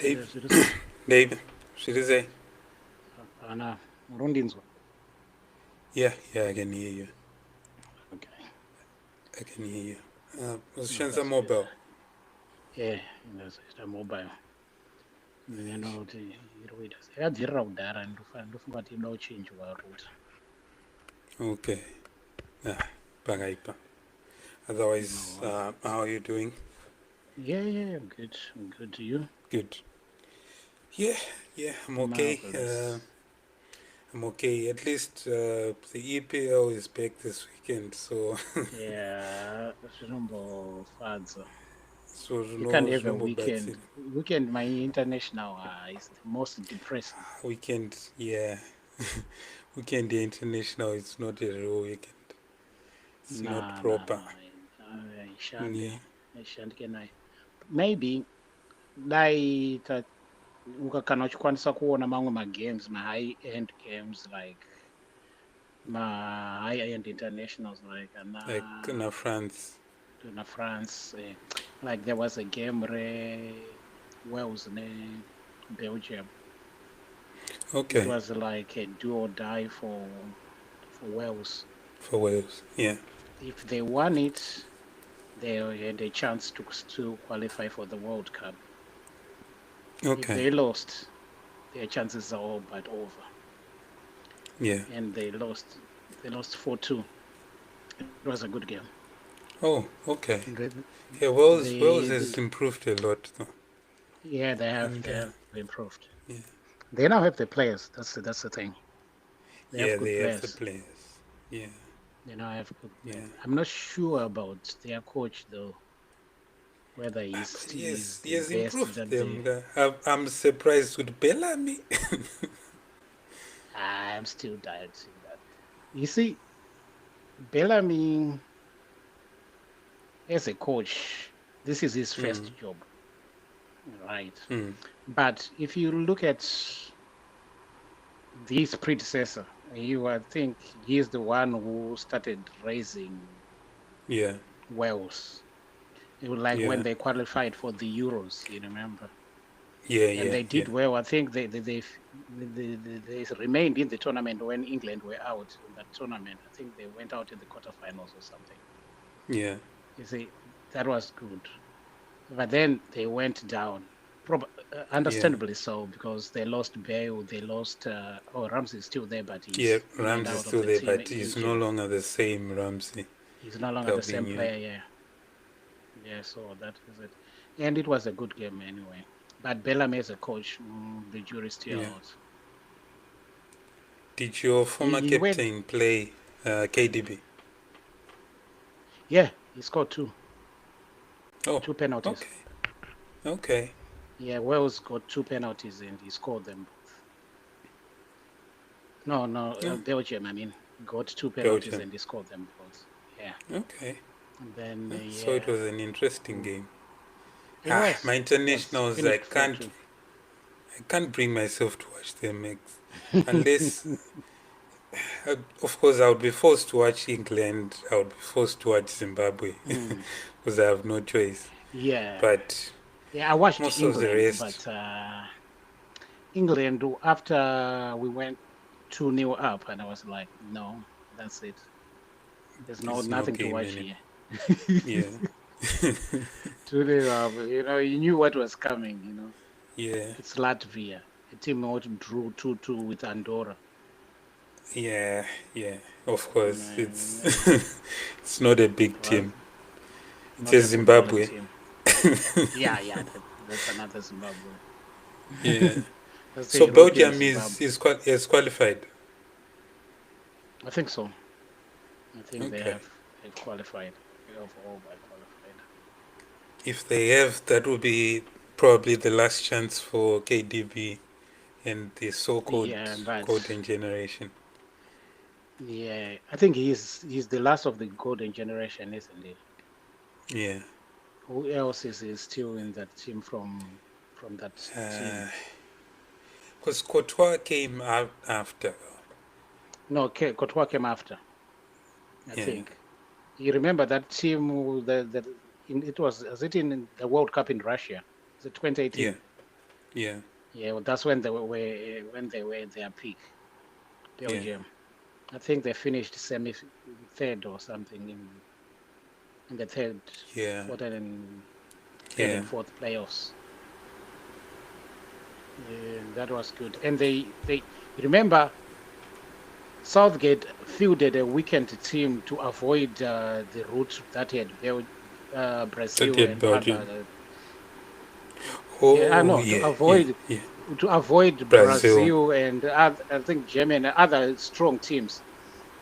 Dave, Seriously. Dave, should I say? Ana, Rundinzwa. Yeah, yeah, I can hear you. Okay. I can hear you. Was No, Shanza that's good. mobile? Yeah, that's a mobile. Ngeno kuti iroita yakadzirira kudhara ndofunga kuti inoda kuchinjwa router. Okay. Ah, Bagaipa. Otherwise, No. how are you doing? Yeah, I'm good. I'm good. You? Good. Yeah, yeah, I'm okay. Marvelous. I'm okay. At least the EPL is back this weekend, so Yeah, zvinombofadza. so You can't have a but weekend. Weekend, my international is the most depressing. weekend, yeah, weekend the international. It's not a real weekend. It's not No. proper. Yeah. Haishandike nayo. Maybe dai kana uchikwanisa kuona mamwe magames ma-high end games like ma-high end internationals like Like France. na France like there was a game Wales ne Belgium. Okay. It was like a do or die for Wales. For Wales, yeah. If they won it, they had a chance to qualify for the World Cup. Okay. If they lost, their chances are all but over. Yeah. And they lost 4-2. It was a good game. Oh, okay. Yeah, Wales has improved a lot, though. Yeah, they have improved. Yeah. They now have the players. That's the thing. They have the players. Yeah. They now have good players. Yeah. I'm not sure about their coach though. Whether he has improved them. I'm surprised with Bellamy. I'm still doubting that. You see, Bellamy as a coach, this is his first job, right? But if you look at his predecessor, I think he's the one who started raising Wales. It was like when they qualified for the Euros, you remember? And they did well. I think they remained in the tournament when England were out in that tournament. I think they went out in the quarterfinals or something. Yeah. You see, that was good. But then they went down. Understandably so, because they lost Bale, they lost Ramsey is still there, but Ramsey is still there, but he's no longer the same Ramsey. He's no longer the same player, yeah, so that is it. And it was a good game anyway. But Bellamy as a coach, the jury's still out. Did your former captain play KDB? Yeah, he scored 2. Oh, 2 penalties. Okay. Yeah, Wales got 2 penalties and he scored them both. No, Belgium, I mean, got 2 penalties and he scored them both. Yeah. Okay. And then, so it was an interesting game. My internationals, I can't bring myself to watch them unless, of course, I would be forced to watch England. I would be forced to watch Zimbabwe because I have no choice. Yeah. But I watched most England, of the rest. But England, after we went 2-0 up, and I was like, no, that's it. There's nothing to watch here. Yeah. 2-0 up, you knew what was coming, Yeah. It's Latvia. A team out drew 2-2 with Andorra. Yeah. Of course, it's not a big team. It's a Zimbabwe. Yeah, that's another Zimbabwe. Yeah. So Belgium is qualified. I think so. I think they have qualified. They have all qualified. If they have, that will be probably the last chance for KDB and the so-called golden generation. Yeah, I think he's the last of the golden generation, isn't he? Yeah. Who else is still in that team from that team? Because Courtois came out after. No, Courtois came after. I think. You remember that team? It was in the World Cup in Russia? Was it 2018? Yeah. Yeah, well, that's when they were at their peak. Yeah. Belgium. I think they finished semi third or something in the Yeah. third Yeah. and fourth playoffs. Yeah, that was good. And they remember Southgate fielded a weakened team to avoid the route that had Brazil Started and Belgium. other. Yeah, I Oh know yeah. Yeah. Yeah. to avoid Brazil. Brazil and other, I think Germany and other strong teams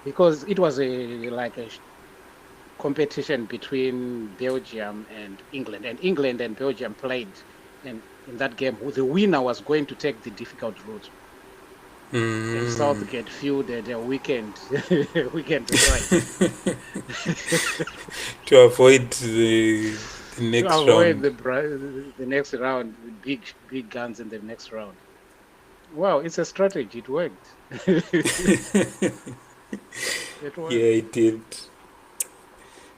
because it was a competition between Belgium and England and Belgium played, and in that game, the winner was going to take the difficult route. And Mm. Southgate fielded a weekend side To avoid the to next avoid round. the next round, the big guns in the next round. Wow, it's a strategy. It worked. It Yeah, worked. it did.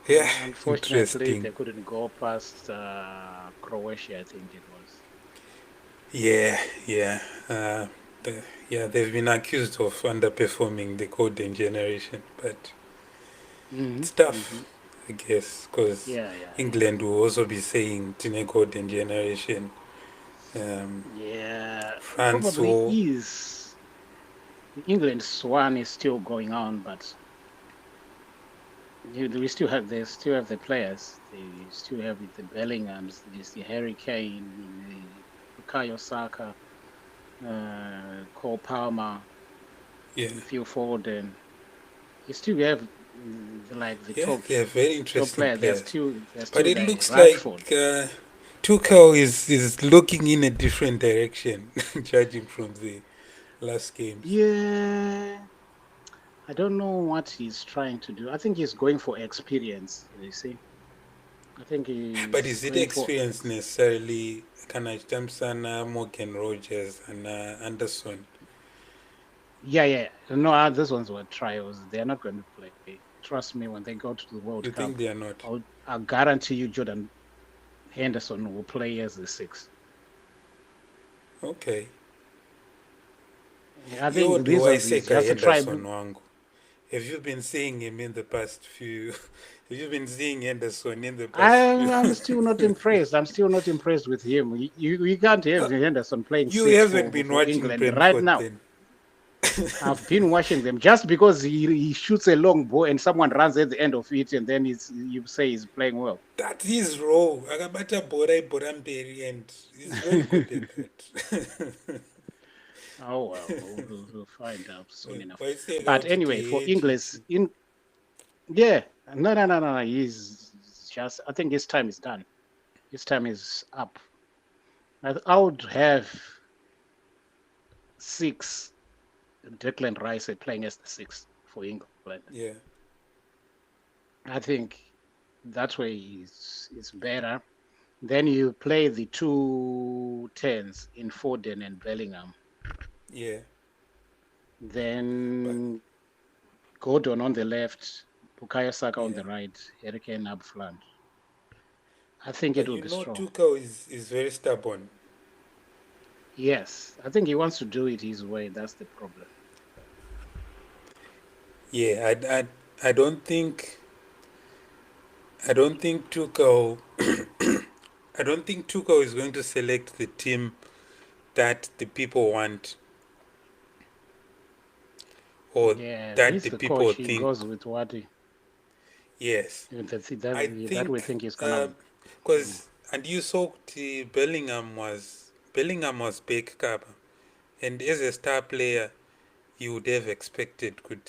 Yeah, Unfortunately, interesting. they couldn't go past Croatia, I think it was. Yeah, yeah. Uh, yeah, they've been accused of underperforming the golden generation, but Hmm. it's tough, Hmm. I guess, because Yeah, yeah, yeah. England will also be saying Tine golden generation. Um, Yeah, France probably will, is. The England swan is still going on, but they still have the players. They still have the Bellinghams, there's the Harry Kane, the Bukayo Saka, Cole Palmer, yeah, Phil Foden. You still have like the yeah, top they're very top interesting player. players. They're But still it there. looks like Rashford. Tuchel is looking in a different direction, judging from the last games. Yeah, I don't know what he's trying to do. I think he's going for experience. You see, I think But he's is it going for experience necessarily Kanaj Sana, Morgan Rogers, and Anderson? yeah, yeah. No, these ones were trials. They're not going to play. Trust me, when they go to the World You Cup, think they are not? I'll guarantee you Jordan Henderson will play as the six. Okay. I Yo, think do these I ones is Seka just a try. Henderson Wangu? Have you been seeing him in the past few? Have you been seeing Henderson in the past few? I'm still not impressed. I'm still not impressed with him. You can't have Henderson playing You six haven't been for watching England right Brentford now. then? I've been watching them just because he shoots a long ball and someone runs at the end of it, and then you say he's playing well. That is raw. Akabata Borai Boramberi, and he's very good at that. Oh well, we'll find out soon enough. Why say But out anyway, for the English, in yeah, no. He's just. I think his time is done. His time is up. I would have six Declan Rice playing as the six for England. Yeah, I think that way is better. Then you play the two tens in Foden and Bellingham. yeah. But Then Gordon on the left, Bukayo Saka on yeah. the right, Harry Kane up front. I think it But will you be know strong. Tuchel is very stubborn. Yes, I think he wants to do it his way. That's the problem. Yeah, I don't think I don't think Tuchel I don't think Tuchel is going to select the team that the people want or Yeah, that he's the the people coach. He think. goes with what Yes, I that think we think is gonna. Mm. because and you saw the Bellingham was big cap, and as a star player, you would have expected could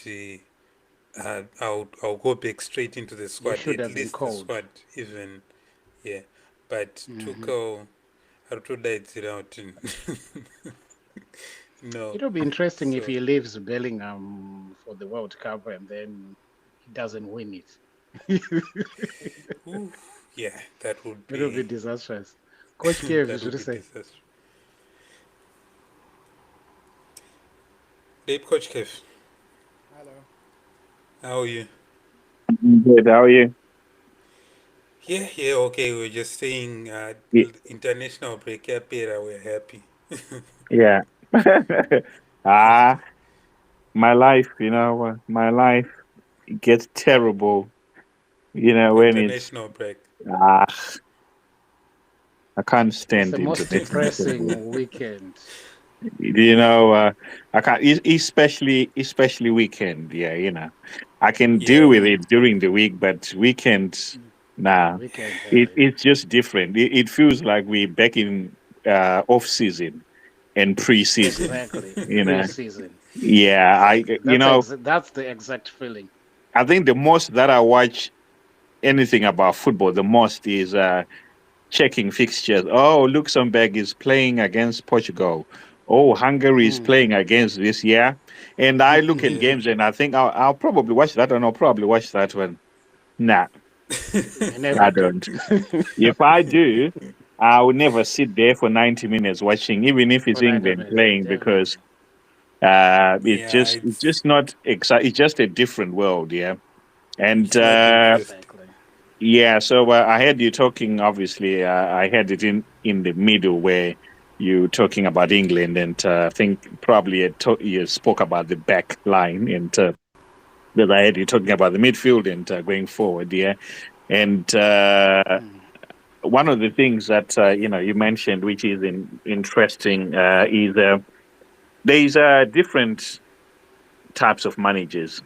I'll go back straight into the You squad, should at have been least the called. squad even, yeah. But Hmm. Tuchel Artuda it out. No, It'll be interesting if so he leaves Bellingham for the World Cup and then he doesn't win it. ooh, yeah, that would It'll be be disastrous. Coach Kev, you that would should be say. disaster. Dave Coach Kev, Hello. how are you? Good. How are you? Yeah, yeah, okay. We're just saying Ye- international break. Yeah, Pera, we're happy. Yeah. ah, my life, my life gets terrible, when it's, International break. ah, I can't It's stand the most international football. depressing weekend. I can't, especially weekend. Yeah, I can deal with Yeah, it during the week, but weekends, nah, Weekend, it's just different. It feels like we're back in off season and pre-season. exactly. You know, Pre-season. yeah, Exactly. That's the exact feeling. I think the most that I watch anything about football, the most is checking fixtures. Oh, Luxembourg is playing against Portugal. Oh, Hungary is Mm. playing against this year. And I look at yeah. games and I think I'll probably watch that one. I'll probably watch that one. Nah, I never I do. don't. If I do, I will never sit there for 90 minutes watching, even if it's For 90 England minutes, playing, because definitely. Yeah, it's just not exciting. It's just a different world, yeah. And it's not interesting. Exactly. yeah, so I heard you talking. Obviously, I had it in the middle where you talking about England, and I think probably you spoke about the back line, and but I heard you talking about the midfield and going forward. Yeah, and Mm. one of the things that you mentioned, which is interesting, is there's different types of managers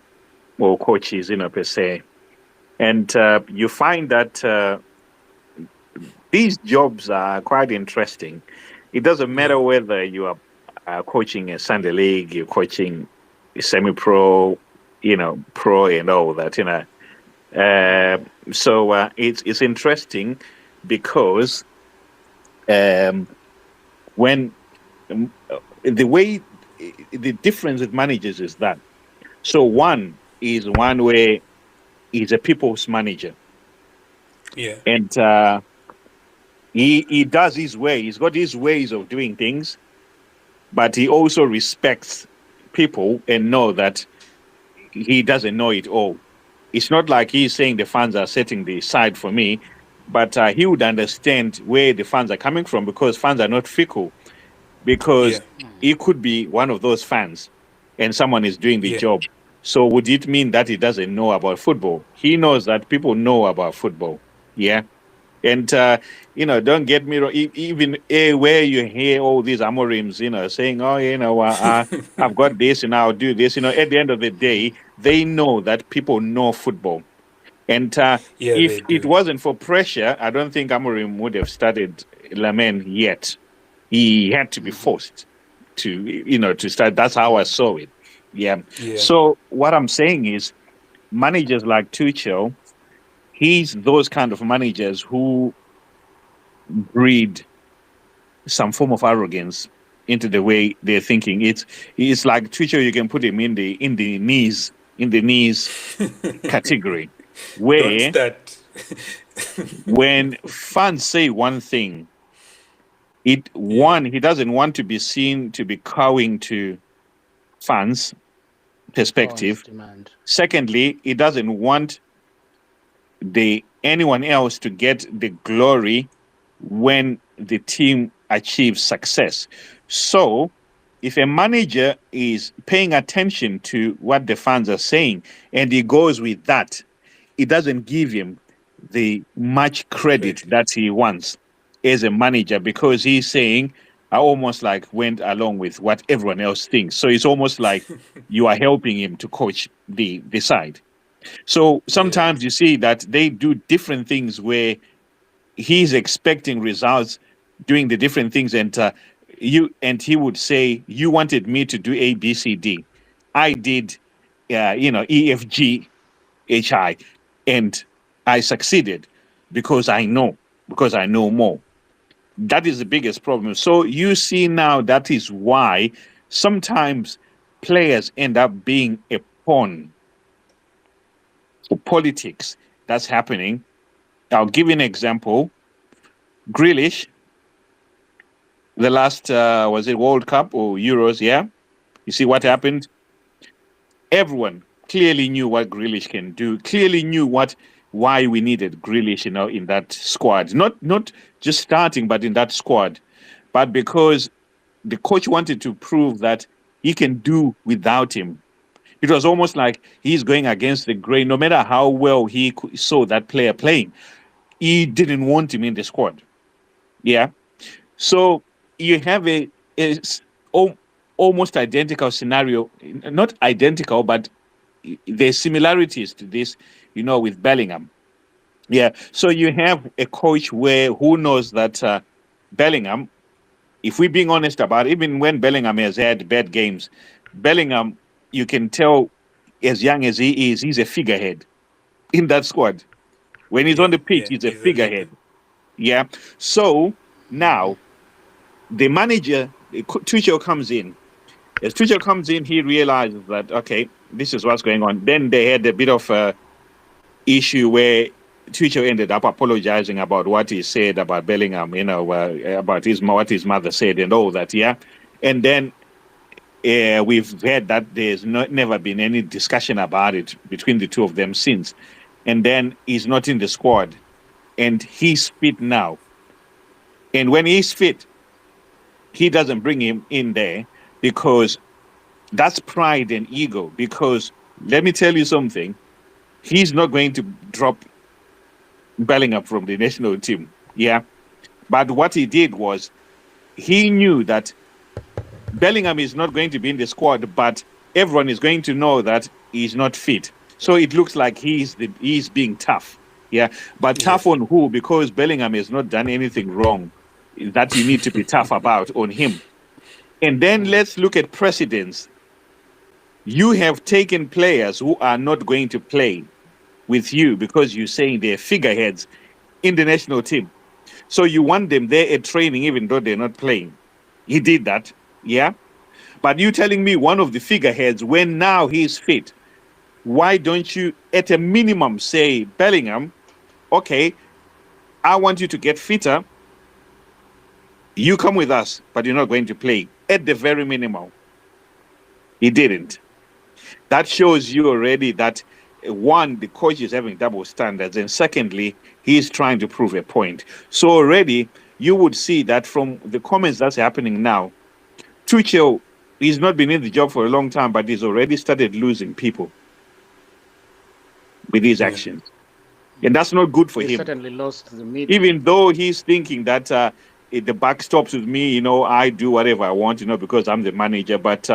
or coaches, per se, and you find that. These jobs are quite interesting. It doesn't Yeah, matter whether you are coaching a Sunday league, you're coaching a semi-pro, pro and all that. Uh, so it's interesting because um, when the way the difference with managers is that one is one way is a people's manager, yeah, and he does his way. He's got his ways of doing things, but he also respects people and know that he doesn't know it all. It's not like he's saying the fans are setting the side for me, but he would understand where the fans are coming from because fans are not fickle. yeah, Because he could be one of those fans and someone is doing the yeah, job. So would it mean that he doesn't know about football? He knows that people know about football. Yeah. And don't get me wrong. Even where you hear all these amorims, saying, "Oh, I've got this and I'll do this." At the end of the day, they know that people know football. And yeah. if They it do. wasn't for pressure, I don't think Amorim would have started Lamen yet. He had to be forced to start. That's how I saw it. Yeah. Yeah, So what I'm saying is, managers like Tuchel, he's those kind of managers who breed some form of arrogance into the way they're thinking. It's like Twitcher. You can put him in the knees category, don't where start. when fans say one thing, Yeah, he doesn't want to be seen to be cowing to fans' Fans perspective. demand. Secondly, he doesn't want the anyone else to get the glory when the team achieves success. So, if a manager is paying attention to what the fans are saying and he goes with that, it doesn't give him the much credit credit. that he wants as a manager because he's saying, I almost like went along with what everyone else thinks. So it's almost like you are helping him to coach the side. So Yeah, sometimes you see that they do different things where he's expecting results doing the different things and he would say you wanted me to do ABCD, I did EFGHI, and I succeeded because I know more. That is the biggest problem. So you see now that is why sometimes players end up being a pawn for politics. That's happening. I'll give you an example. Grealish, the last was it World Cup or Euros? Yeah, you see what yeah, happened. Everyone clearly knew what Grealish can do. Clearly knew why we needed Grealish, in that squad. Not just starting, but in that squad. But because the coach wanted to prove that he can do without him. It was almost like he's going against the grain. No matter how well he saw that player playing, he didn't want him in the squad. Yeah. So you have a almost identical scenario, not identical, but there's similarities to this, with Bellingham. Yeah. So you have a coach who knows that Bellingham, if we're being honest about it, even when Bellingham has had bad games, Bellingham, you can tell as young as he is, he's a figurehead in that squad. When he's on the pitch, he's a he's a leader. figurehead. Yeah. So now the manager, Tuchel comes in. As Tuchel comes in, he realizes that, okay, this is what's going on. Then they had a bit of a issue where Tuchel ended up apologizing about what he said about Bellingham, about what his mother said and all that, yeah. And then we've heard that there's never been any discussion about it between the two of them since. And then he's not in the squad, and he's fit now. And when he's fit, he doesn't bring him in there because that's pride and ego. Because let me tell you something, he's not going to drop Bellingham from the national team. Yeah. But what he did was he knew that Bellingham is not going to be in the squad, but everyone is going to know that he's not fit. So it looks like he's being tough. Yeah. But tough on who? Because Bellingham has not done anything wrong that you need to be tough about on him. And then let's look at precedents. You have taken players who are not going to play with you because you're saying they're figureheads in the national team. So you want them there at training even though they're not playing. He did that, yeah? But you telling me one of the figureheads, when now he's fit, why don't you at a minimum say, Bellingham, okay, I want you to get fitter. You come with us, but you're not going to play at the very minimum. He didn't. That shows you already that, one, the coach is having double standards, and secondly, he's trying to prove a point. So already, you would see that from the comments that's happening now, Tuchel, he's not been in the job for a long time, but he's already started losing people with his actions. And that's not good for him. He certainly lost the meeting. Even though he's thinking that the buck stops with me, I do whatever I want, because I'm the manager. But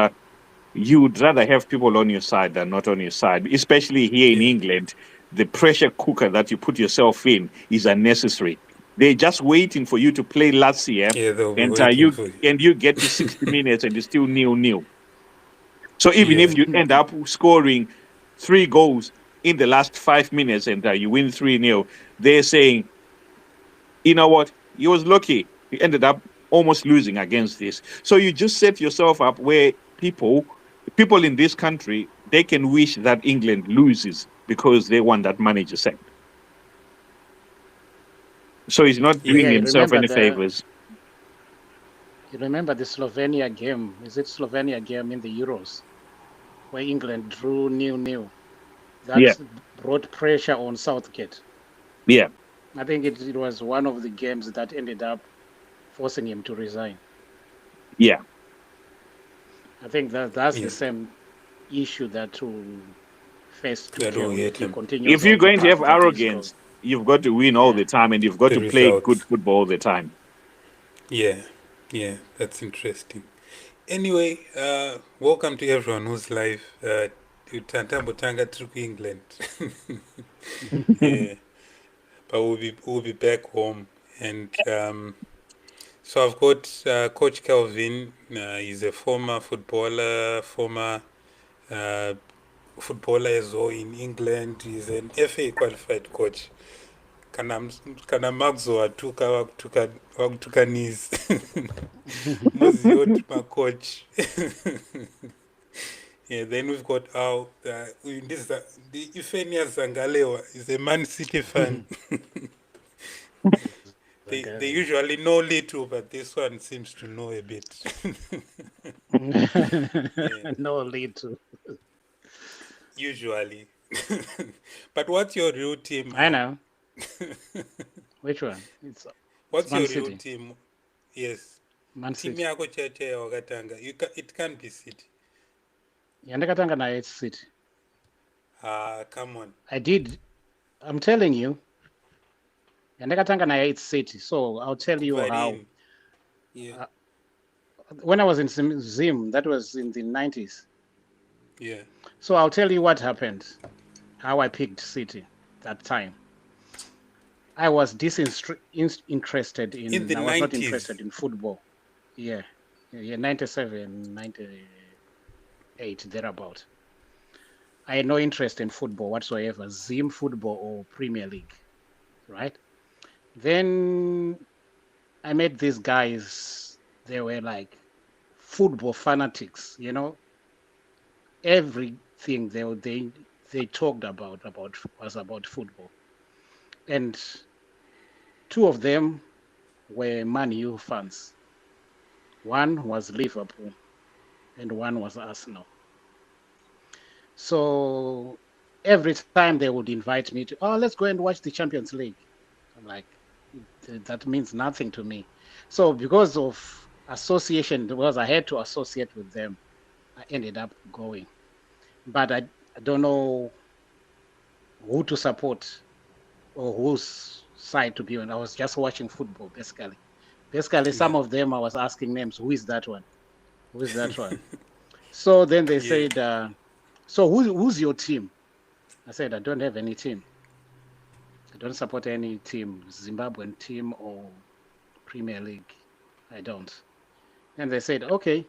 you would rather have people on your side than not on your side, especially here in England. The pressure cooker that you put yourself in is unnecessary. They're just waiting for you to play last year, and you get to 60 minutes and it's still 0-0. So even if you end up scoring 3 goals in the last 5 minutes and you win 3-0, they're saying, you know what, he was lucky. He ended up almost losing against this. So you just set yourself up where people in this country, they can wish that England loses because they want that manager sacked. So he's not doing himself any favors. You remember the Slovenia game? Is it Slovenia game in the Euros where England drew 0-0? That brought pressure on Southgate. Yeah. I think it was one of the games that ended up forcing him to resign. Yeah. I think that's the same issue that will face to continue. If you're going to have arrogance, you've got to win all the time, and you've got to play good football all the time. Yeah, that's interesting. Anyway, welcome to everyone who's live. Tanga to England. But we'll be back home, and so I've got Coach Kelvin. He's a former footballer, as well in England. He's an FA qualified coach. Kana magzo watuka Nees. Muzi wote my coach. Then we've got the Ifenia Zangalewa is a Man City fan. They usually know little, but this one seems to know a bit. Know little. Usually. But what's your real team? I know. Which one? What's your real team? Yes. Man Team City. yako chache wakatanga. It can't be City. Yandakatanga nayo it's City. Come on. I'm telling you. Yandakatanga nayo it's City. So I'll tell you how. Yeah. When I was in Zim, that was in the 90s. Yeah. So I'll tell you what happened, how I picked City that time. I was interested in the I was 90s. not interested in football. Yeah, 97, 98, thereabout. I had no interest in football whatsoever, Zim football or Premier League, right? Then I met these guys. They were like football fanatics, you know. Everything they talked about was about football, and two of them were Man U fans. One was Liverpool, and one was Arsenal. So every time they would invite me to, let's go and watch the Champions League. I'm like, that means nothing to me. So because of association, because I had to associate with them, I ended up going. But I don't know who to support or whose side to be on. I was just watching football, basically. Some of them I was asking names. Who is that one? Who is that one? So then they said, so who's your team? I said, I don't have any team. I don't support any team, Zimbabwean team or Premier League. I don't. And they said, okay,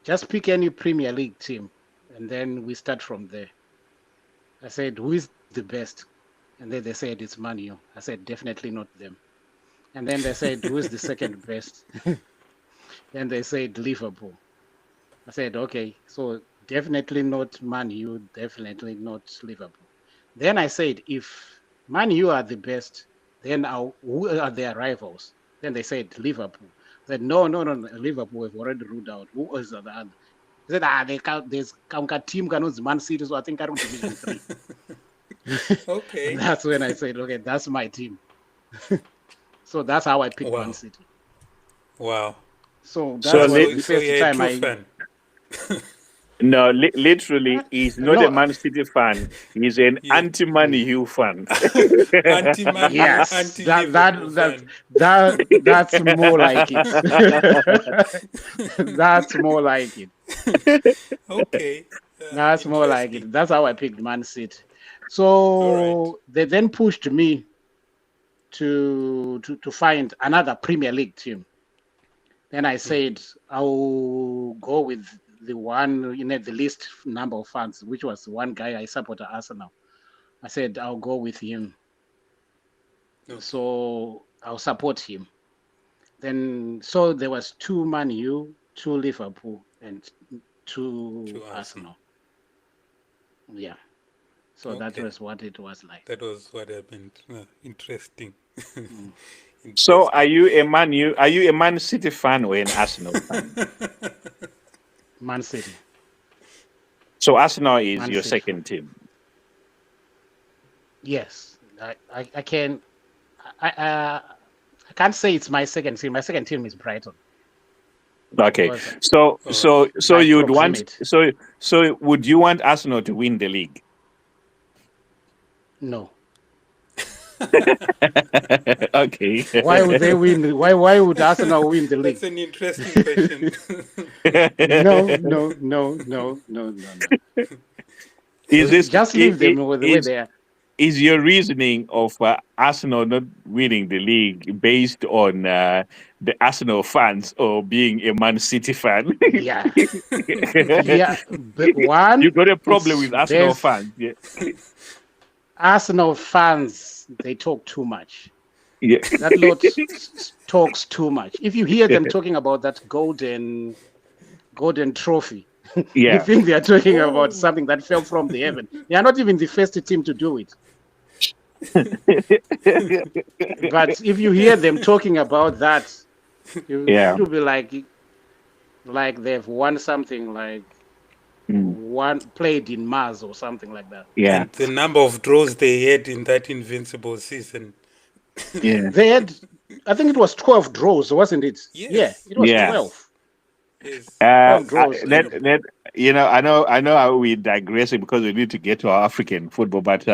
just pick any Premier League team. And then we start from there. I said, who is the best? And then they said, it's Man U. I said, definitely not them. And then they said, who is the second best? Then they said, Liverpool. I said, okay, so definitely not Man U, definitely not Liverpool. Then I said, if Man U are the best, then who are their rivals? Then they said, Liverpool. I said, no, Liverpool we've already ruled out. Who is the other? They said, there's a team cannot Man City, so I think I don't Division 3. Okay. And that's when I said, okay, that's my team. So that's how I picked Man City. Wow. So that was the first time fan. No, literally, he's not a Man City fan. He's an anti-Man U fan. Anti-Man U, yes, that's more like it. That's more like it. Okay. That's more like it. That's how I picked Man City. So they then pushed me to find another Premier League team. Then I said I'll go with the one, the least number of fans, which was one guy I supported Arsenal. I said I'll go with him. Okay. So I'll support him. Then so there was 2 Man U, 2 Liverpool, and 2 Arsenal. Yeah. So that was what it was like. That was what happened. Interesting. So are you a Man City fan or an Arsenal fan? Man City. So Arsenal is your second team. Yes. I can't say it's my second team. My second team is Brighton. Okay. So you'd want so would you want Arsenal to win the league? No. Okay. Why would they win? Why would Arsenal win the league? That's an interesting question. No. Is this just leave them the way they are? Is your reasoning of Arsenal not winning the league based on the Arsenal fans or being a Man City fan? Yeah. But one, you got a problem with Arsenal fans. Yeah. Arsenal fans, they talk too much. Yeah. That lot talks too much. If you hear them talking about that golden trophy, you think they are talking about something that fell from the heaven. They are not even the first team to do it. But if you hear them talking about that, it'll be like they've won something, like one played in Mars or something like that. Yeah. And the number of draws they had in that invincible season. Yeah. They had I think it was 12 draws, wasn't it? Yes. Yeah, it was Yeah. 12. Yes. 12 draws. Let I know we digressing because we need to get to our African football, but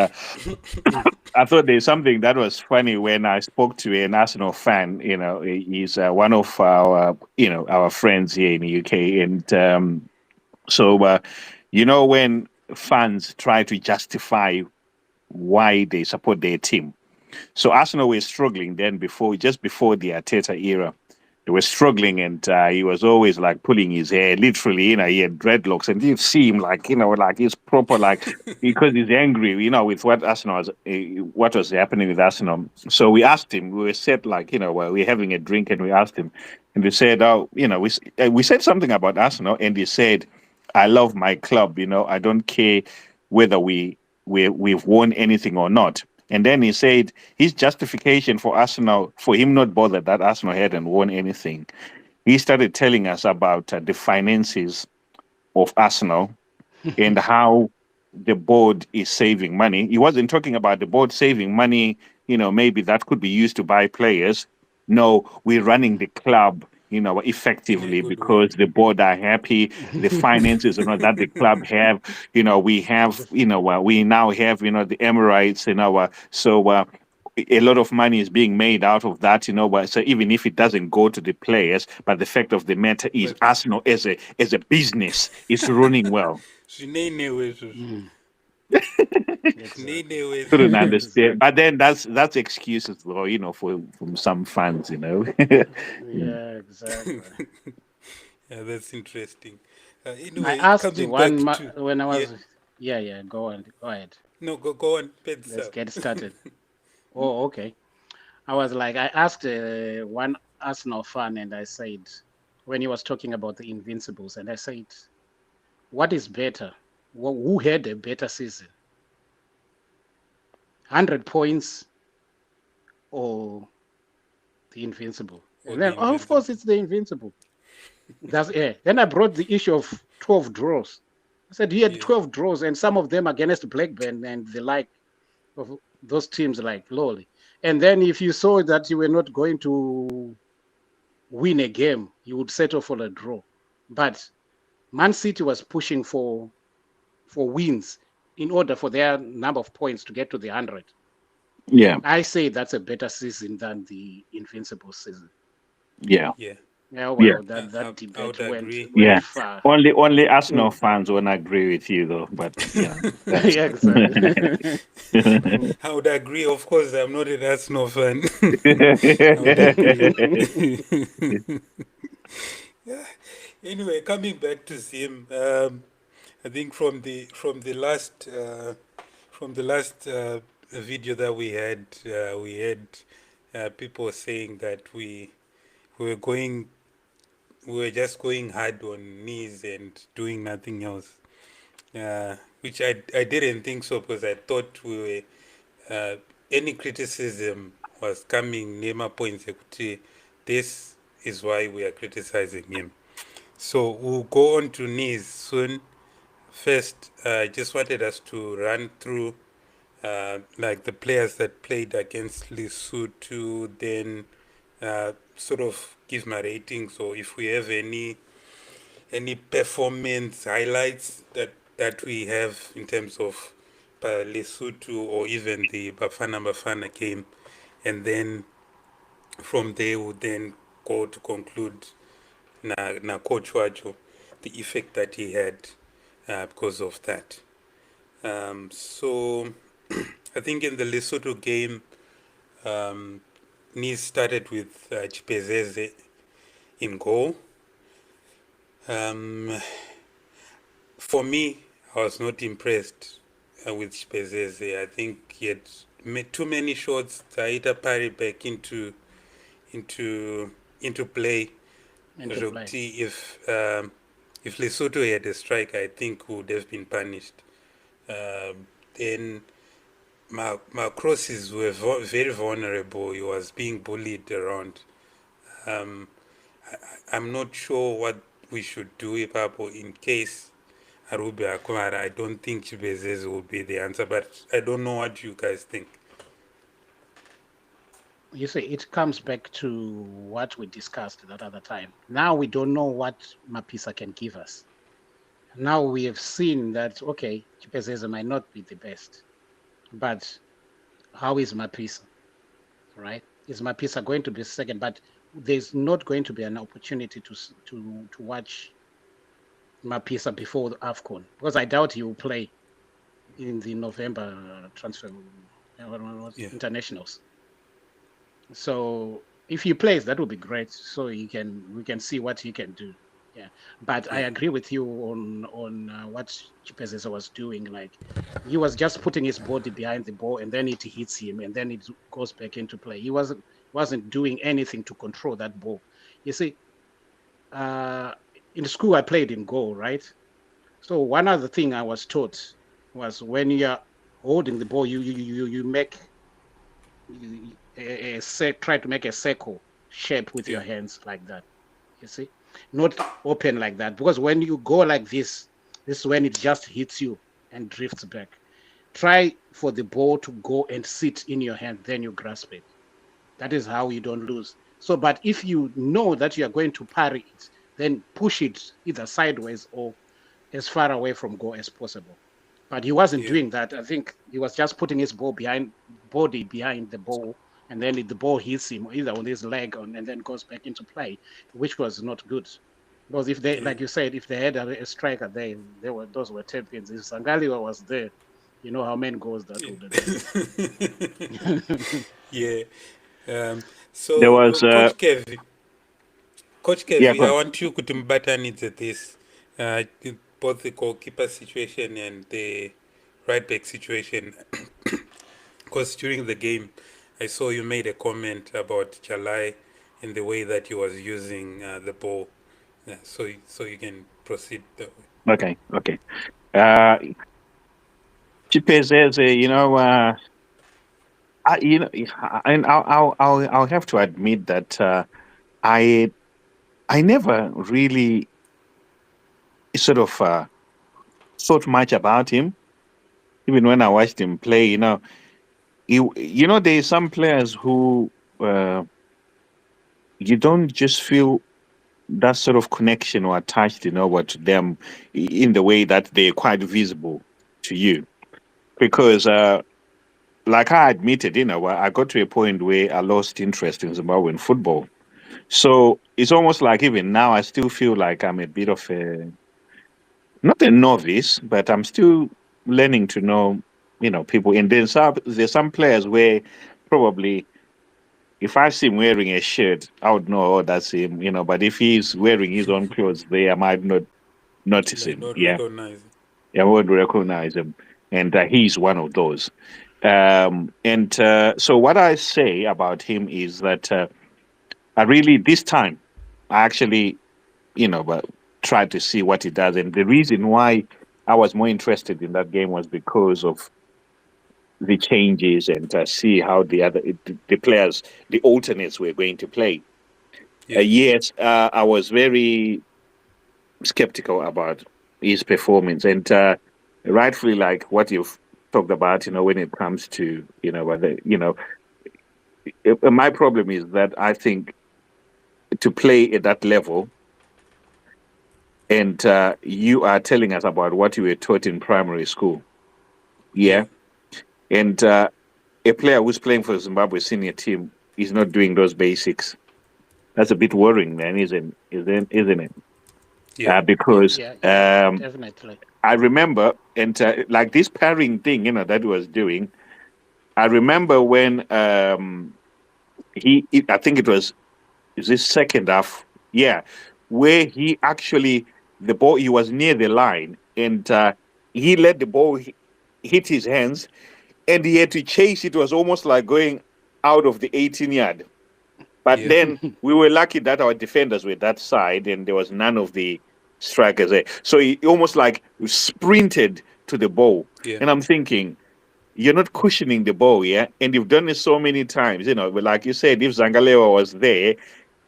I thought there's something that was funny when I spoke to an Arsenal fan. He's one of our our friends here in the UK, and so when fans try to justify why they support their team. So Arsenal were struggling then just before the Arteta era. They were struggling, and he was always like pulling his hair, literally. He had dreadlocks, and you see him like like he's proper like because he's angry, with what what was happening with Arsenal. So we asked him. We were set like while we were having a drink, and we asked him, and we said, oh, we said something about Arsenal, and he said, I love my club. I don't care whether we've won anything or not. And then he said his justification for Arsenal, for him not bothered that Arsenal hadn't won anything, he started telling us about the finances of Arsenal and how the board is saving money. He wasn't talking about the board saving money, maybe that could be used to buy players. No, we're running the club, effectively good way. because the board are happy. The finances, that the club have, we have, we now have, the Emirates in our, so a lot of money is being made out of that, so even if it doesn't go to the players, but the fact of the matter is But Arsenal as a business is running well. Mm, exactly. Nene Couldn't understand. Exactly. But then that's excuses, though, for from some fans. Yeah, exactly. Yeah, that's interesting. I Anyway, asked coming back to when I yeah, was, yeah, go on, go ahead. no, go on, Let's Pedsa. get started. Oh, okay. I was like, I asked one Arsenal fan, and I said, when he was talking about the Invincibles, and I said, what is better? Who had a better season? 100 points or the Invincible? Or And the then, oh, of course, Invincible. it's the Invincible. That's Then I brought the issue of 12 draws. I said he had Yeah, 12 draws, and some of them against Blackburn and the like of those teams like Lowly. And then if you saw that you were not going to win a game, you would settle for a draw. But Man City was pushing for wins in order for their number of points to get to the 100. Yeah, I say that's a better season than the Invincible season. yeah, yeah. Yeah, yeah, well, that I would debate agree. went yeah. far. Only Arsenal Mm. fans won't agree with you, though. But that's. Yeah, exactly. Mm. I would agree. Of course, I'm not an Arsenal fan. I would agree. Anyway, coming back to Zim, I think from the last video that we had people saying that we were going we were just going hard on knees and doing nothing else. Which I didn't think so because I thought we were any criticism was coming Nema points ekuti this is why we are criticizing him. So we'll go on to Nees soon. First, I just wanted us to run through like the players that played against Lesotho, then sort of give my ratings or if we have any performance highlights that we have in terms of Lesotho or even the Bafana game, and then from there we'll then go to conclude na coach Wacho, the effect that he had because of that. So I think in the Lesotho game, Nees started with Chipezeze in goal. For me, I was not impressed with Chipezeze. I think he had made too many shots. Taita Pari back into into play. Into play. Jokti, if Lesotho had a strike, I think would have been punished. Then my crosses were very vulnerable. He was being bullied around. I'm not sure what we should do, Ipapo, in case Arubi Akwara. I don't think Chibezeze will be the answer, but I don't know what you guys think. You see, it comes back to what we discussed that other time. Now we don't know what Mapisa can give us. Now we have seen that, okay, ZPSL might not be the best, but how is Mapisa, right? Is Mapisa going to be second? But there's not going to be an opportunity to watch Mapisa before the AFCON, because I doubt he will play in the November transfer Yeah. internationals. So if he plays, that would be great. So we can see what he can do. Yeah, but I Yeah. agree with you on what Chipezesa was doing. Like he was just putting his body behind the ball, and then it hits him, and then it goes back into play. He wasn't doing anything to control that ball. You see, uh, in school I played in goal, right? So one other thing I was taught was when you're holding the ball, you make try to make a circle shape with your Yeah. hands like that. You see, not open like that, because when you go like this is when it just hits you and drifts back. Try for the ball to go and sit in your hand, then you grasp it. That is how you don't lose. So, but if you know that you are going to parry it, then push it either sideways or as far away from goal as possible. But he wasn't Yeah. doing that. I think he was just putting his body behind the ball, and then the ball hits him either on his leg and then goes back into play, which was not good. Because if they, Yeah. like you said, if they had a striker there, those were champions. If Sangaliwa was there, you know how many goals that would have been. Yeah. There So, was Coach yeah, Kevi, go I on. want you to mbatanize this, both the goalkeeper situation and the right back situation, because during the game, I saw you made a comment about Jalai and the way that he was using the ball. Yeah, so you can proceed that way. Okay. Uh, Chipezeze, and I'll have to admit that I I never really sort of thought much about him, even when I watched him play. There's some players who uh, you don't just feel that sort of connection or attached, to them in the way that they're quite visible to you. Because, like I admitted, I got to a point where I lost interest in Zimbabwean football. So it's almost like even now I still feel like I'm a bit of not a novice, but I'm still learning to know, people. And then there's some players where probably if I see him wearing a shirt, I would know, oh, that's him, But if he's wearing his own clothes, there I might not You notice might him. not Yeah, recognize it. I would recognize him, and he's one of those. And so, what I say about him is that I really this time I actually, but tried to see what he does, and the reason why I was more interested in that game was because of the changes and see how the players, the alternates, were going to play. Yeah. Yes, I was very skeptical about his performance, and rightfully, like what you've talked about, when it comes to, whether, my problem is that I think to play at that level, and you are telling us about what you were taught in primary school, Yeah. yeah, and a player who's playing for the Zimbabwe senior team is not doing those basics. That's a bit worrying, man, isn't it? Yeah. Yeah. Because Yeah, definitely. I remember, and like this pairing thing, that he was doing. I remember when I think it was this second half, yeah, where he actually the ball he was near the line and he let the ball hit his hands and he had to chase. It was almost like going out of the 18 yard. But Yeah. then we were lucky that our defenders were that side and there was none of the strikers there. So he almost like sprinted to the ball. Yeah. And I'm thinking, you're not cushioning the ball, yeah? And you've done it so many times, but like you said, if Zangalewa was there,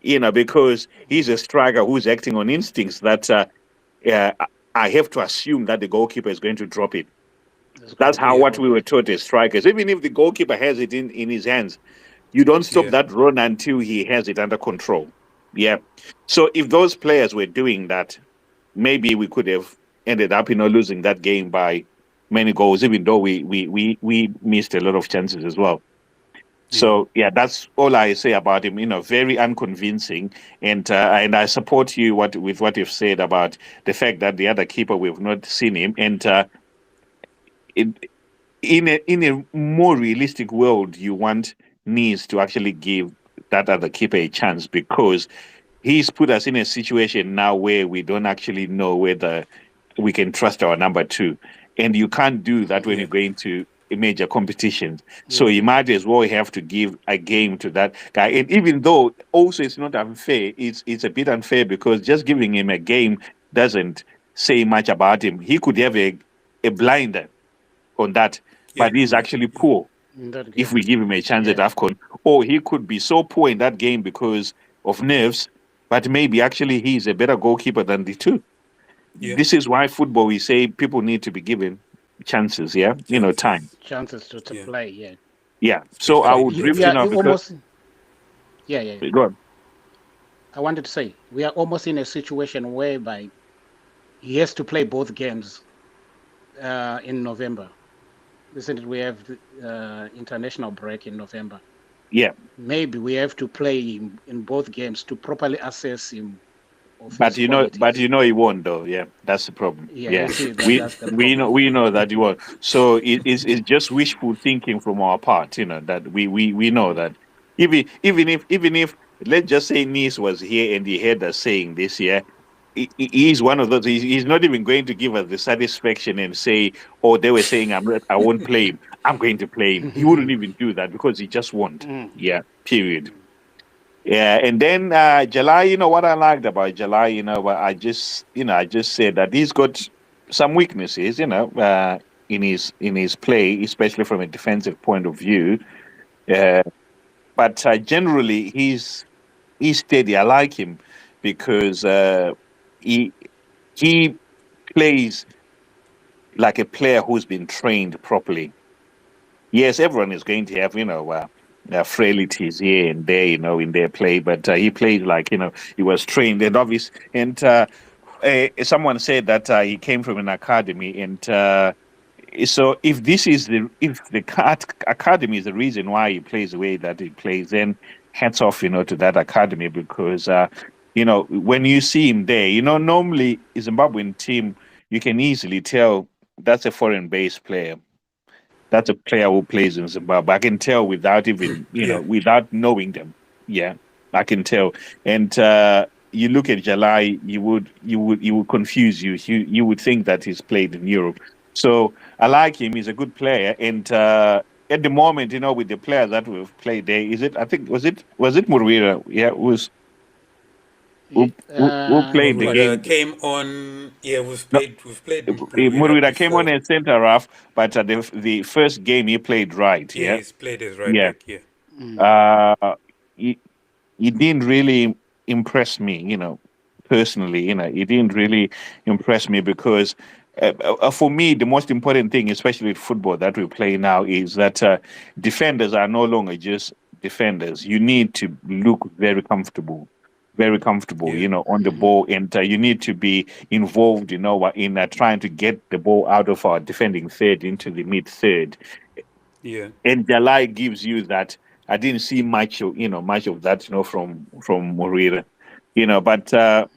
because he's a striker who's acting on instincts that uh, I have to assume that the goalkeeper is going to drop it. It's going That's to how Yeah. what drop we were it. taught as strikers. Even if the goalkeeper has it in his hands, You don't stop Yeah. that run until he has it under control. Yeah. So if those players were doing that, maybe we could have ended up, losing that game by many goals, even though we missed a lot of chances as well. Yeah. So yeah, that's all I say about him. Very unconvincing, and I support you with what you've said about the fact that the other keeper we've not seen him, and in in a more realistic world, you want Nees to actually give that other keeper a chance because he's put us in a situation now where we don't actually know whether we can trust our number two. And you can't do that when Yeah. you're going to a major competition. So Yeah. you might as well have to give a game to that guy. And even though also it's not unfair, it's a bit unfair because just giving him a game doesn't say much about him. He could have a blinder on that, Yeah. but he's actually poor In that if game. we give him a chance at Yeah. AFCON. Or he could be so poor in that game because of nerves, but maybe actually he's a better goalkeeper than the two. Yeah. This is why football, we say people need to be given chances, yeah? Time. Chances. Chances to Yeah. play. Yeah. Yeah. So I Especially would in We drift, are AFCON. because. almost. Yeah. Yeah. Go on. I wanted to say we are almost in a situation whereby he has to play both games in November. Listen, we have international break in November. Yeah. Maybe we have to play him in both games to properly assess him. But he won't though. Yeah, that's the problem. Yeah, Yeah, you see, that's the we problem. know that he won't. So it's just wishful thinking from our part. That we know that even if let's just say Nice was here and he heard us saying this, yeah, he's one of those. He's not even going to give us the satisfaction and say, "Oh, they were saying I won't play him. I'm going to play him." He wouldn't even do that because he just won't. Yeah. Period. Yeah, and then July, what I liked about July, I just said that he's got some weaknesses, in his play, especially from a defensive point of view. Uh, but generally, he's steady. I like him because he he plays like a player who's been trained properly. Yes, everyone is going to have, frailties here and there, in their play, but he played like, he was trained and obvious. And someone said that he came from an academy, and so if the academy is the reason why he plays the way that he plays, then hats off, to that academy because, when you see him there, normally a Zimbabwean team, you can easily tell that's a foreign-based player. That's a player who plays in Zimbabwe. I can tell without even, Yeah. without knowing them. Yeah, I can tell. And you look at Jalai, you would confuse you. You would think that he's played in Europe. So I like him. He's a good player. And at the moment, with the players that we've played there, I think was it Murwira? Yeah, who played the Murwira game. came on. Yeah, No, we've played Murwira Murwira came on before. as centre half, but the first game he played right. Yeah, Yeah, he's played as right yeah. back. Yeah. Uh, he didn't really impress me, personally. He didn't really impress me because for me, the most important thing, especially with football that we play now, is that defenders are no longer just defenders. You need to look very comfortable, Yeah. on the ball, and you need to be involved, in trying to get the ball out of our defending third into the mid third. Yeah. And Jalai gives you that. I didn't see much of that, from Morira, but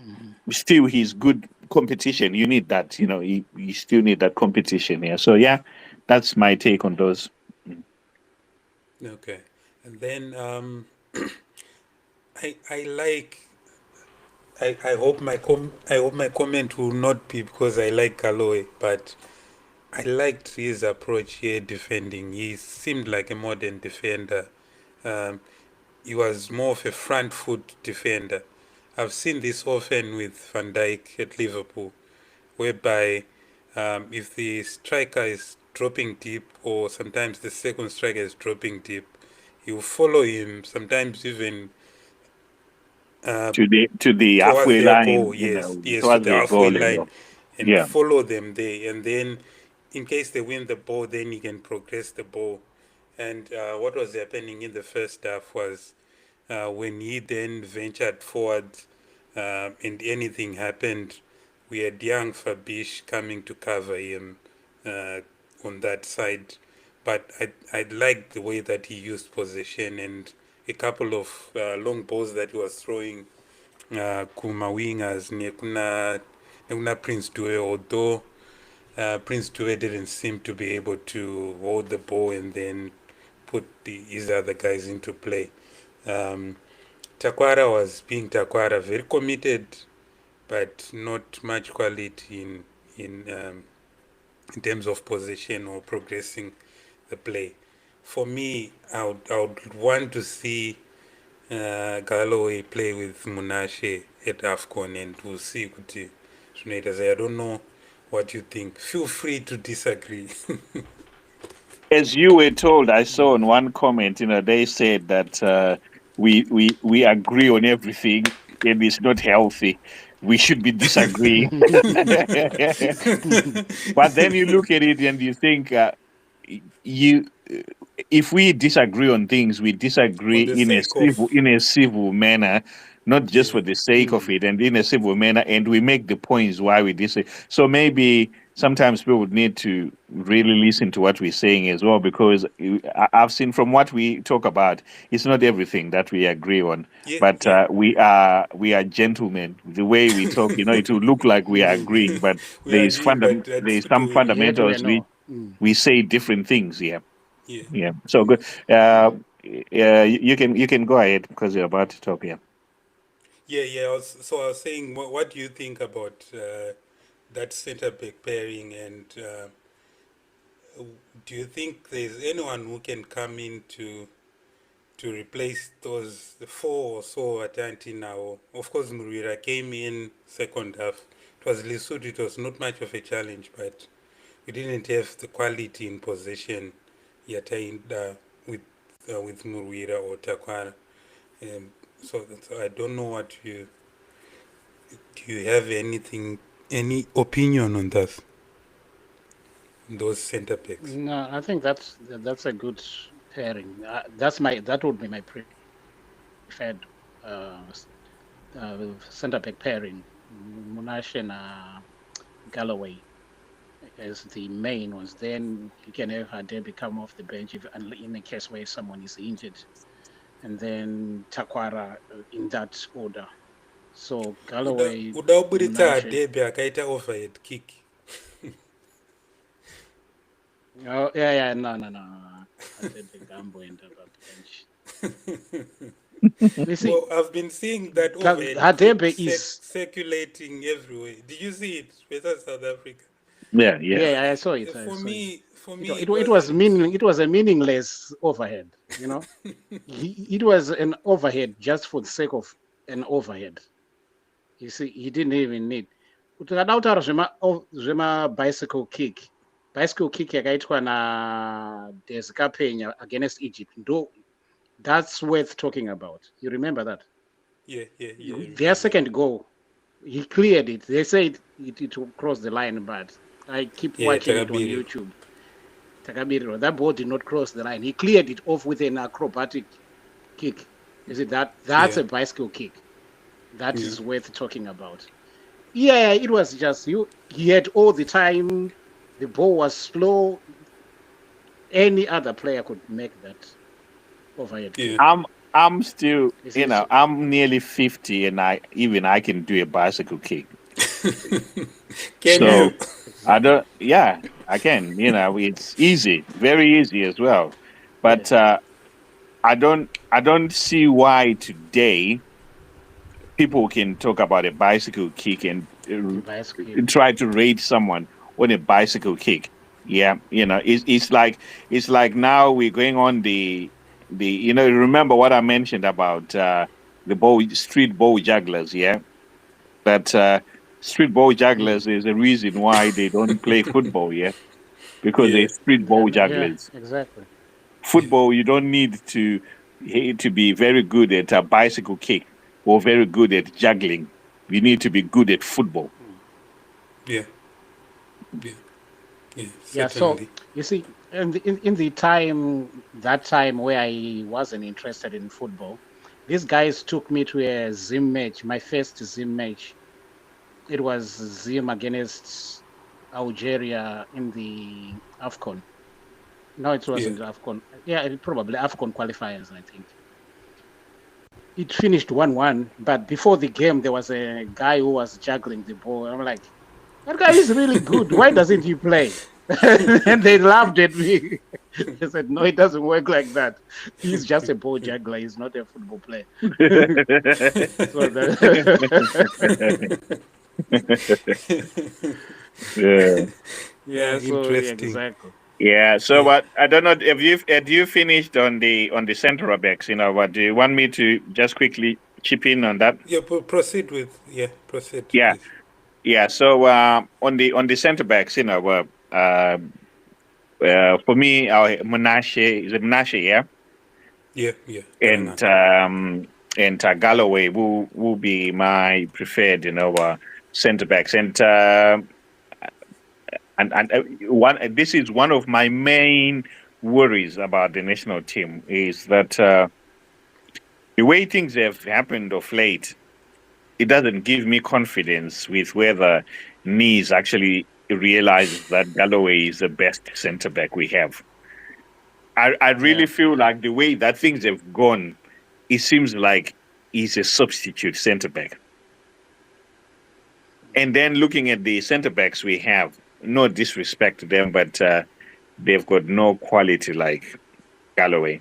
still he's good competition. You need that, you still need that competition. Yeah. So yeah, that's my take on those. Okay. And then I like. I hope I hope my comment will not be because I like Galoe, but I liked his approach here defending. He seemed like a modern defender. Um, he was more of a front foot defender. I've seen this often with Van Dijk at Liverpool, whereby if the striker is dropping deep, or sometimes the second striker is dropping deep, you follow him, sometimes even To the towards halfway their goal, line, yes, to towards the the halfway goal as line, well. and Yeah. follow them there. And then, in case they win the ball, then he can progress the ball. And what was happening in the first half was when he then ventured forward and anything happened, we had young Fabish coming to cover him on that side. But I liked the way that he used possession and a couple of long balls that he was throwing kuma wingers nekuna Prince Due, although Prince Due didn't seem to be able to hold the ball and then put his other guys into play. Takwara was being Takwara, very committed, but not much quality in terms of possession or progressing the play. For me, I would want to see Galloway play with Munashe at AFCON, and we'll see what I don't know what you think. Feel free to disagree. As you were told, I saw in one comment, they said that we agree on everything and it's not healthy. We should be disagreeing. But then you look at it and you think, you if we disagree on things, we disagree On the sake of, in a civil manner, not just yeah, for the sake of it, and in a civil manner, and we make the points why we disagree. So maybe sometimes people would need to really listen to what we're saying as well, because I've seen from what we talk about, it's not everything that we agree on, yeah, but yeah. we are gentlemen. The way we talk, it will look like we are agreeing, but We are agreeing, but there that's is some doing, Yet we fundamentals know. we say different things. Yeah. yeah. Yeah. So good. You can go ahead because you're about to talk. Yeah. Yeah. So I was saying, what do you think about that centre back pairing, and do you think there's anyone who can come in to replace those four or so Atlanti now? Of course, Murira came in second half. It was Lesotho. It was not much of a challenge, but we didn't have the quality in possession yet with Murira or Takwara. So I don't know what you do. You have any opinion on that? Those centre backs. No, I think that's a good pairing. That would be my preferred centre back pairing. Monash and Galloway as the main ones. Then you can have Hadebe come off the bench in the case where someone is injured, and then Takwara in that order. So Galloway, Udaubuditsa Monash. Hadebe akaita overhead kick. Oh yeah, no. Hadebe Gambo and that bench. You see, Well, I've been seeing that overhead kick Hadebe is. circulating everywhere. Did you see it? Whether South Africa? Yeah. Yeah. Yeah, I saw it. For me, It was it was a meaningless overhead. It was an overhead just for the sake of an overhead. You see, he didn't even need. Ukadautaura zvema bicycle kick yakaitwa naDes Kapenya against Egypt. That's worth talking about. You remember that? Yeah. Their second goal, he cleared it. They said it will cross the line, but I keep watching it on YouTube. Takabiri, that ball did not cross the line. He cleared it off with an acrobatic kick. Is it that? That's a bicycle kick. That is worth talking about. Yeah, it was just he had all the time. The ball was slow. Any other player could make that overhead kick. I'm still, I'm nearly 50, and I can do a bicycle kick. Can you? I don't. Yeah, I can. It's easy, very easy as well. But I don't see why today people can talk about a bicycle kick and try to rate someone on a bicycle kick. Yeah, it's like now we're going on the remember what I mentioned about the street ball jugglers. Yeah, that street ball jugglers is the reason why they don't play football. Yeah, because they're street ball jugglers. Yeah, exactly. Football, you don't need to be very good at a bicycle kick or very good at juggling. You need to be good at football. Yeah. Yeah. So you see, And in the time where I wasn't interested in football, these guys took me to a Zim match, my first Zim match. It was Zim against Algeria in the AFCON. No, it Yeah. wasn't AFCON. Yeah, probably AFCON qualifiers, I think. It finished 1-1, but before the game, there was a guy who was juggling the ball. I'm like, that guy is really good. Why doesn't he play? And they laughed at me. They said, no, it doesn't work like that. He's just a ball juggler. He's not a football player. So Yeah. yeah, so Interesting. exactly. Yeah. So, Yeah. what I don't know. Have you finished on the central backs? You know, what do you want me to just quickly chip in on that? Yeah, proceed with, proceed, Yeah. please. Yeah. So, on the center backs, you know, for me, Menashe is it Menashe, yeah, Yeah, and Granada. Galloway will be my preferred, you know, center backs, and one. This is one of my main worries about the national team is that the way things have happened of late, it doesn't give me confidence with whether Nees actually realizes that Galloway is the best center back we have. I really Yeah. feel like the way that things have gone, it seems like he's a substitute center back. And then looking at the center backs we have, no disrespect to them, but they've got no quality like Galloway.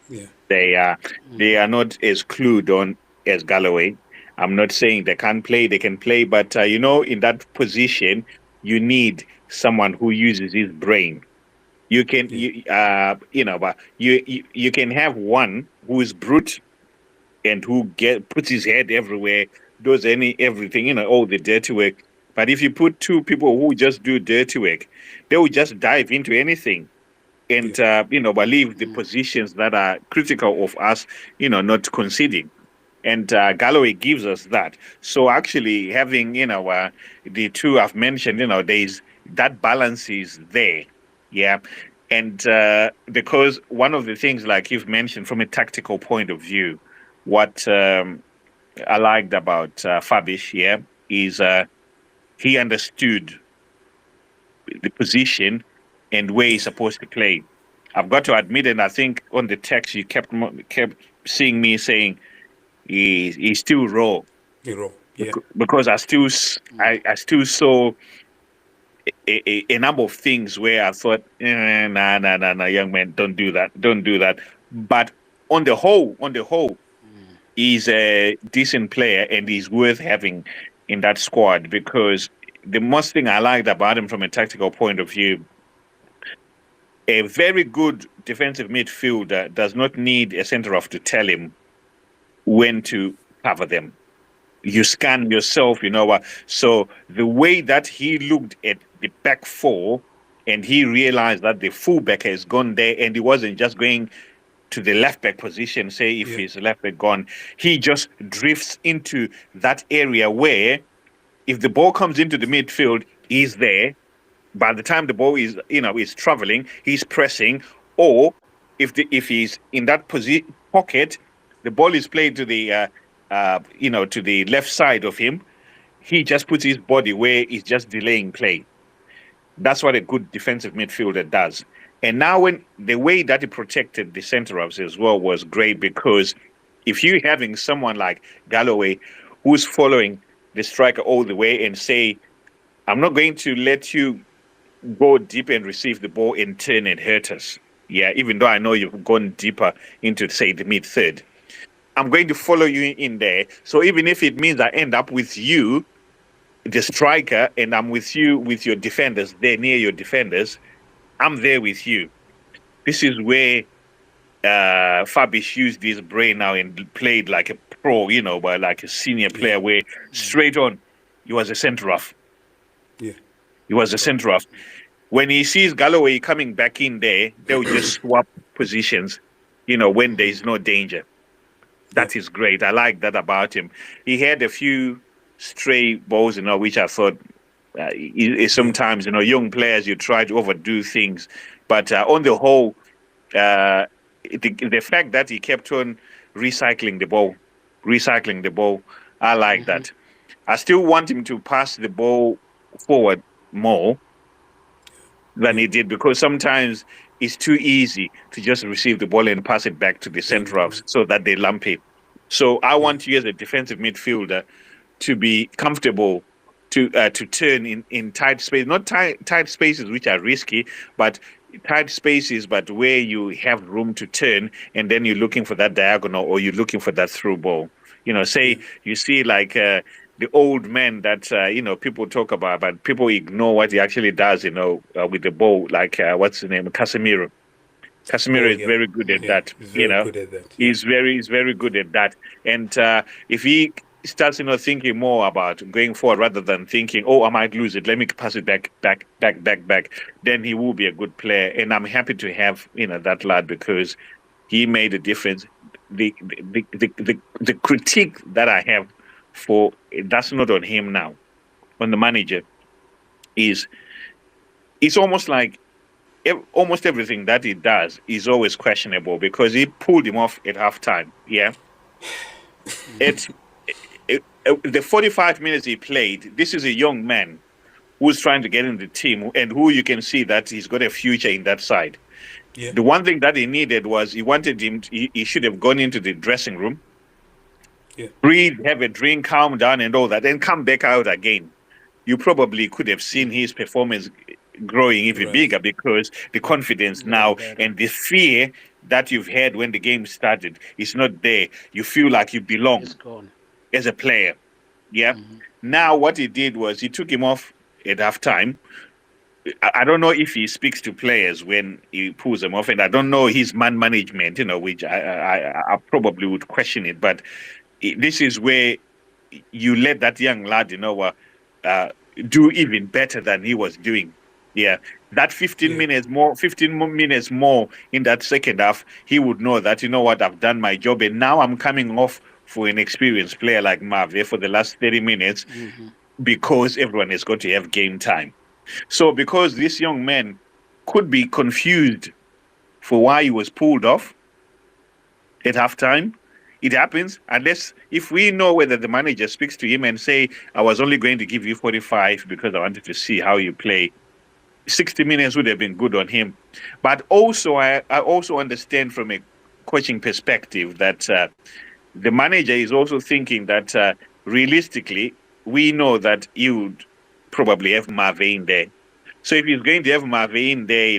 Yeah. They are not as clued on as Galloway. I'm not saying they can't play; they can play, but you know, in that position, you need someone who uses his brain. You can Yeah. you know, but you can have one who is brute and who puts his head everywhere, does everything, you know, all the dirty work. But if you put two people who just do dirty work, they will just dive into anything Yeah. and you know, but leave the positions that are critical of us, you know, not conceding. And Galloway gives us that. So actually, having, you know, the two I've mentioned, you know, there's that balance is there, yeah. And because one of the things, like you've mentioned, from a tactical point of view, what I liked about Fabish, yeah, is he understood the position and where he's Yeah. supposed to play. I've got to admit, and I think on the text you kept seeing me saying he's still raw You're wrong. Yeah. because I still saw a number of things where I thought, nah, young man, don't do that. But on the whole, he's a decent player and he's worth having in that squad because the most thing I liked about him from a tactical point of view, a very good defensive midfielder does not need a centre half to tell him when to cover them. You scan yourself, you know what? So the way that he looked at the back four and he realized that the fullback has gone there and he wasn't just going to the left back position, say if Yeah. his left back gone, he just drifts into that area where if the ball comes into the midfield, he's there. By the time the ball is, you know, is traveling, he's pressing, or if he's in that pocket, the ball is played to the you know, to the left side of him. He just puts his body where he's just delaying play. That's what a good defensive midfielder does. And now, when the way that he protected the centre halves as well was great because if you're having someone like Galloway who's following the striker all the way and say, "I'm not going to let you go deep and receive the ball and turn and hurt us." Yeah, even though I know you've gone deeper into, say, the mid third, I'm going to follow you in there. So even if it means I end up with you, the striker, and I'm with you with your defenders there near your defenders, I'm there with you. This is where Fabish used his brain now and played like a pro, you know, but like a senior Yeah. player where straight on he was a centre half. Yeah. He was a centre half. When he sees Galloway coming back in there, they'll just swap positions, you know, when there's no danger. Yeah. That is great. I like that about him. He had a few stray balls, you know, which I thought Sometimes, young players, you try to overdo things, but on the whole, uh, the fact that he kept on recycling the ball, I like Mm-hmm. that. I still want him to pass the ball forward more than Yeah. he did, because sometimes it's too easy to just receive the ball and pass it back to the center halves And so that they lump it. So I yeah. want you as a defensive midfielder to be comfortable to turn in tight space, not tight spaces which are risky, but tight spaces, but where you have room to turn, and then you're looking for that diagonal or you're looking for that through ball. Say Yeah. you see like the old man that people talk about, but people ignore what he actually does. With the ball, like what's the name, Casemiro. Casemiro Oh is yeah. very good at Yeah. that. He's very good at that. Yeah. He's very good at that. And if he starts, thinking more about going forward rather than thinking, "Oh, I might lose it. Let me pass it back," then he will be a good player. And I'm happy to have that lad, because he made a difference. The critique that I have for that's not on him now, on the manager, is it's almost like almost everything that he does is always questionable, because he pulled him off at halftime. Yeah, Mm-hmm. it, the 45 minutes he played. This is a young man who's trying to get in the team, and who you can see that he's got a future in that side. Yeah. The one thing that he needed was he wanted him. He should have gone into the dressing room, Yeah. breathe, have a drink, calm down, and all that, and come back out again. You probably could have seen his performance growing even Right. bigger, because the Yeah. confidence Getting now better. and the fear that you've had when the game started is not there. You feel like you belong It's gone. as a player. Yeah. Mm-hmm. Now, what he did was he took him off at halftime. I don't know if he speaks to players when he pulls them off, and I don't know his man management, which I probably would question it. But this is where you let that young lad, uh, do even better than he was doing. Yeah, that 15 Yeah. minutes more, 15 minutes more in that second half, he would know that, what, I've done my job, and now I'm coming off for an experienced player like Marve for the last 30 minutes, Mm-hmm. because everyone is going to have game time. So, because this young man could be confused for why he was pulled off at halftime. It happens, unless if we know whether the manager speaks to him and say, "I was only going to give you 45 because I wanted to see how you play." 60 minutes would have been good on him. But also, I also understand from a coaching perspective that the manager is also thinking that realistically, we know that he would probably have Marvin there. So if he's going to have Marvin there,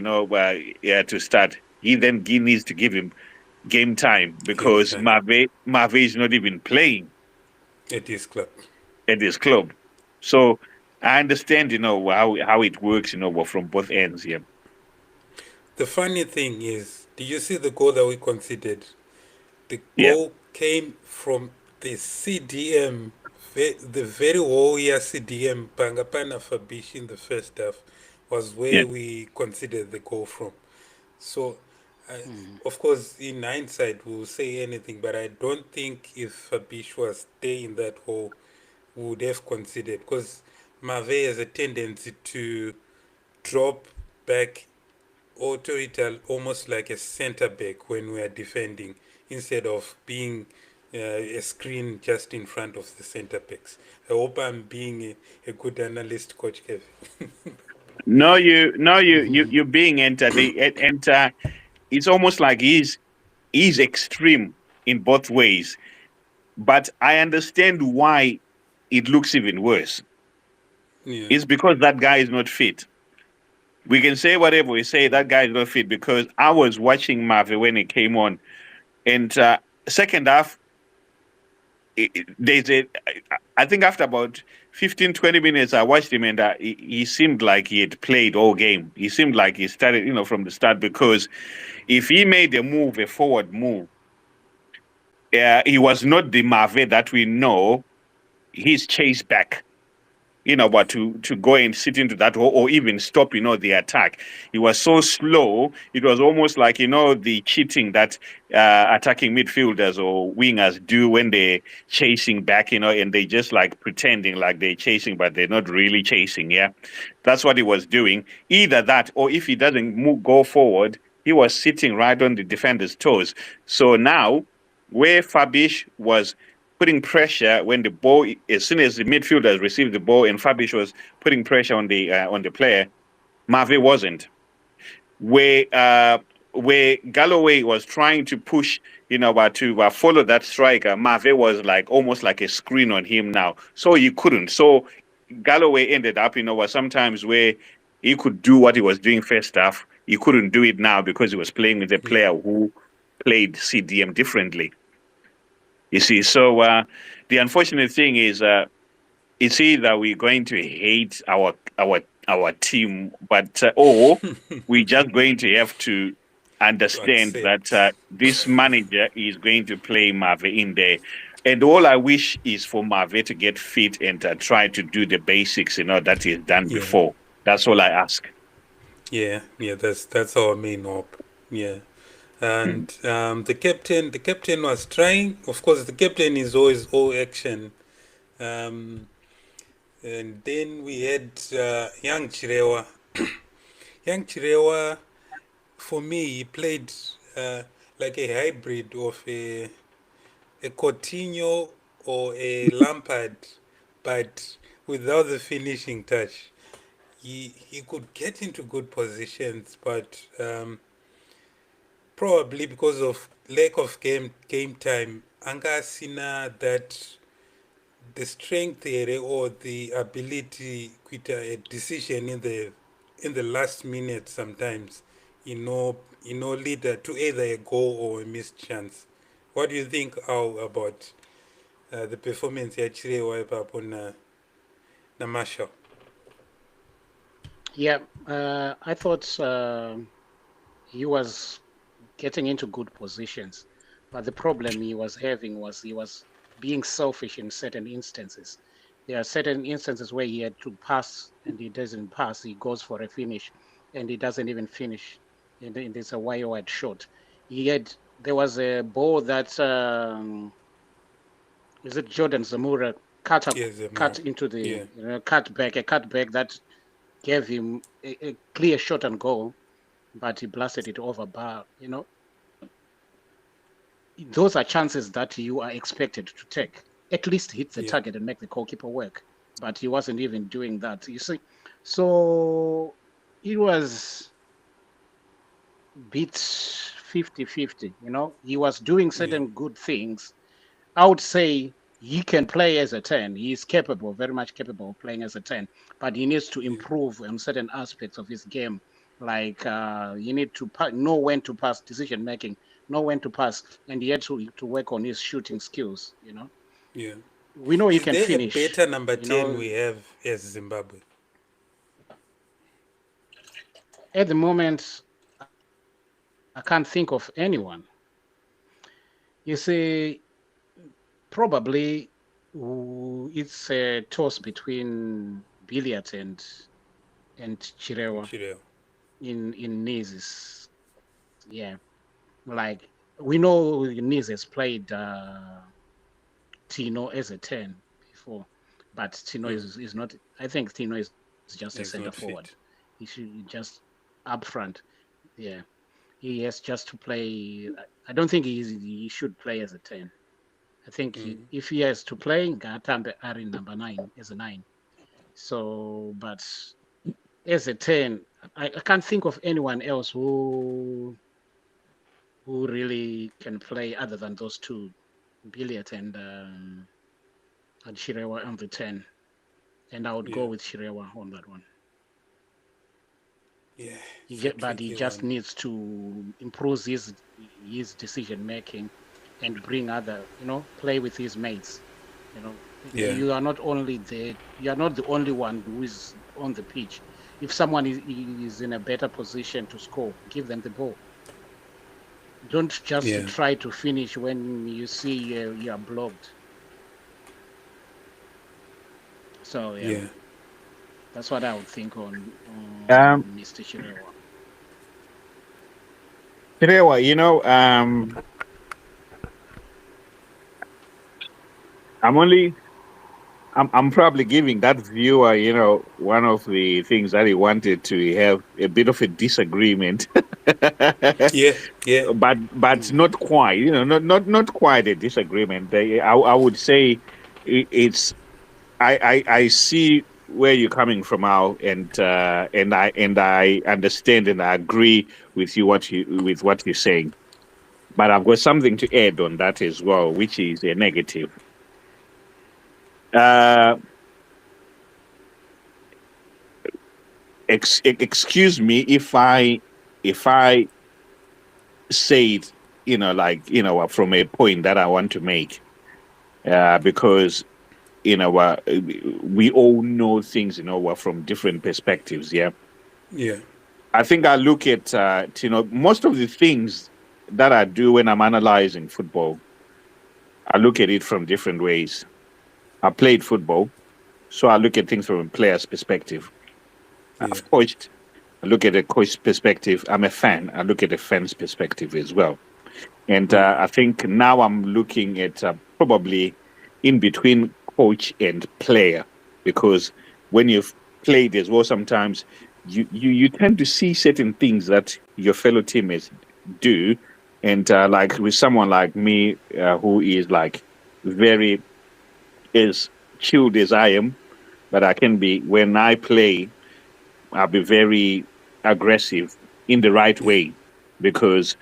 yeah, to start, he needs to give him game time, Game because time Marve is not even playing at this club. at his club. So I understand, how it works, from both ends here. The funny thing is, did you see the goal that we conceded? The Yeah, goal came from the CDM, the very warrior CDM Pangapana Fabish in the first half was yeah. where we conceded the goal from. So, I, Mm-hmm. of course, in hindsight, we'll say anything, but I don't think if Fabish was there in that hole, we would have conceded, because Mave has a tendency to drop back authorital almost like a center back when we are defending, instead of being a screen just in front of the center backs. I hope I'm being a good analyst, Coach Kevin. No, you're being entered. Enter. It's almost like he's extreme in both ways. But I understand why it looks even worse. Yeah. It's because that guy is not fit. We can say whatever we say, that guy is not fit, because I was watching Marve when he came on, and second half, there's a. I think after about 15, 20 minutes, I watched him, and he seemed like he had played all game. He seemed like he started, from the start, because if he made a forward move, he was not the Marve that we know. He's chased back. but to go and sit into that or even stop, the attack. He was so slow. It was almost like, the cheating that attacking midfielders or wingers do when they're chasing back, and they just like pretending like they're chasing, but they're not really chasing. Yeah. That's what he was doing. Either that, or if he doesn't go forward, he was sitting right on the defender's toes. So now, where Fabish was putting pressure when the ball, as soon as the midfielders received the ball, and Fabish was putting pressure on the player, Mave wasn't. Where Galloway was trying to push, to follow that striker, Mave was like almost like a screen on him now, so he couldn't. So Galloway ended up, sometimes where he could do what he was doing first half, he couldn't do it now because he was playing with a player who played CDM differently. You see, so the unfortunate thing is, it's either we're going to hate our team, but or we're just going to have to understand that this manager is going to play Mave in there. And all I wish is for Mave to get fit and try to do the basics, that he's done before. That's all I ask. Yeah, that's our main hope. Yeah. And the captain was trying. Of course, the captain is always all action. And then we had young Chirewa. Young Chirewa, for me, he played like a hybrid of a Coutinho or a Lampard, but without the finishing touch. He could get into good positions, but probably because of lack of game time, angasina that the strength here or the ability quit a decision in the last minute sometimes, leader to either a goal or a missed chance. What do you think about the performance actually wipe up on the Marshall? Yeah, I thought he was getting into good positions, but the problem he was having was he was being selfish in certain instances. There are certain instances where he had to pass and he doesn't pass. He goes for a finish and he doesn't even finish. And it's a wide shot. There was a ball that is it Jordan Zamora cut into the cutback that gave him a clear shot and goal, but he blasted it over bar. Those are chances that you are expected to take. At least hit the target and make the goalkeeper work. But he wasn't even doing that. You see, so it was bit 50-50. He was doing certain good things. I would say he can play as a 10. He is capable, very much capable of playing as a 10. But he needs to improve on certain aspects of his game. Like you need to know when to pass, decision making, know when to pass, and he had to work on his shooting skills. Yeah, we know he can finish. Is there a better number 10 we have as Zimbabwe? At the moment, I can't think of anyone. You see, probably it's a toss between Billiard and Chirewa. In Nees. Yeah, like we know Nees has played Tino as a 10 before, but Tino is not. I think Tino is just a center forward. He should just up front. Yeah, he has just to play. I don't think he should play as a 10. I think if he has to play, Gatambe are in number 9 as a 9. So, but as a 10, I can't think of anyone else who really can play other than those two, Billiard and Shirewa on the 10. And I would go with Shirewa on that one. Yeah. But he just needs to improve his decision making and bring other, play with his mates. You are not the only one who is on the pitch. If someone is in a better position to score, give them the ball. Don't just try to finish when you see you are blocked. So That's what I would think on Um, Mr. Chirewa. Chirewa, I'm only I'm probably giving that viewer, one of the things that he wanted to have a bit of a disagreement, Yeah, yeah, but not quite, not quite a disagreement. I would say it's I see where you're coming from, Al, and I understand and I agree with what you're saying. But I've got something to add on that as well, which is a negative. Uh, excuse me if I say it, from a point that I want to make, because we all know things, from different perspectives. Yeah, yeah, I think I look at most of the things that I do when I'm analyzing football. I look at it from different ways. I played football, so I look at things from a player's perspective. yeah, I've coached. I look at a coach's perspective. I'm a fan. I look at a fan's perspective as well. And I think now I'm looking at probably in between coach and player, because when you've played as well, sometimes you tend to see certain things that your fellow teammates do. And like with someone like me, who is like very as chilled as I am, but I can be when I play, I'll be very aggressive in the right yeah, way, because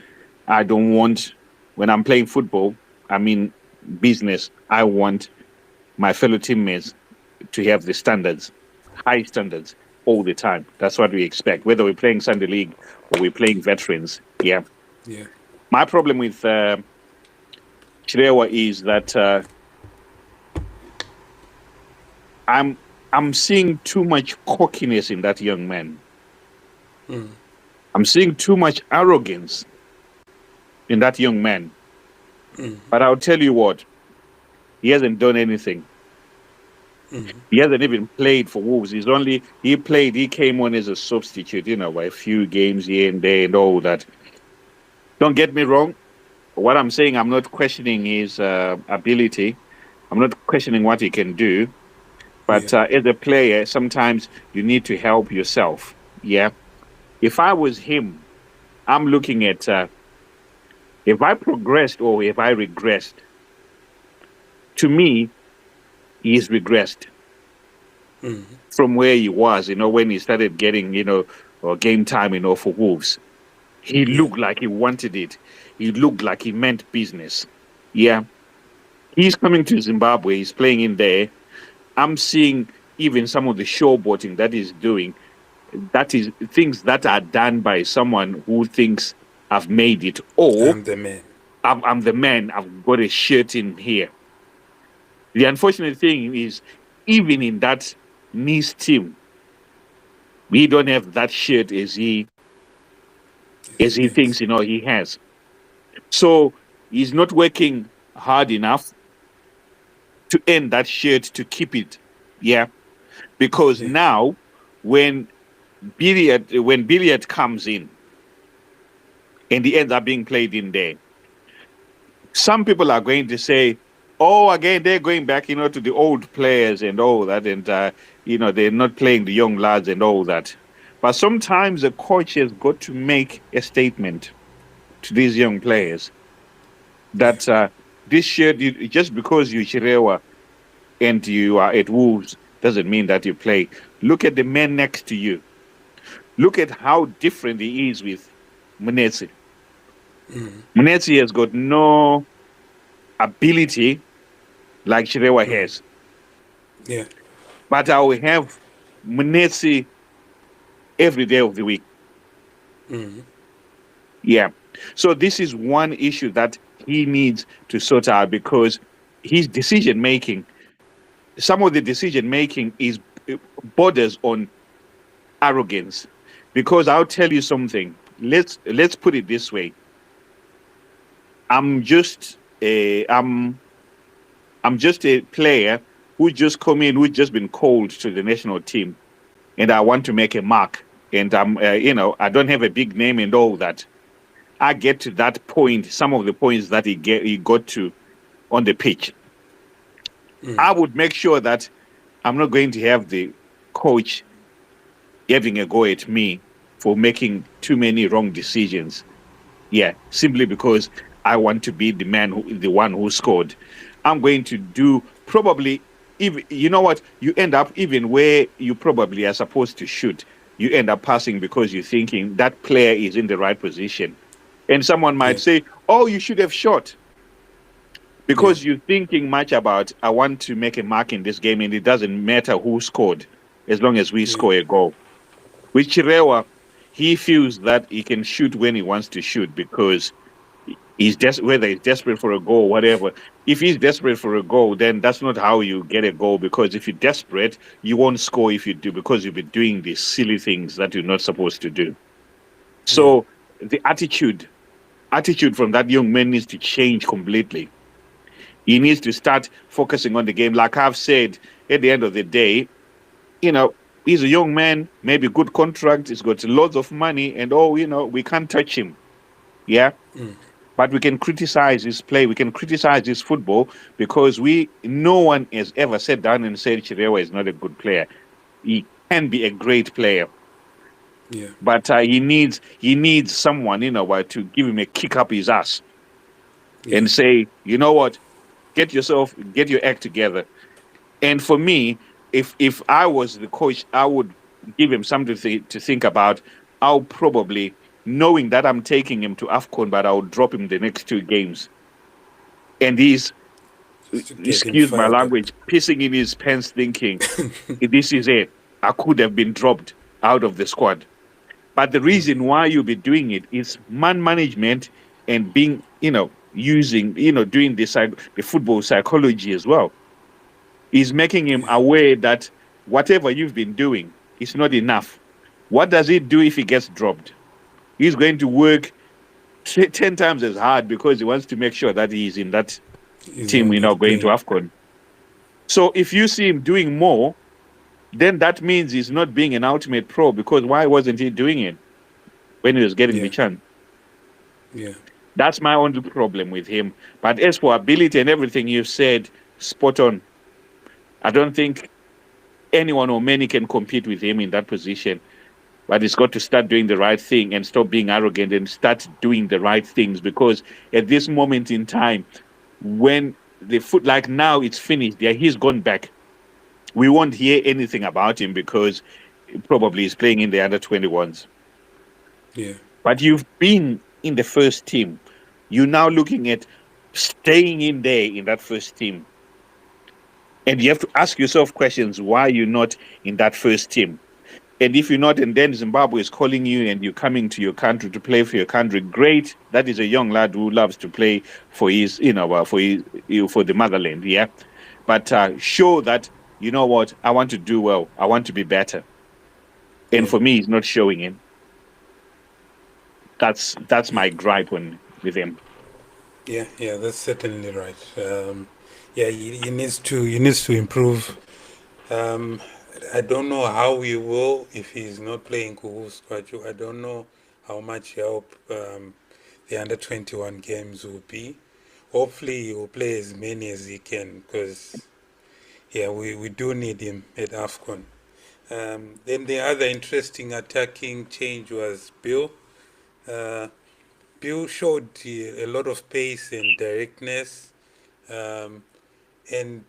I don't want, when I'm playing football, I mean business, I want my fellow teammates to have the standards, high standards all the time. That's what we expect, whether we're playing Sunday League or we're playing veterans. Yeah. yeah, My problem with Chirewa is that I'm I'm seeing too much cockiness in that young man. I'm seeing too much arrogance in that young man. But I'll tell you what, he hasn't done anything. He hasn't even played for Wolves. He came on as a substitute, a few games here and there and all that. Don't get me wrong. What I'm saying, I'm not questioning his ability. I'm not questioning what he can do. yeah, But as a player, sometimes you need to help yourself. Yeah. If I was him, I'm looking at if I progressed or if I regressed. To me, he's regressed from where he was, when he started getting, game time, for Wolves. He yeah, looked like he wanted it. He looked like he meant business. Yeah. He's coming to Zimbabwe. He's playing in there. I'm seeing even some of the showboating that he's doing. That is things that are done by someone who thinks I've made it, or I'm the man. I'm the man. I've got a shirt in here. The unfortunate thing is, even in that Nees team, we don't have that shirt Yes, as he thanks. thinks he has. So he's not working hard enough to earn that shirt to keep it. Yeah, because Yeah, now when billiard comes in and he ends up being played in there, some people are going to say, "Oh, again, they're going back, to the old players and all that, and they're not playing the young lads and all that." But sometimes the coach has got to make a statement to these young players yeah, that this shirt, just because you're Chirewa and you are at Wolves, doesn't mean that you play. Look at the man next to you. Look at how different he is with Munetsi. Munetsi has got no ability like Chirewa has. yeah, But I will have Munetsi every day of the week. Yeah. So this is one issue that he needs to sort out, because his decision making, some of the decision making is borders on arrogance. Because I'll tell you something. Let's put it this way. I'm just a I'm just a player who just come in, who's just been called to the national team. and I want to make a mark, and I don't have a big name and all that. I get to that point, some of the points that he got to on the pitch. I would make sure that I'm not going to have the coach having a go at me for making too many wrong decisions. Yeah, simply because I want to be the one who scored. I'm going to do probably, if you know what, you end up even where you probably are supposed to shoot. You end up passing because you're thinking that player is in the right position. And someone might Yeah. say, "Oh, you should have shot." Yeah. Because you're thinking much about, I want to make a mark in this game, and it doesn't matter who scored as long as we Yeah. score a goal. With Chirewa, he feels that he can shoot when he wants to shoot because whether he's desperate for a goal, whatever. If he's desperate for a goal, then that's not how you get a goal, because if you're desperate, you won't score if you do, because you'll be doing these silly things that you're not supposed to do. Yeah. So the attitude from that young man needs to change completely. He needs to start focusing on the game. Like I've said, at the end of the day, he's a young man, maybe good contract, he's got lots of money, and we can't touch him. Yeah. But we can criticize his play, we can criticize his football, because no one has ever sat down and said Chirewa is not a good player. He can be a great player. Yeah. But he needs someone, to give him a kick up his ass Yeah. and say, you know what, get your act together. And for me, if I was the coach, I would give him something to think about. I'll probably, knowing that I'm taking him to AFCON, but I'll drop him the next two games. And he's, Just to get him excuse my fired up. language, pissing in his pants thinking, this is it. I could have been dropped out of the squad. But the reason why you'll be doing it is man management and being, using, doing the football psychology as well. Is making him aware that whatever you've been doing is not enough. What does he do if he gets dropped? He's going to work 10 times as hard, because he wants to make sure that he's in that He's team, on that going to plane. AFCON. So if you see him doing more, then that means he's not being an ultimate pro, because why wasn't he doing it when he was getting the Yeah. chance? Yeah. That's my only problem with him. But as for ability and everything you've said, spot on. I don't think anyone or many can compete with him in that position. But he's got to start doing the right thing and stop being arrogant and start doing the right things, because at this moment in time, when like now it's finished, yeah, he's gone back. We won't hear anything about him because probably he's playing in the under 21s. Yeah. But you've been in the first team. You're now looking at staying in there in that first team. And you have to ask yourself questions, why you're not in that first team. And if you're not, and then Zimbabwe is calling you and you're coming to your country to play for your country, great. That is a young lad who loves to play for his, for the motherland, yeah. But show that, you know what, I want to do well. I want to be better. And Yeah. for me, he's not showing it. That's my gripe with him. Yeah. Yeah. That's certainly right. Yeah. He needs to improve. I don't know how he will if he's not playing Kuhu Squatchu. I don't know how much help the under 21 games will be. Hopefully, he will play as many as he can, because we do need him at AFCON. Then the other interesting attacking change was Bill. Bill showed a lot of pace and directness, and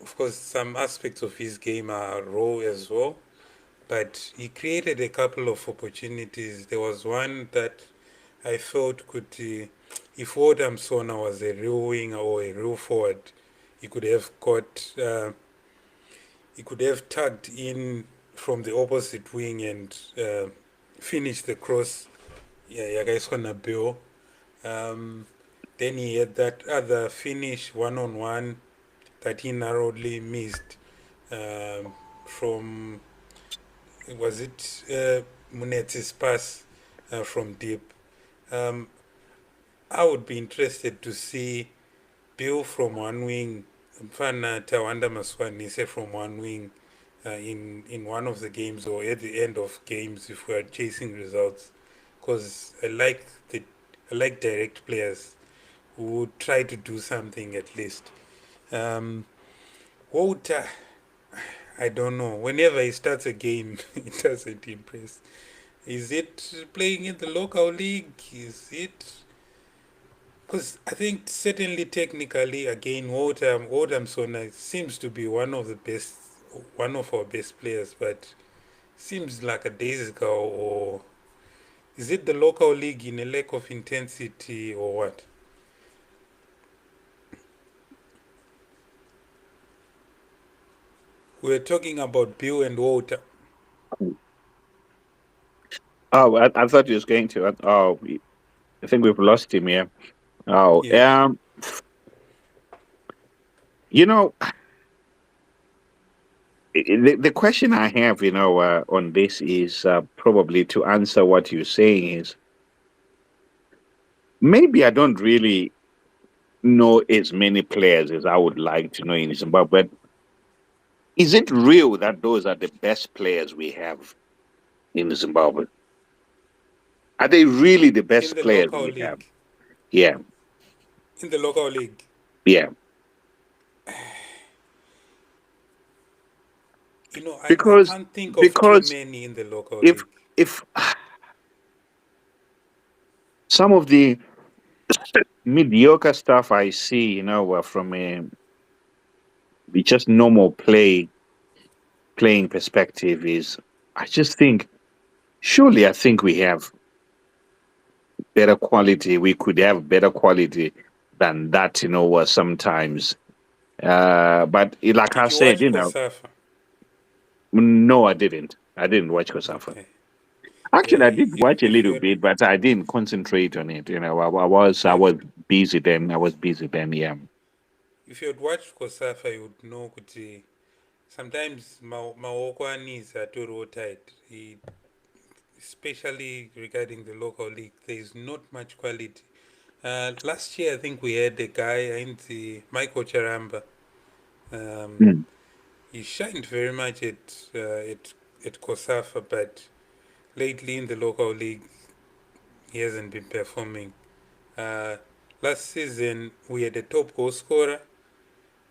of course, some aspects of his game are raw as well. But he created a couple of opportunities. There was one that I felt if Wardam Sona was a real winger or a real forward, he could have he could have tugged in from the opposite wing and finished the cross. Yeah, guys, gonna Bill. Then he had that other finish 1-on-1 that he narrowly missed from, was it Munet's pass from deep. Um, I would be interested to see Bill from one wing, Mfana Tawanda Maswanise from one wing, in one of the games or at the end of games if we are chasing results. Because I like direct players who would try to do something at least. Um, Walter, I don't know. Whenever he starts a game, it doesn't impress. Is it playing in the local league? Is it? Because I think certainly technically, again, Walter Msona seems to be one of our best players, but seems like a days ago. Or is it the local league in a lack of intensity or what? We're talking about Bill and Walter. Oh, I thought he was going to. Oh, I think we've lost him here. Oh, Yeah, you know, the question I have, on this is probably to answer what you're saying is maybe I don't really know as many players as I would like to know in Zimbabwe, but is it real that those are the best players we have in Zimbabwe? Are they really the in best the players local we have? league. Yeah, In the local league. yeah. I Because can't think of too because many in the local if league. if some of the mediocre stuff I see, from a just normal playing perspective is, I just think surely I think we have better quality. We could have better quality than that, sometimes. But like I Did you said, watch Kosafa? no, I didn't. I didn't watch Kosafa. Okay. Yeah, Actually, I did watch a if little you're bit, but I didn't concentrate on it. I yeah, was busy then. I was busy then. Yeah. if you'd watched Kosafa, you would know that sometimes maoko anis atoriwo tight. Especially regarding the local league, there is not much quality. Last year, I think we had a guy in the Michael Charamba. Um, Mm. he shined very much at Kosafa, but lately in the local league, he hasn't been performing. Uh, Last season, we had a top goal scorer.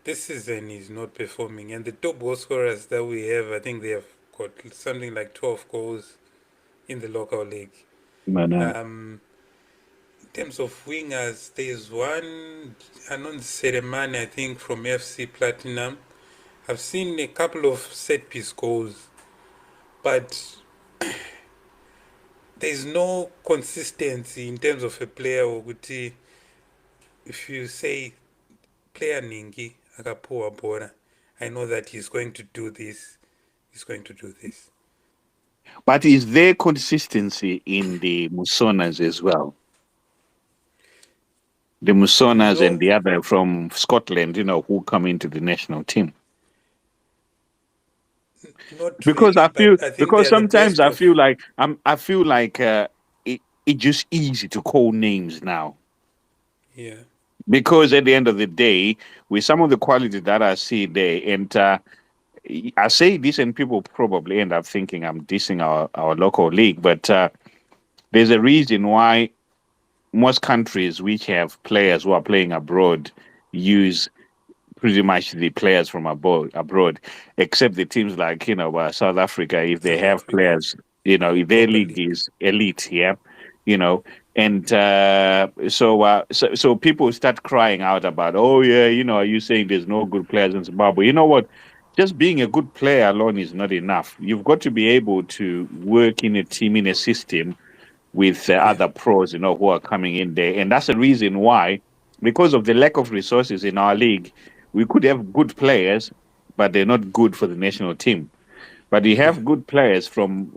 This season, he's not performing. And the top goal scorers that we have, I think they have got something like 12 goals in the local league. Man, Um, in terms of wingers, there's one, Anon Seremani, I think, from FC Platinum. I've seen a couple of set piece goals, but there's no consistency in terms of a player. Ukuthi if you say player ningi akapuwa bora, I know that he's going to do this, he's going to do this. but is there consistency in the Musonas as well? The Musonas and No, the other from Scotland, who come into the national team. not Because really, but I think because they're the sometimes best of. I feel like it's just easy to call names now. Yeah, Because at the end of the day, with some of the quality that I see there, and I say this, and people probably end up thinking I'm dissing our local league, but there's a reason why most countries which have players who are playing abroad use pretty much the players from abroad, except the teams like South Africa. If they South have Africa, players, if their local league league. is elite, yeah, you know, and so people start crying out about, oh yeah, are you saying there's no good players in Zimbabwe? You know what? Just being a good player alone is not enough. You've got to be able to work in a team, in a system with Yeah, other pros, who are coming in there. And that's the reason why, because of the lack of resources in our league, we could have good players, but they're not good for the national team. But we yeah. have good players from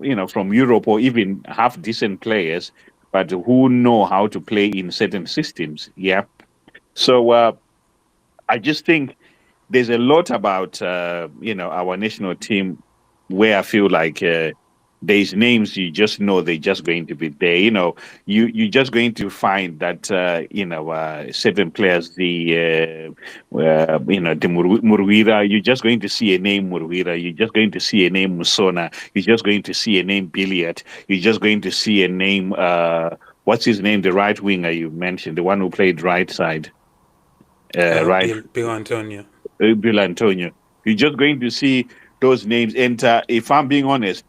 Europe, or even half decent players, but who know how to play in certain systems. Yeah. So I just think there's a lot about our national team where I feel like there's names you just know they're just going to be there. You're just going to find that certain players, the Murwira, you're just going to see a name Murwira, you're just going to see a name Musona, you're just going to see a name Billiard, you're just going to see a name what's his name, the right winger you mentioned, the one who played right side, right, Bill Antonio. Bill Antonio. You're just going to see those names. And if I'm being honest,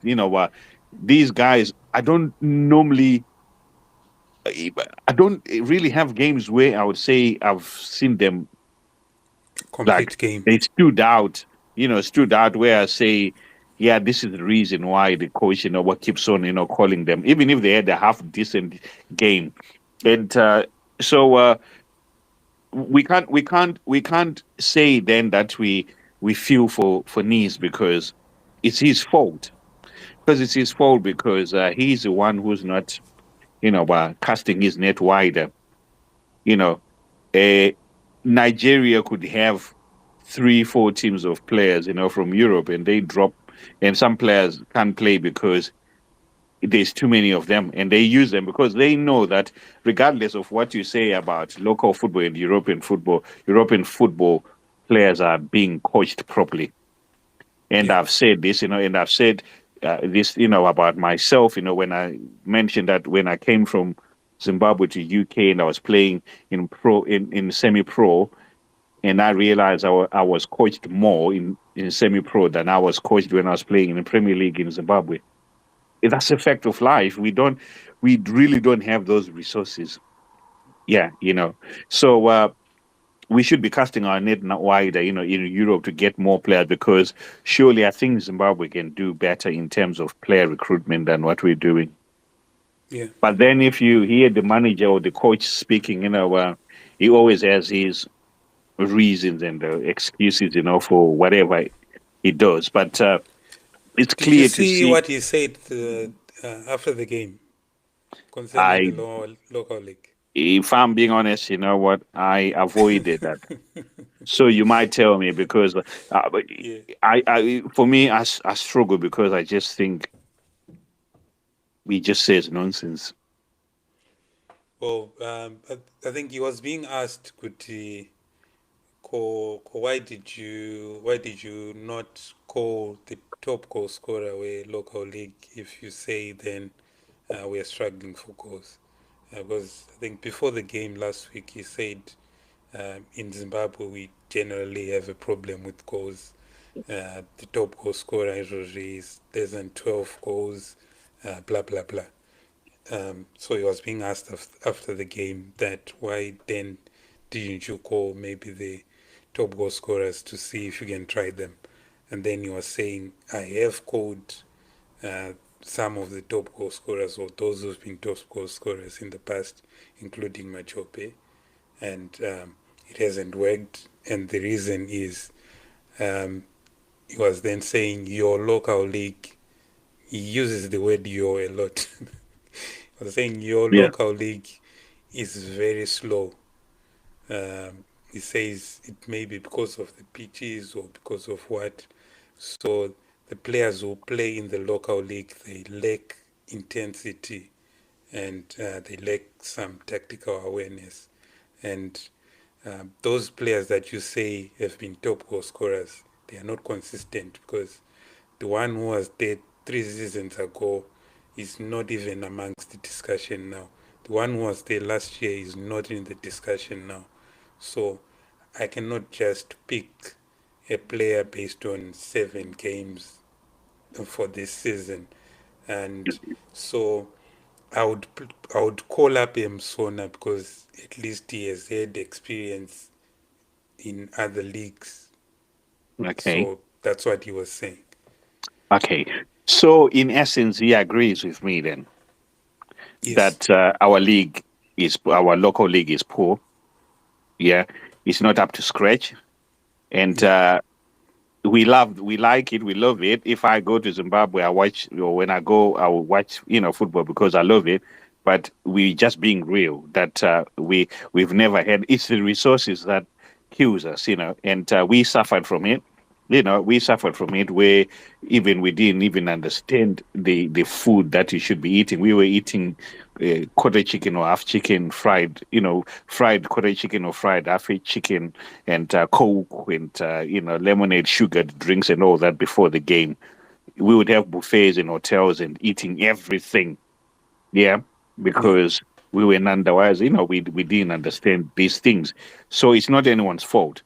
these guys, I don't really have games where I would say I've seen them Complete like game. they stood out where I say, yeah, this is the reason why the coach, what keeps on, calling them, even if they had a half decent game. And so we can't say then that we feel for Nees because it's his fault. Because it's his fault because he's the one who's not, casting his net wider. You know, uh, Nigeria could have 3, 4 teams of players, from Europe, and they drop, and some players can't play because there's too many of them, and they use them because they know that regardless of what you say about local football and European football players are being coached properly. And Yeah. I've said this, and I've said this, about myself, when I mentioned that when I came from Zimbabwe to UK and I was playing in semi-pro, and I realized I was coached more in semi-pro than I was coached when I was playing in the Premier League in Zimbabwe. That's a fact of life. We really don't have those resources. Yeah, So we should be casting our net wider, in Europe to get more players because surely I think Zimbabwe can do better in terms of player recruitment than what we're doing. Yeah. But then if you hear the manager or the coach speaking, he always has his reasons and excuses, for whatever he does. But it's Did you clear to see see. what he said after the game concerning the I, local league? if I'm being honest, you know what, I avoided that. So you might tell me because but Yeah. for me, I struggle because I just think he just says nonsense. Well, I think he was being asked, why did you not call the top goal scorer a local league if you say then we are struggling for goals? Because I think before the game last week he said in Zimbabwe we generally have a problem with goals. The top goal scorer is less than 12 goals, blah blah blah. So he was being asked after the game that why then didn't you call maybe the top goal scorers to see if you can try them? And then he was saying, I have called uh, some of the top goal scorers or those who've been top goal scorers in the past, including Machope, and it hasn't worked. And the reason is um, he was then saying your local league, he uses the word your a lot. I was saying your Yeah. local league is very slow. He says it may be because of the pitches or because of what. So the players who play in the local league, they lack intensity and they lack some tactical awareness. And those players that you say have been top goal scorers, they are not consistent because the one who was there 3 seasons ago is not even amongst the discussion now. The one who was there last year is not in the discussion now. So I cannot just pick a player based on 7 games for this season. And so I would call up Msona because at least he has had experience in other leagues. Okay. So that's what he was saying. Okay. So in essence, he agrees with me then Yes. that our local league is poor. Yeah, it's not up to scratch, and Yeah. we like it, we love it. If I go to Zimbabwe, I watch, or when I go, I will watch, football because I love it. But we just being real that we've never had. It's the resources that kills us, and we suffered from it. We suffered from it where even we didn't even understand the food that you should be eating. We were eating quarter chicken or half chicken, fried quarter chicken or fried half chicken, and Coke and, lemonade, sugared drinks and all that before the game. We would have buffets in hotels and eating everything. Yeah, Yeah. because we were none the wiser. We didn't understand these things. So it's not anyone's fault.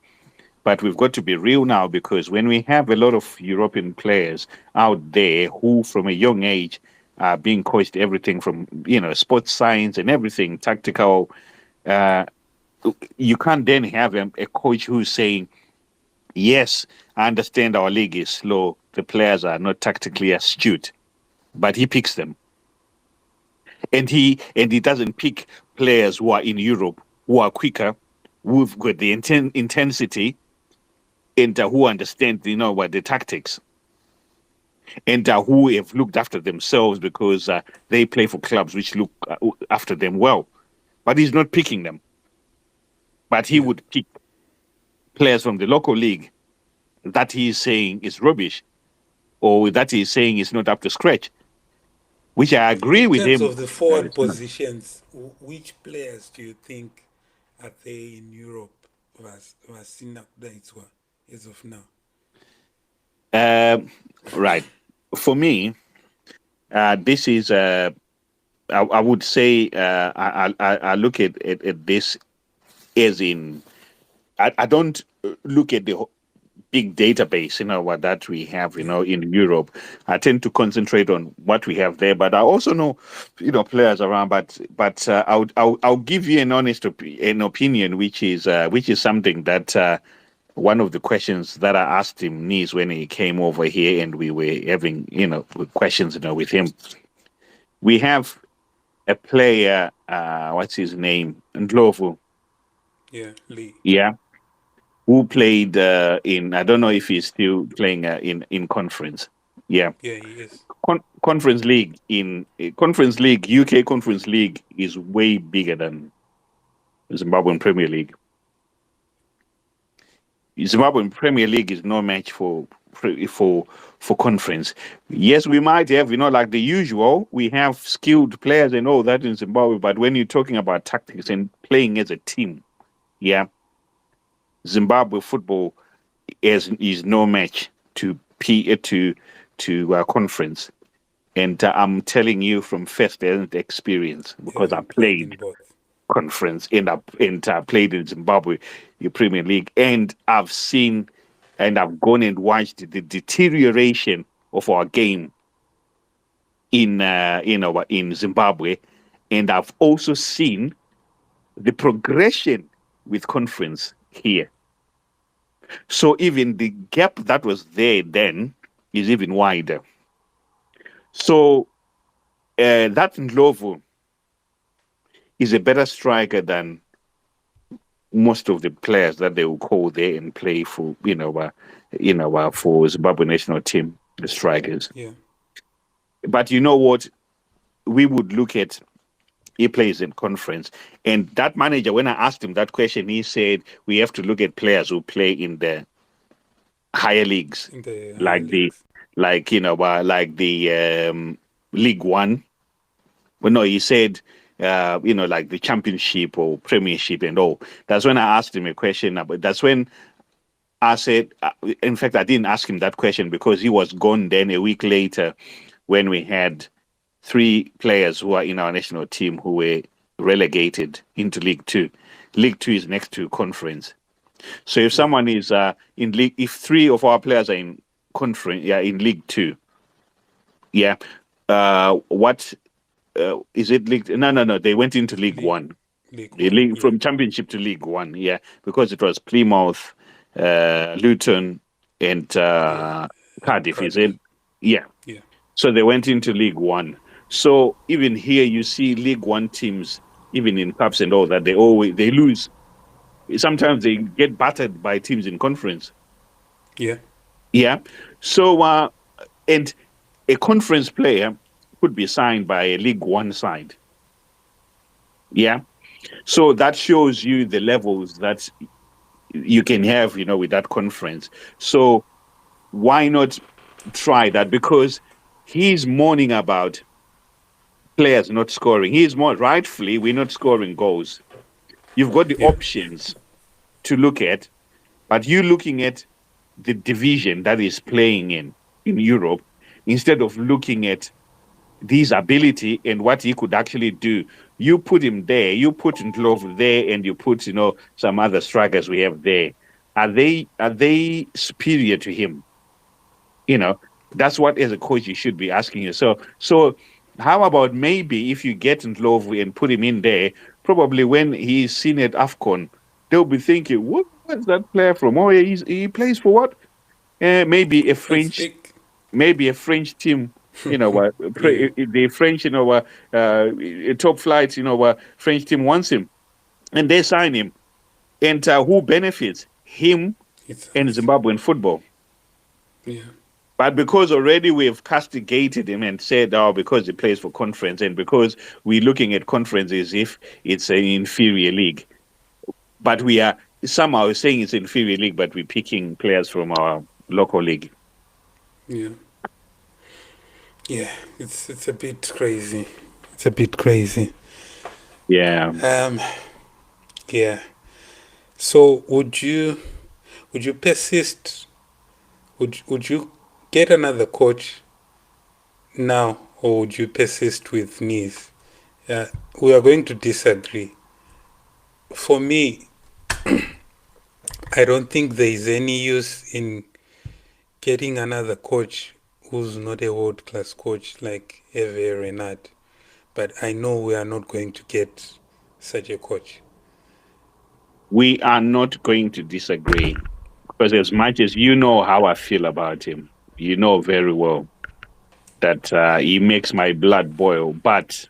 But we've got to be real now because when we have a lot of European players out there who, from a young age, are being coached everything from sports science and everything tactical, uh, you can't then have a coach who's saying, "Yes, I understand our league is slow. The players are not tactically astute," but he picks them, and he doesn't pick players who are in Europe who are quicker, who've got the intensity, and who understand, what the tactics, and who have looked after themselves because they play for clubs which look after them well. But he's not picking them. But he Yeah. would pick players from the local league that he is saying is rubbish or that he is saying is not up to scratch, which I agree In with terms him. of the forward It's not. positions, which players do you think are there in Europe was seen up there as of now? Um, right. For me, this is, I would say, I look at this as in, I don't look at the big database, what that we have, Yeah. in Europe. I tend to concentrate on what we have there, but I also know, players around. But I'll give you an honest an opinion, which is something that one of the questions that I asked him, Nees, when he came over here, and we were having questions, with him. We have a player, what's his name, Ndlovu, Yeah. Lee. yeah, who played in, I don't know if he's still playing in conference. Yeah, Yeah, he is. conference league conference league, UK conference league is way bigger than Zimbabwean Premier League. Zimbabwean Premier League is no match for conference. Yes, we might have, like the usual, we have skilled players and all that in Zimbabwe, but when you're talking about tactics and playing as a team, yeah, Zimbabwe football is no match to conference. And I'm telling you from first-hand experience because I Having played played in both. conference and played in Zimbabwe, the Premier League, and I've seen and I've gone and watched the deterioration of our game in Zimbabwe, and I've also seen the progression with conference here. So even the gap that was there then is even wider. So that Ndlovu is a better striker than most of the players that they will call there and play for, for Zimbabwe national team, the strikers. Yeah. But you know what? We would look at he plays in conference, and that manager, when I asked him that question, he said we have to look at players who play in the higher leagues, In the higher like the leagues. like the League One. Well, no, he said, like the Championship or Premiership and all. That's when I asked him a question. That's when I said, in fact, I didn't ask him that question because he was gone then a week later when we had three players who are in our national team who were relegated into League Two. League Two is next to conference. So if Yeah. someone is in league, if three of our players are in conference, yeah, in League Two, yeah, what is it? League? No, no, no. They went into League League One. League The One. league Yeah. from Championship to League One, yeah, because it was Plymouth, Luton, and Yeah. And Cardiff. Is it? Cardiff. Yeah. Yeah. So they went into League One. So even here, you see League One teams, even in cups and all that, they lose. Sometimes they get battered by teams in conference. Yeah. Yeah. So and a conference player could be signed by a League One side. Yeah. So that shows you the levels that you can have, with that conference. So why not try that? Because he's moaning about players not scoring. He's more rightfully, we're not scoring goals. You've got the Yeah. options to look at, but you looking at the division that is playing in Europe instead of looking at his ability and what he could actually do. You put him there, you put Ndlovu there, and you put, some other strikers we have there. Are they superior to him? That's what as a coach you should be asking yourself. So how about maybe if you get Ndlovu and put him in there, probably when he's seen at AFCON, they'll be thinking, what's that player from? Oh, he plays for what? Maybe a French Speak. maybe a French team, Yeah. the French, top flight, French team wants him and they sign him. And who benefits? Him It's and us. Zimbabwean football. Yeah. But because already we've castigated him and said, oh, because he plays for conference and because we're looking at conference as if it's an inferior league. But we are somehow saying it's inferior league, but we're picking players from our local league. Yeah. Yeah. It's a bit crazy. It's a bit crazy. Yeah. Um. Yeah. So would you persist? Would you get another coach now, or would you persist with Nees? We are going to disagree. For me, I don't think there is any use in getting another coach who's not a world class coach like Hervé Renard. But I know we are not going to get such a coach. We are not going to disagree because as much as you know how I feel about him, you know very well that he makes my blood boil, but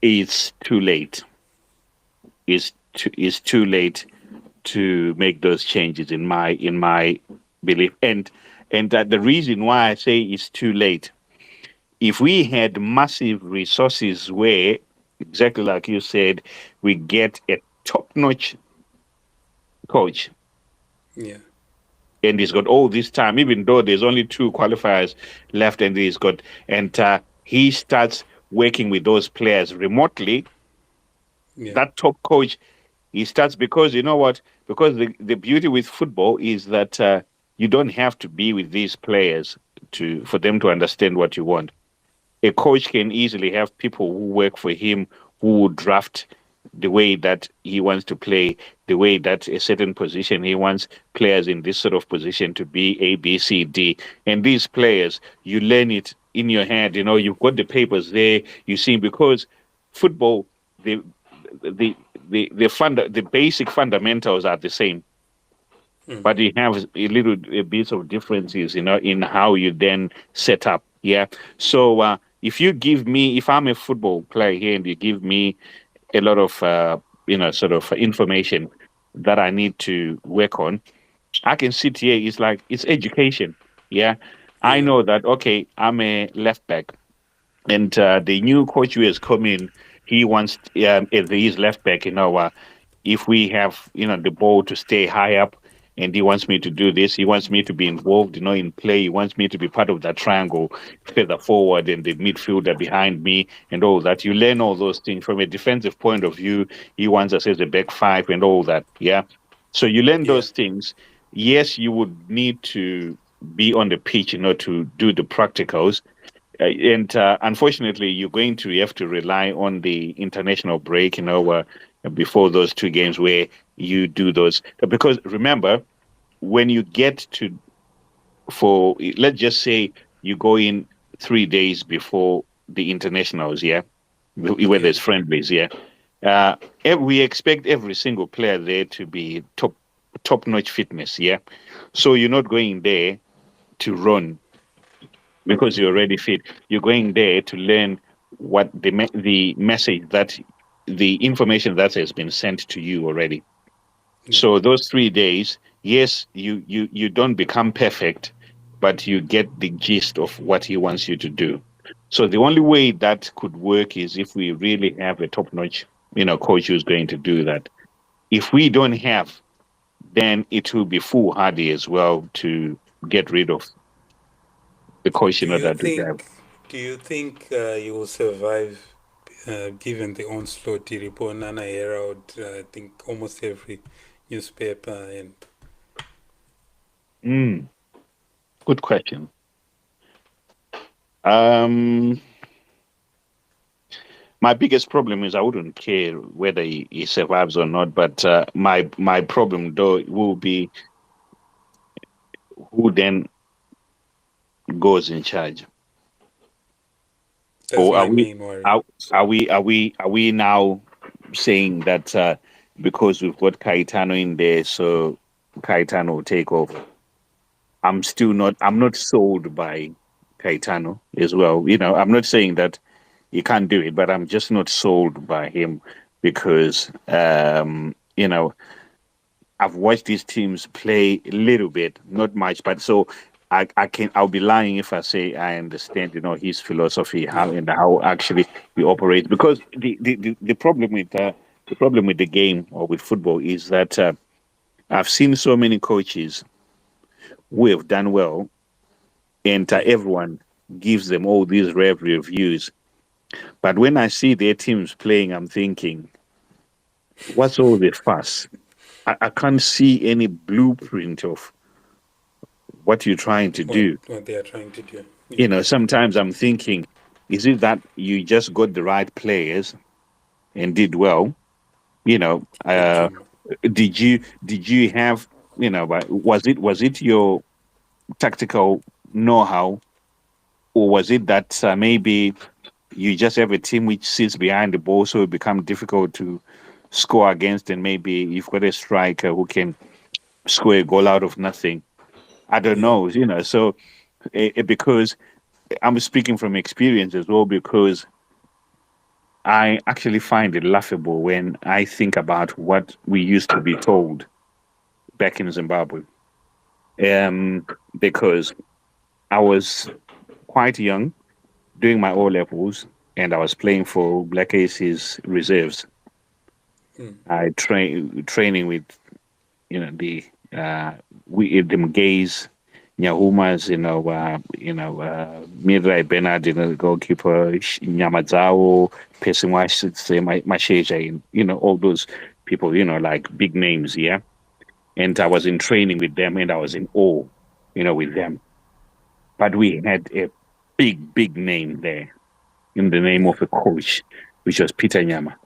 it's too late. It's too late to make those changes in my belief. And the reason why I say it's too late, if we had massive resources where, exactly like you said, we get a top-notch coach Yeah. and he's got all this time, even though there's only 2 qualifiers left, and he starts working with those players remotely. Yeah. That top coach, he starts because you know what? Because the beauty with football is that you don't have to be with these players for them to understand what you want. A coach can easily have people who work for him who draft the way that he wants to play, the way that a certain position he wants players in this sort of position to be A, B, C, D. And these players, you learn it in your head. You've got the papers there. You see, because football, the the the basic fundamentals are the same, but you have a bit of differences, in how you then set up. Yeah. So if I'm a football player here and you give me a lot of, sort of information that I need to work on, I can sit here. It's like it's education. Yeah. I Yeah. know that, okay, I'm a left back. And the new coach who has come in, he wants his left back, if we have, the ball to stay high up, and he wants me to do this, he wants me to be involved, in play. He wants me to be part of that triangle, further forward, and the midfielder behind me, and all that. You learn all those things from a defensive point of view. He wants us as a back five and all that. Yeah. So you learn Yeah. those things. Yes, you would need to be on the pitch, to do the practicals, and unfortunately, you're going to have to rely on the international break, before those 2 games where you do those. Because remember, when you get to, let's just say you go in 3 days before the internationals, yeah, where Yeah. there's friendlies, yeah. We expect every single player there to be top-notch fitness, yeah. So you're not going there to run because you're already fit. You're going there to learn what the message that the information that has been sent to you already. Yeah. So those 3 days, yes, you don't become perfect, but you get the gist of what he wants you to do. So the only way that could work is if we really have a top-notch, coach who's going to do that. If we don't have, then it will be foolhardy as well to get rid of the coach Do you that we have. think? Do you think you will survive, given the onslaught? Nana Herald, I think almost every newspaper and Good question. Um, my biggest problem is I wouldn't care whether he survives or not, but my problem though will be who then goes in charge. that's Or my main worry. are we now saying that because we've got Caetano in there, so Caetano will take over? I'm not sold by Caetano as well. I'm not saying that he can't do it, but I'm just not sold by him because I've watched these teams play a little bit, not much, but so I'll be lying if I say I understand, his philosophy, Yeah, how actually he operates. Because the problem with the game or with football is that I've seen so many coaches who have done well, and yeah, everyone gives them all these reviews. But when I see their teams playing, I'm thinking, what's all the fuss? I can't see any blueprint of what you're trying to do. what they are trying to do. Yeah, Sometimes I'm thinking, is it that you just got the right players and did well? You know, like uh, Juma. did you have, was it your tactical know-how, or was it that maybe you just have a team which sits behind the ball, so it becomes difficult to score against, and maybe you've got a striker who can score a goal out of nothing? I don't Yeah, know, so because I'm speaking from experience as well, because I actually find it laughable when I think about what we used to be told back in Zimbabwe. Because I was quite young doing my O levels, and I was playing for Black Aces reserves. I training with the them gays, Nyahumas, Mirai Bernard, the goalkeeper, Nyamadzao, Pesimwash, say Masheja, all those people, like big names, yeah. And I yeah, was in training with them, and I was in awe, with them. But we had a big name there in the name yeah, of a coach, which was Peter Nyama.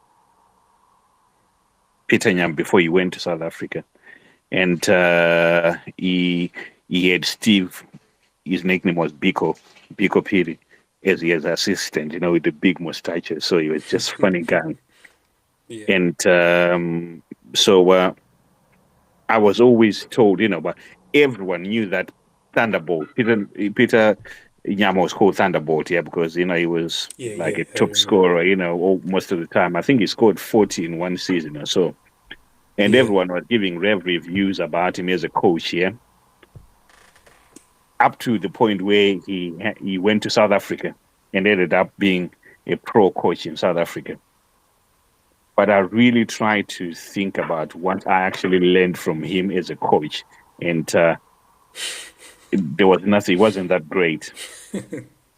Peter Nyama, before he went to South Africa. And he had Steve. His nickname was Biko Piri, as his assistant. With the big mustache. So he was just funny guy. yeah, And so I was always told, but everyone knew that Thunderbolt. Peter Nyama was called Thunderbolt, yeah, because he was yeah, like yeah. a I top remember. scorer, most of the time. I think he scored 40 in one season or so. And Yeah, everyone was giving reviews about him as a coach, yeah, up to the point where he went to South Africa and ended up being a pro coach in South Africa. But I really tried to think about what I actually learned from him as a coach, and there was nothing. He wasn't that great.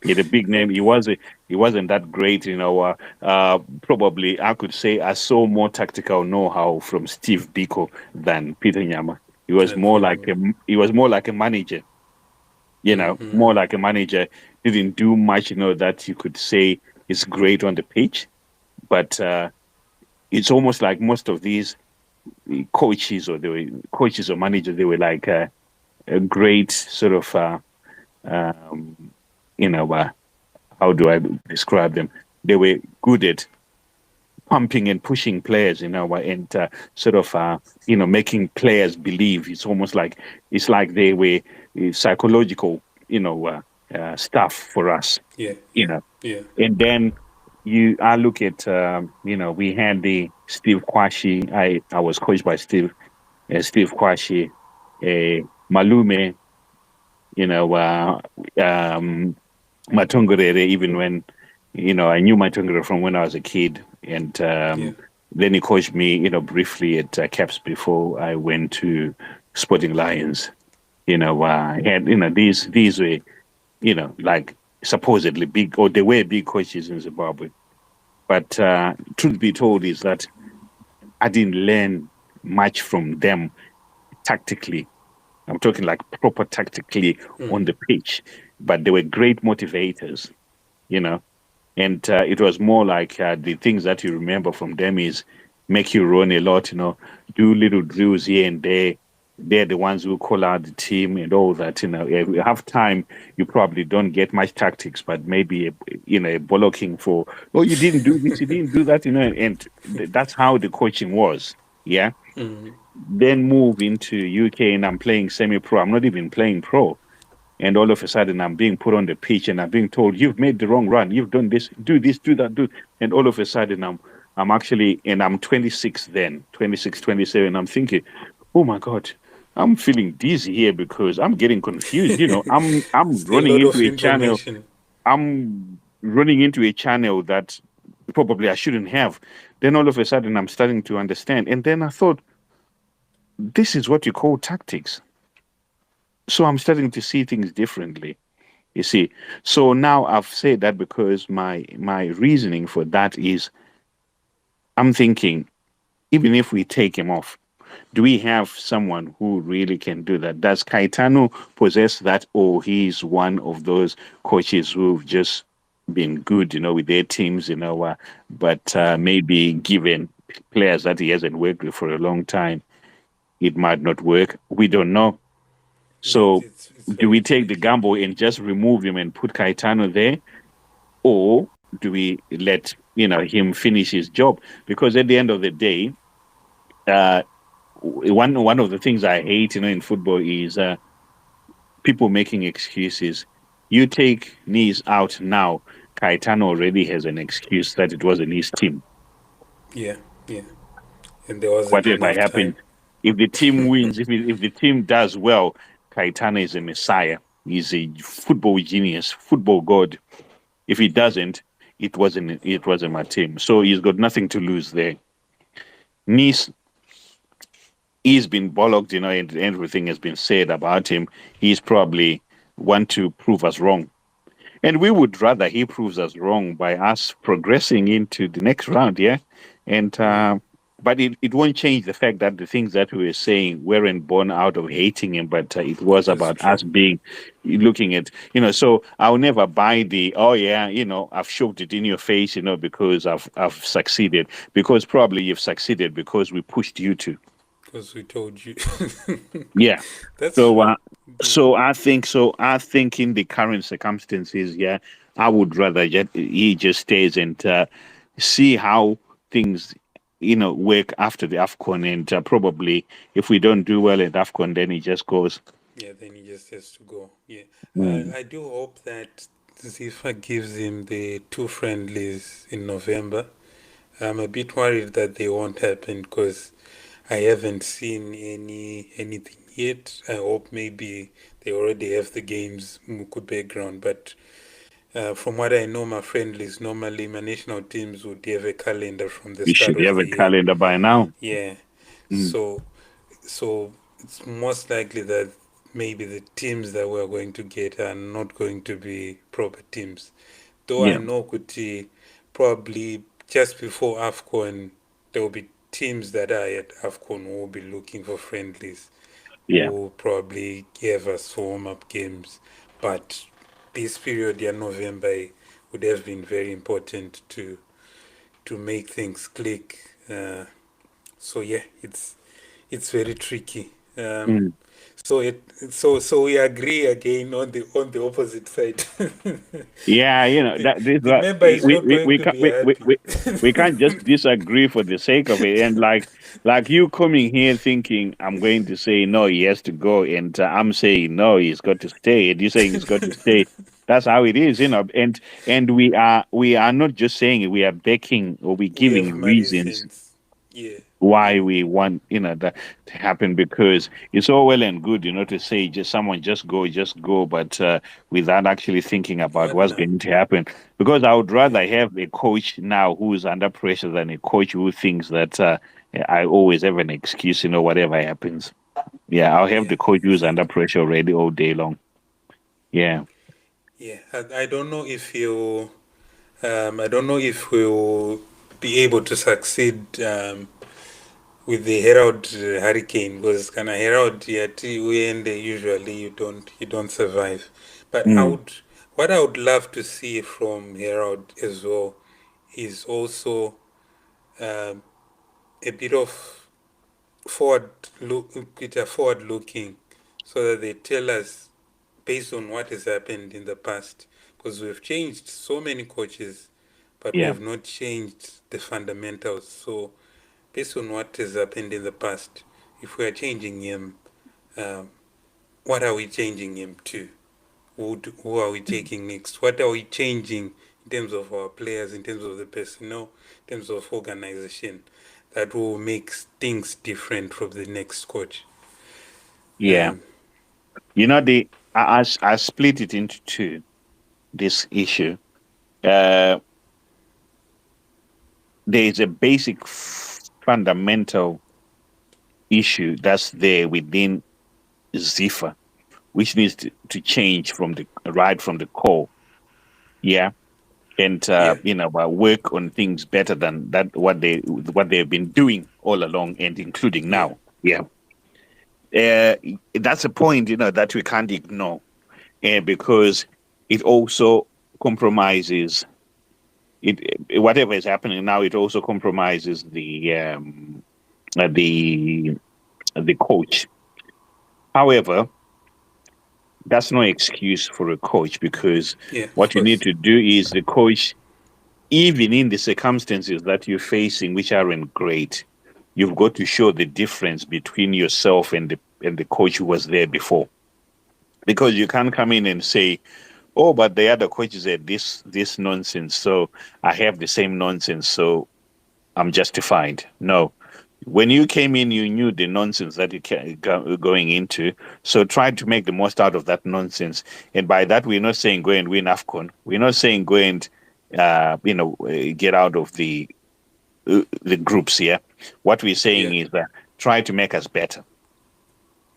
He had a big name. He okay. was he wasn't that great. Probably I could say I saw more tactical know-how from Steve Biko than Peter Nyama. And Peter. He was more like a manager. More like a manager. Didn't do much. That you could say is great on the pitch, but it's almost like most of these coaches or managers. They were like a great sort of um, you know. How do I describe them? They were good at pumping and pushing players, and sort of, making players believe. It's like they were psychological, stuff for us, Yeah, you yeah, know. yeah, And then I look at, we had the Steve Kwashi. I was coached by Steve Kwashi, Malume, you know, Matungurere, even when, I knew Matungurere from when I was a kid. And yeah, then he coached me, briefly at Caps before I went to Sporting Lions. had these were like supposedly big, or they were big coaches in Zimbabwe. But truth be told is that I didn't learn much from them tactically. I'm talking like proper tactically on the pitch, but they were great motivators, you know. And it was more like the things that you remember from them is make you run a lot, do little drills here and there. They're the ones who call out the team and all that. If you have time, you probably don't get much tactics, but maybe a bollocking for, oh, you didn't do this, you didn't do that, and that's how the coaching was. Yeah. Then move into UK and I'm playing semi-pro. I'm not even playing pro. And all of a sudden I'm being put on the pitch and I'm being told, you've made the wrong run. You've done this, do that, do. And all of a sudden I'm actually, and I'm 26 then, 26, 27. I'm thinking, oh my God, I'm feeling dizzy here because I'm getting confused. I'm running into a channel. I'm running into a channel that probably I shouldn't have. Then all of a sudden I'm starting to understand. And then I thought, this is what you call tactics. So I'm starting to see things differently. You see, so now I've said that because my reasoning for that is, I'm thinking, even if we take him off, do we have someone who really can do that? Does Caetano possess that, or he's one of those coaches who've just been good, with their teams, but maybe given players that he hasn't worked with for a long time, it might not work. We don't know. So do we take the gamble and just remove him and put Caetano there? Or do we let, him finish his job? Because at the end of the day, one of the things I hate, in football is people making excuses. You take Nees out now, Caetano already has an excuse that it wasn't his team. Yeah. And there wasn't whatever happens. If the team wins, if the team does well, Caetano is a messiah. He's a football genius, football god. If he doesn't, it wasn't my team. So he's got nothing to lose there. Nees, he's been bollocked, and everything has been said about him. He's probably want to prove us wrong. And we would rather he proves us wrong by us progressing into the next round, yeah? And but it won't change the fact that the things that we were saying weren't born out of hating him, but it was about us looking at, so I'll never buy the, oh yeah, I've shoved it in your face, because I've succeeded. Because probably you've succeeded because we pushed you to. Because we told you. Yeah. That's so so I think in the current circumstances, yeah, I would rather he just stays and see how things work after the AFCON, and probably if we don't do well at AFCON, then he just goes. Yeah, then he just has to go. Yeah. I do hope that Zifa gives him the 2 friendlies in November. I'm a bit worried that they won't happen because I haven't seen anything yet. I hope maybe they already have the games Muku background, but from what I know, my friendlies, normally my national teams would have a calendar from the start of the year. We should have a calendar by now. Yeah. So it's most likely that maybe the teams that we're going to get are not going to be proper teams. Though I know Kuti probably just before AFCON, there will be teams that are at AFCON who will be looking for friendlies. Who will probably give us warm-up games. But this period in November would have been very important to make things click. So yeah, it's very tricky. So we agree again on the opposite side. Yeah, we can't just disagree for the sake of it. And like you coming here thinking I'm going to say no, he has to go, and I'm saying no, he's got to stay, and you're saying he's got to stay. That's how it is, And we are not just saying it; we are backing or we're giving reasons. Yeah. Why we want that to happen, because it's all well and good to say someone just go, but without actually thinking about what's going to happen. Because I would rather have a coach now who's under pressure than a coach who thinks that I always have an excuse, whatever happens. Yeah, I'll have Yeah, the coach who's under pressure already all day long. Yeah, yeah. I don't know if you. I don't know if we'll be able to succeed with the Herald Hurricane because kind of Herald yet when they usually you don't survive. But mm, what I would love to see from Herald as well is also um, a bit of forward looking, so that they tell us based on what has happened in the past, because we've changed so many coaches, but we yeah, have not changed the fundamentals. So based on what has happened in the past, if we are changing him, um, what are we changing him to? Who are we taking next? What are we changing in terms of our players, in terms of the personnel, in terms of organization, that will make things different from the next coach? yeah. Um, I split it into two. This issue. Uh, there is a basic fundamental issue that's there within Ziffer, which needs to change from the right from the core. Yeah, and yeah, work on things better than that what they've been doing all along and including yeah, now. Yeah, uh, that's a point that we can't ignore, because it also compromises it. Whatever is happening now, it also compromises uh, the the coach. However, that's no excuse for a coach, because yeah, of what you need course. to do is the coach, even in the circumstances that you're facing, which aren't great, you've got to show the difference between yourself and the coach who was there before. Because you can't come in and say, "Oh, but the other coaches said this nonsense, so I have the same nonsense, so I'm justified." No. When you came in, you knew the nonsense that going into. So try to make the most out of that nonsense. And by that, we're not saying go and win AFCON. We're not saying go and get out of the groups here. What we're Yeah, saying is that try to make us better.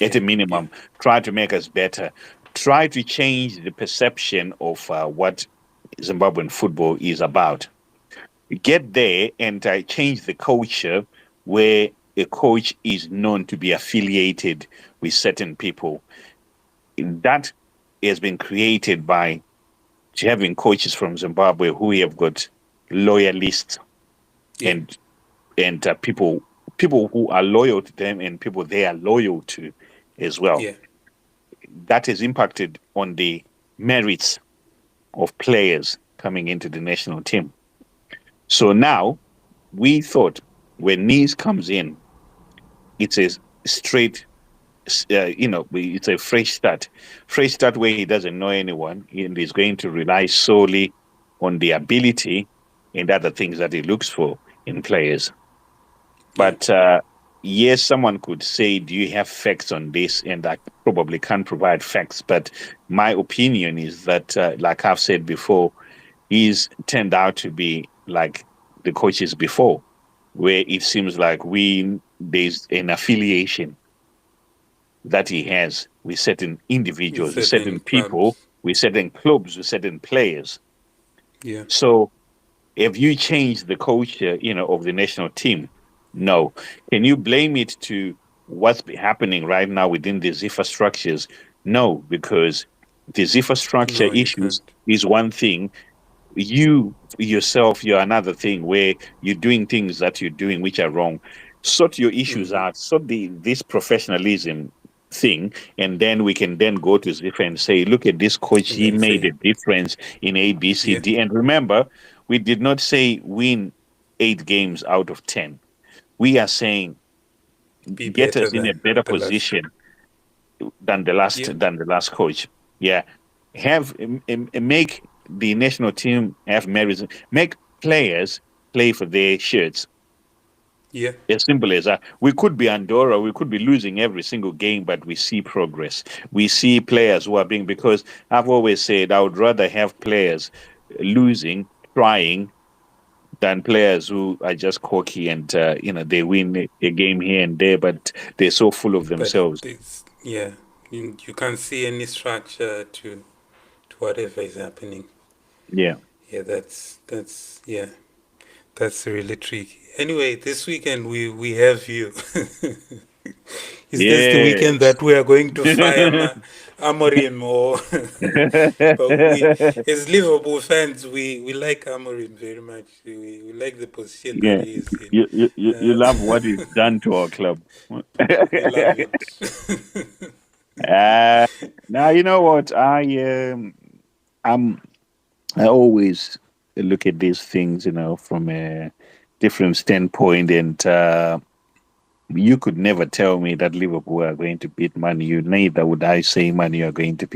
At yeah, a yeah, minimum, try to make us better. Try to change the perception of what Zimbabwean football is about. Get there and change the culture where a coach is known to be affiliated with certain people. That has been created by having coaches from Zimbabwe who have got loyalists yeah, and people who are loyal to them and people they are loyal to as well. yeah, That has impacted on the merits of players coming into the national team. So now we thought when Nees comes in, it's a straight, it's a fresh start where he doesn't know anyone and he's going to rely solely on the ability and other things that he looks for in players. yeah, But yes, someone could say, "Do you have facts on this?" And I probably can't provide facts. But my opinion is that, like I've said before, he's turned out to be like the coaches before, where it seems like there's an affiliation that he has with certain with individuals, with certain certain people, clubs. with certain clubs, with certain players. Yeah, So if you change the culture, of the national team, no. Can you blame it to what's happening right now within the Ziffa structures? No, because the Ziffa structure no, you issues can't. is one thing. You yourself, you're another thing where you're doing things that you're doing which are wrong. Sort your issues Mm-hmm. out, sort this professionalism thing, and then we can then go to Ziffa and say, look at this coach, And he then made a say, difference in A, B, C, yeah, D. And remember, we did not say win 8 games out of 10. We are saying be get better us in a than better the last. position than the last Yeah, coach. Yeah, have make the national team have merits. Make players play for their shirts. yeah, As simple as that. We could be Andorra, we could be losing every single game, but we see progress. We see players who are being, because I've always said I would rather have players losing, trying, than players who are just cocky and they win a game here and there, but they're so full of But themselves. it's, yeah, you can't see any structure to whatever is happening. Yeah. Yeah, that's yeah, that's really tricky. Anyway, this weekend we have you. Is this the weekend Yes. that we are going to fire Amorim, or but we, as Liverpool fans, we like Amorim very much. We like the position that Yeah. he is in. You love what he's done to our club. We love it. uh, now you know what I'm I always look at these things, from a different standpoint, and you could never tell me that Liverpool are going to beat Man U. Neither would I say Man U are going to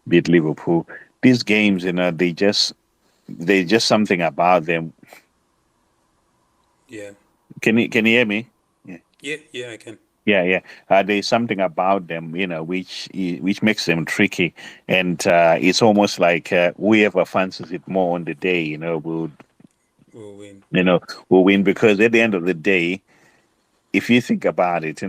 beat Liverpool. These games, they just something about them. Yeah, Can you hear me? Yeah. yeah, I can. Yeah, yeah. There's something about them, which makes them tricky, and it's almost like whoever fancies it more on the day, We'll win. you know, will win, because at the end of the day, if you think about it,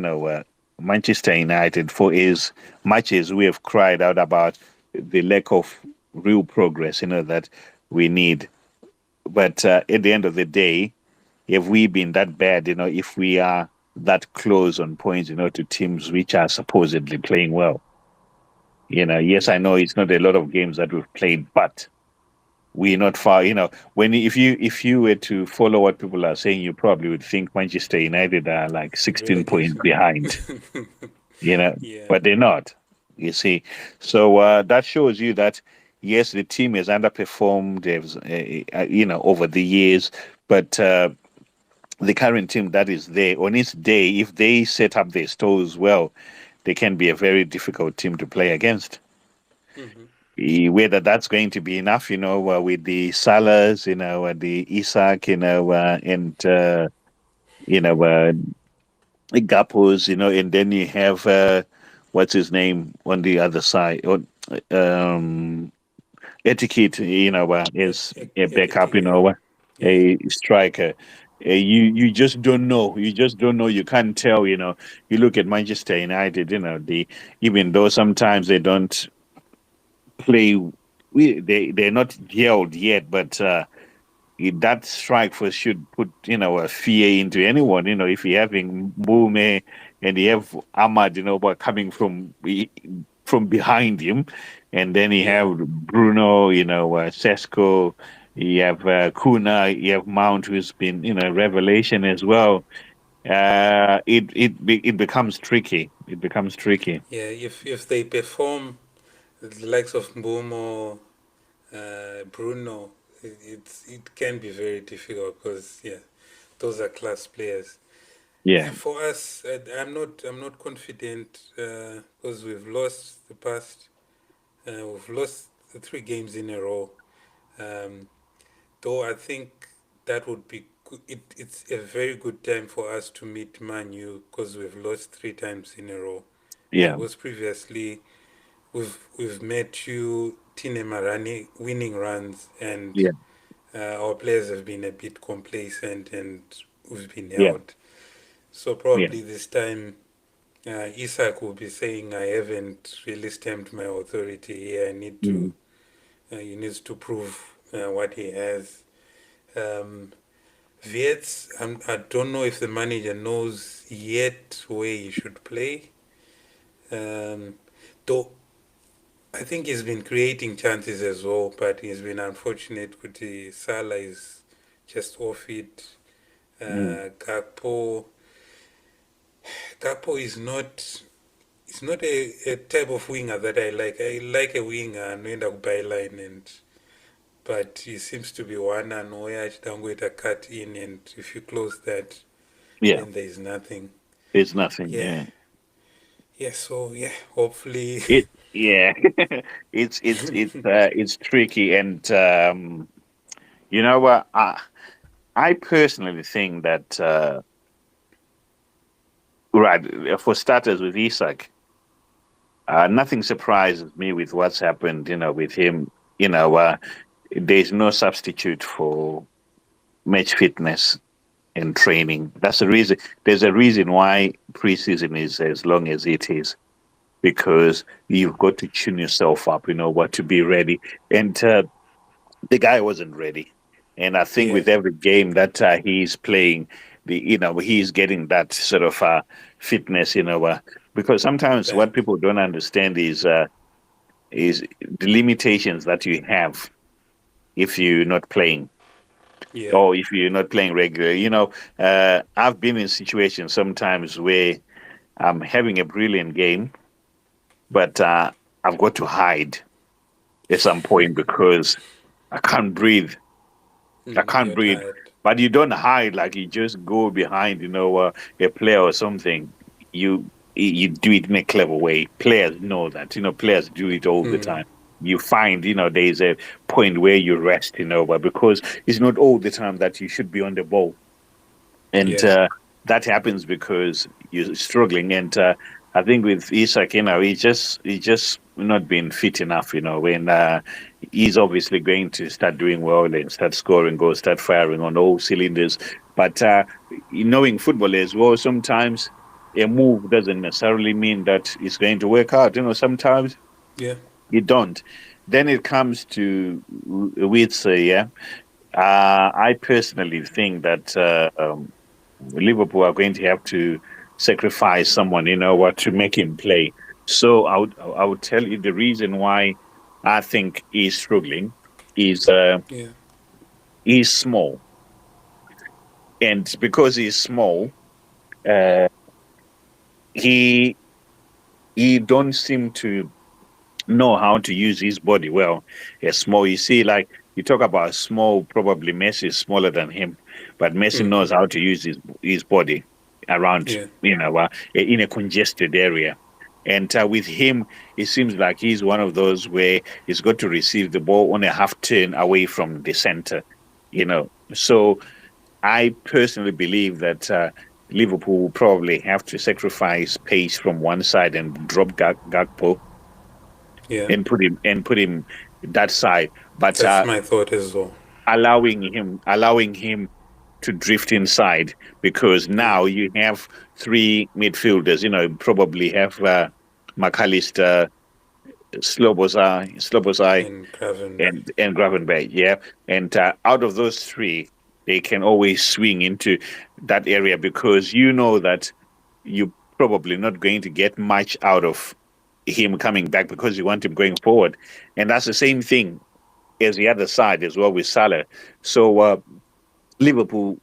Manchester United, for as much as we have cried out about the lack of real progress, that we need, but at the end of the day, have we been that bad? If we are that close on points, to teams which are supposedly playing well. Yes, Yeah, I know it's not a lot of games that we've played, but we're not far. When if you were to follow what people are saying, you probably would think Manchester United are like 16 points relegation. behind. You know, Yeah, but they're not. You see, so that shows you that yes, the team has underperformed. Over the years, but the current team that is there on its day, if they set up their stores well, they can be a very difficult team to play against. hmm, Whether that's going to be enough, with the Salas, the Isak, and Gapos, and then you have what's his name on the other side, um, Etiquette, is a backup, Ekitike. Yeah, a striker. You just don't know. You just don't know. You can't tell. You look at Manchester United. Even though sometimes they don't play, they're not gelled yet, but that strike force should put a fear into anyone. If you're having Bume and you have Ahmad, but coming from behind him, and then you yeah, have Bruno, Sesko, you have Kuna, you have Mount, who's been revelation as well. It becomes tricky. It becomes tricky. yeah. If they perform the likes of Mbumo, Bruno, it can be very difficult because yeah, those are class players. Yeah, For us, I'm not confident because we've lost the past. We've lost the 3 games in a row. Um, though I think that would be good. It's a very good time for us to meet Man U because we've lost 3 times in a row. yeah, Was previously we've met you, Tine Marani, winning runs, and yeah, our players have been a bit complacent and we've been yeah, held. So yeah. probably this time, Isak will be saying, "I haven't really stamped my authority here. I need to. Mm. He needs to prove what he has." Um, Viets, I don't know if the manager knows yet where he should play. Um, though I think he's been creating chances as well, but he's been unfortunate. Kuti Salah is just off it. Mm. Gakpo is not. It's not a type of winger that I like. I like a winger anoenda kubyline, and but he seems to be one anoya achidangoita cut in, and if you close that, Yeah, then there's nothing. it's nothing. Yeah, Yeah. yeah. So yeah, hopefully, Yeah, it's tricky, and you know what? I personally think that right, for starters, with Isak, nothing surprises me with what's happened. With him, there's no substitute match fitness and training. That's the reason. There's a reason why preseason is as long as it is, because you've got to tune yourself up, what to be ready. And the guy wasn't ready. And I think Yeah. with every game that he's playing, he's getting that sort of fitness, because sometimes what Band. people don't understand is the limitations that you have if you're not playing, Yeah. or if you're not playing regularly. I've been in situations sometimes where I'm having a brilliant game, but I've got to hide at some point because I can't breathe. I can't You're breathe. tired. But you don't hide, like you just go behind, a player or something. You do it in a clever way. Players know that. Players do it all the time. You find, there's a point where you rest, but because it's not all the time that you should be on the ball. And Yeah. that happens because you're struggling. And I think with Isak, he's just not been fit enough, when he's obviously going to start doing well and start scoring goals, start firing on all cylinders. But knowing football as well, sometimes a move doesn't necessarily mean that it's going to work out. Sometimes Yeah. you don't. Then it comes to with yeah. I personally think that Liverpool are going to have to sacrifice someone, to make him play. So I would tell you the reason why I think he's struggling is Yeah. he's small, and because he's small, uh, he he don't seem to know how to use his body well. As small, you see, like you talk about small, probably Messi is smaller than him, but Messi knows how to use his body around, Yeah. in a congested area. And with him, it seems like he's one of those where he's got to receive the ball on a half turn away from the center. So I personally believe that Liverpool will probably have to sacrifice pace from one side and drop Gakpo Yeah. and put him that side, but That's my thought as well. allowing him to drift inside, because Yeah. now you have three midfielders. Probably have McAllister, Slobosai, And Gravenberg. and Gravenberg. Yeah, and out of those three, they can always swing into that area, because you know that you're probably not going to get much out of him coming back, because you want him going forward. And that's the same thing as the other side as well with Salah. So Liverpool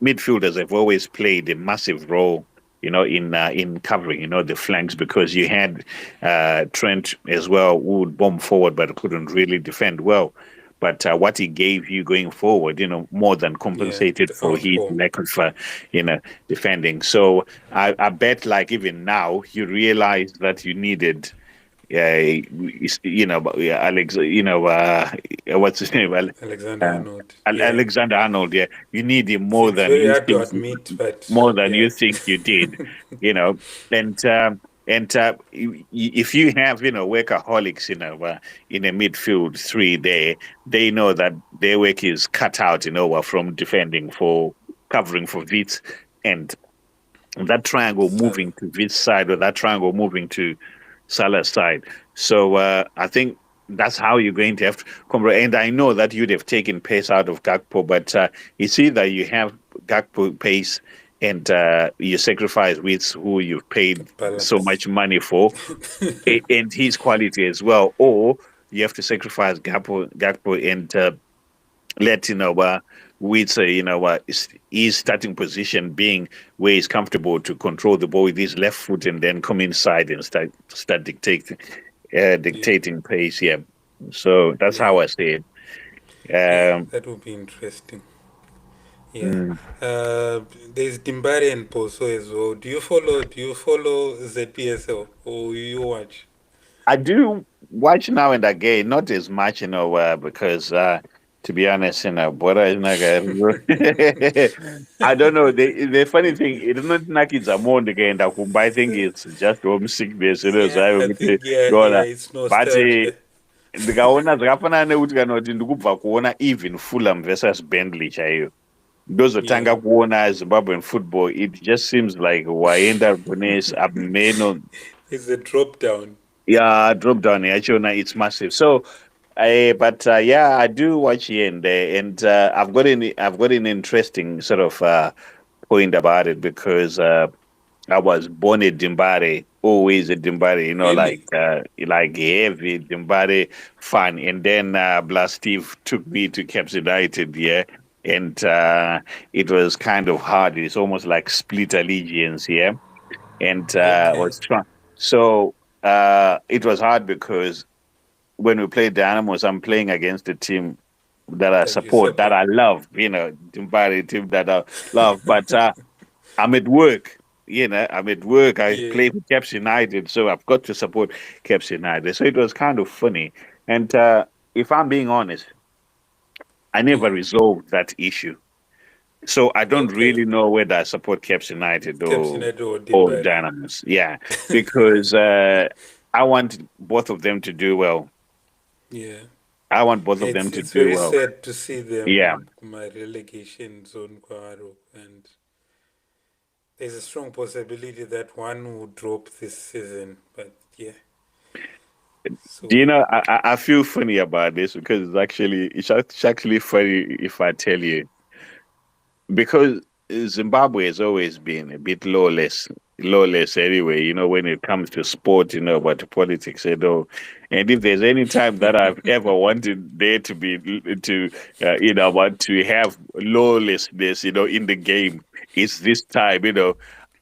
midfielders have always played a massive role, in covering, the flanks, because you had Trent as well, who would bomb forward but couldn't really defend well. But what he gave you going forward, more than Yeah. compensated The for his outball. lack of, defending. So I bet, like, even now, you realize that you needed, Alex, what's his name? Alexander Arnold. Yeah. Alexander Arnold. Yeah, you need him See, more it's than very you hard to think, admit, but more than yeah. you think you did. You know, and if you have, workaholics, in a midfield three there, they know that their work is cut out, from defending for covering for Wits, and that triangle Salah. moving to Wits side, or that triangle moving to Salah's side. So I think that's how you're going to have to come. And I know that you'd have taken pace out of Gakpo, but it's either you have Gakpo pace and you sacrifice Wits, who you've paid so Balance. much money for, and his quality as well, or you have to sacrifice Gakpo and let Wits, his starting position being where he's comfortable to control the ball with his left foot, and then come inside and start Yeah. dictating pace. Yeah, so that's Yeah. how I see it. Yeah. Um, That would be interesting. Yeah. mm, There's Dimbari and Poso as well. Do you follow ZPSL or you watch? I do watch now and again, not as much, because to be honest, Bora is not I don't know. The funny thing, it's not like it's a more again that I think it's just homesickness, Yeah, so I think I it's but nostalgia. ndikaona zvakafanana nekuti kana kuti ndikubva kuona even Fulham versus Bentley chaiyo. Those Yeah. Tanga Kuona Zimbabwean football, it just seems like Waenda Bones Abmeno. It's a drop down. Yeah, drop down here. Actually, it's massive. So, yeah, I do watch here and there, and I've got an interesting sort of point about it because I was born a Dimbare, always a Dimbare, Really? like heavy Dimbare fan. And then Blast Steve took me to Caps United, yeah. And it was kind of hard. It's almost like split allegiance, yeah. And Okay. was trying. So it was hard because when we played the Animals, I'm playing against a team that I That you support, that support. I love, Dimbare team that I love. But I'm at work. I'm at work. I Yeah. play for Caps United, so I've got to support Caps United. So it was kind of funny. And if I'm being honest, I never Yeah. resolved that issue. So I don't Okay. really know whether I support Caps United Caps or United or or Dimbari. Dynamos. Yeah, because I want both of them to do well. Yeah. I want both of them It's to it's do very well. sad to see Yeah. them my relegation zone Kwaro, and there's a strong possibility that one will drop this season. But yeah. Do So you know? I feel funny about this because it's actually funny if I tell you because Zimbabwe has always been a bit lawless anyway. When it comes to sport, about the politics and all. And if there's any time that I've ever wanted there to be to want to have lawlessness, in the game, it's this time.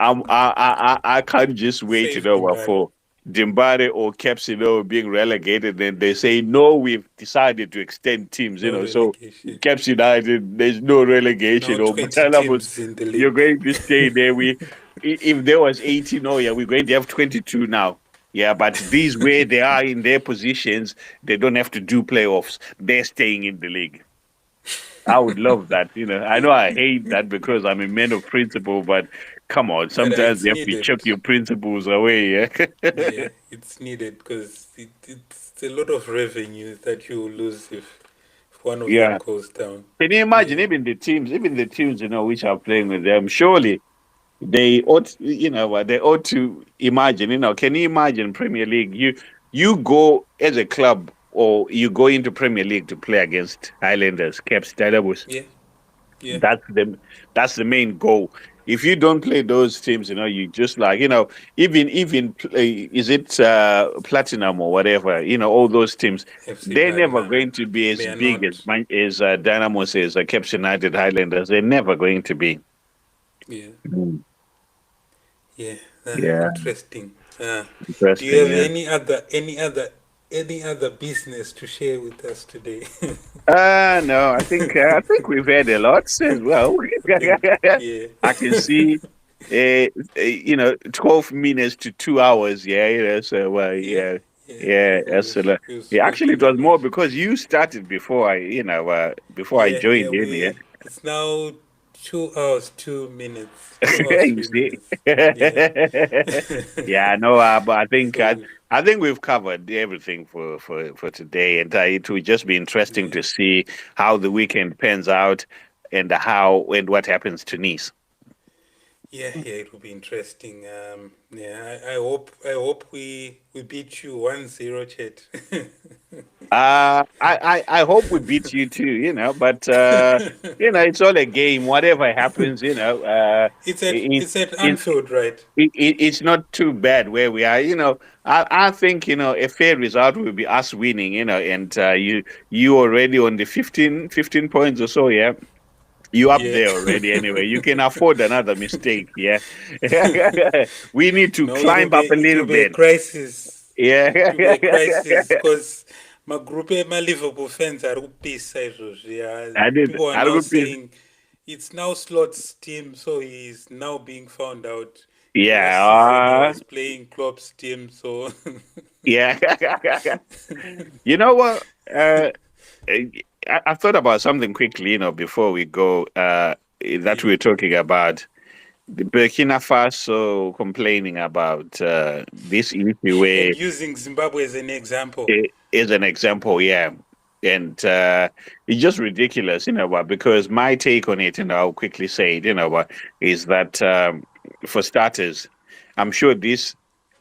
I can't just wait, save Dimbari. for Zimbabwe or Caps, being relegated. Then they say no, we've decided to extend teams, No so relegation. Caps United, there's no Now relegation or 20 Matalamus. teams in the You're league. going to stay there. If there was 18, oh yeah, we're going to have 22 now. Yeah, but these where they are in their positions, they don't have to do playoffs. They're staying in the league. I would love that. I know I hate that because I'm a man of principle, but come on, But sometimes it's you have to needed. chuck your principles away. Yeah. Yeah, it's needed because it's a lot of revenue that you will lose if one of them Yeah. goes down. Can you imagine Yeah. even the teams, which are playing with them? Surely they ought, they ought to imagine, can you imagine Premier League? You go as a club or you go into Premier League to play against Highlanders, Caps, Dynamos. Yeah. Yeah. That's the main goal. If you don't play those teams, you just like, even play, is it Platinum or whatever, all those teams, FC they're never Platinum. going to be They as are big not. as Dynamos, as Caps United, Highlanders. They're never going to be. Yeah. Mm. Yeah. Yeah, Interesting. Do you interesting. have Yeah. any other business to share with us today? No, I think we've had a lot as well. I think yeah. I can see, 12 minutes to 2 hours. Yeah, so Yeah. yeah, Yeah. yeah, We've, that's a lot. we've Yeah, actually, spoken it was more enough. because you started before before I Yeah, joined in. Yeah, it's now 2 hours, 2 minutes, 2 hours, you three see. minutes. Yeah. Yeah, no, but I think So I think we've covered everything for today, and it will just be interesting yeah, to see how the weekend pans out and how and what happens to Nice. yeah, it will be interesting. Yeah, I hope we beat you 1-0, Chet. I hope we beat you too, but it's all a game. Whatever happens, It's at it, it's at it, Anfield, right? it's not too bad where we are. I think a fair result will be us winning. And you already on the 15 points or so. Yeah, you up Yeah. there already. Anyway, you can afford another mistake. Yeah, we need to No, it will climb be up a it little will be a bit. crisis. It will be a crisis Yeah. because my group my Liverpool fans are pissed. Yeah, I did. people are I now would be. saying it's now Slot's team, so he's now being found out. Last season he Yeah. was playing Klopp's team, so Yeah. You know what? I thought about something quickly, before we go, that yeah. we were talking about the Burkina Faso complaining about this issue where, And using Zimbabwe as an example. is an example, yeah. And it's just ridiculous, because my take on it, and I'll quickly say it, is that for starters, I'm sure this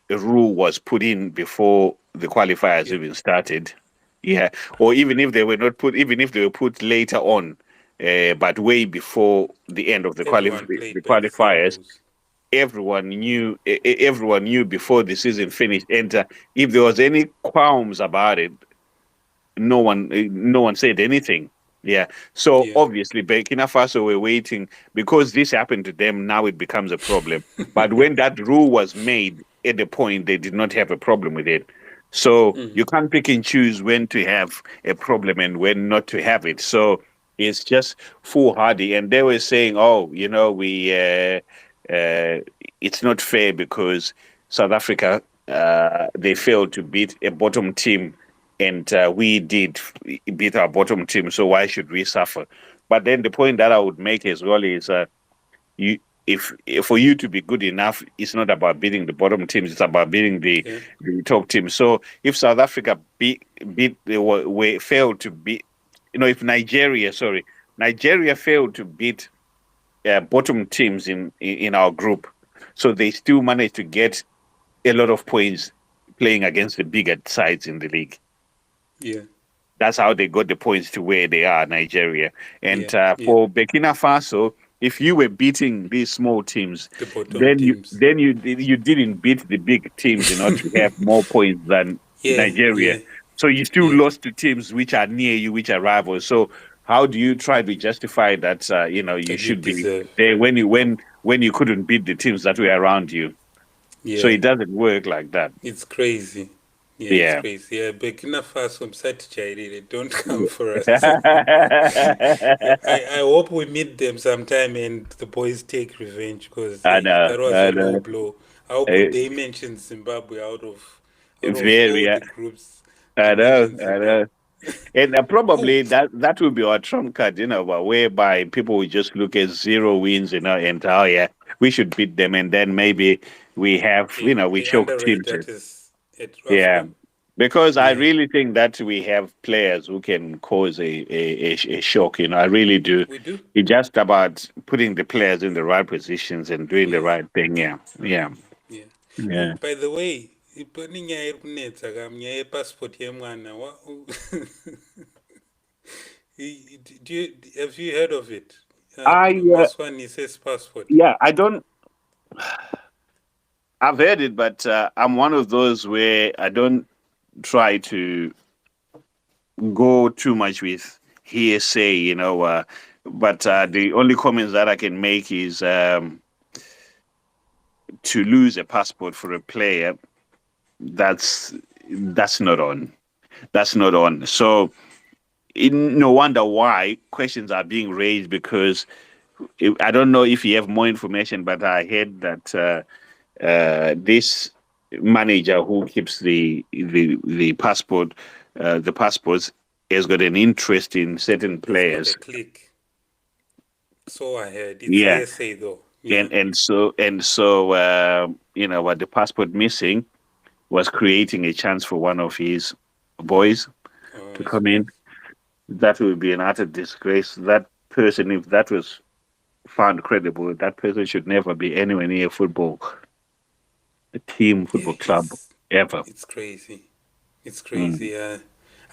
rule was put in before the qualifiers even started. Yeah, or even if they were put later on, but way before the end of the Everyone the played by the same qualifiers, rules. everyone knew before the season finished. And if there was any qualms about it, no one said anything. Yeah. So Yeah. obviously Burkina Faso were waiting because this happened to them. Now it becomes a problem. But when that rule was made at the point, they did not have a problem with it. So you can't pick and choose when to have a problem and when not to have it. So it's just foolhardy. And they were saying, oh, it's not fair because South Africa, they failed to beat a bottom team, and we did beat our bottom team, so why should we suffer? But then the point that I would make as well is, you if for you to be good enough, it's not about beating the bottom teams; it's about beating Yeah. the top teams. So if South Africa failed to beat, if Nigeria failed to beat bottom teams in our group, so they still managed to get a lot of points playing against the bigger sides in the league. Yeah. That's how they got the points to where they are, Nigeria. And Yeah. Yeah. for Burkina Faso, if you were beating these small teams, The bottom then you teams. then you didn't beat the big teams in order to have more points than Yeah. Nigeria. Yeah. So you still Yeah. lost to teams which are near you, which are rivals. So how do you try to justify that? You That you should be deserve. there when you couldn't beat the teams that were around you. So Yeah. it doesn't work like that. It's crazy. Yeah, it's Yeah. crazy. Yeah, Burkina Faso, Msati don't come for us. I hope we meet them sometime and the boys take revenge because I know, that was I a low know. blow. How could Uh, they mention Zimbabwe out of all Very, the groups? They I know, mentioned I Zimbabwe. know. And Oh, probably that will be our trump card, whereby people will just look at zero wins, and yeah, we should beat them, and then maybe we have, we they choke underrate teams. that is at Yeah, AFCON. because I Yeah, really think that we have players who can cause a shock. I really do. we do. It's just about putting the players in the right positions and doing the Yeah, right thing. Yeah, yeah, yeah. Oh, yeah. by the way, iponi nyaya iri kunetsa kam nyaya yepassport yemwana have you heard of it? I Maswani's passport. Yeah, I don't. I've heard it, but I'm one of those where I don't try to go too much with hearsay, but the only comments that I can make is to lose a passport for a player. That's that's not on. That's not on. So no wonder why questions are being raised because I don't know if you have more information, but I heard that this manager who keeps the passports has got an interest in certain He's got a players. click. So I heard. It's Yeah, hearsay though. Yeah. and so what the passport missing was creating a chance for one of his boys Oh, to I come suppose. in. That would be an utter disgrace. That person, if that was found credible, that person should never be anywhere near a team, Yeah, football club, ever. it's crazy. It's Mm. crazy.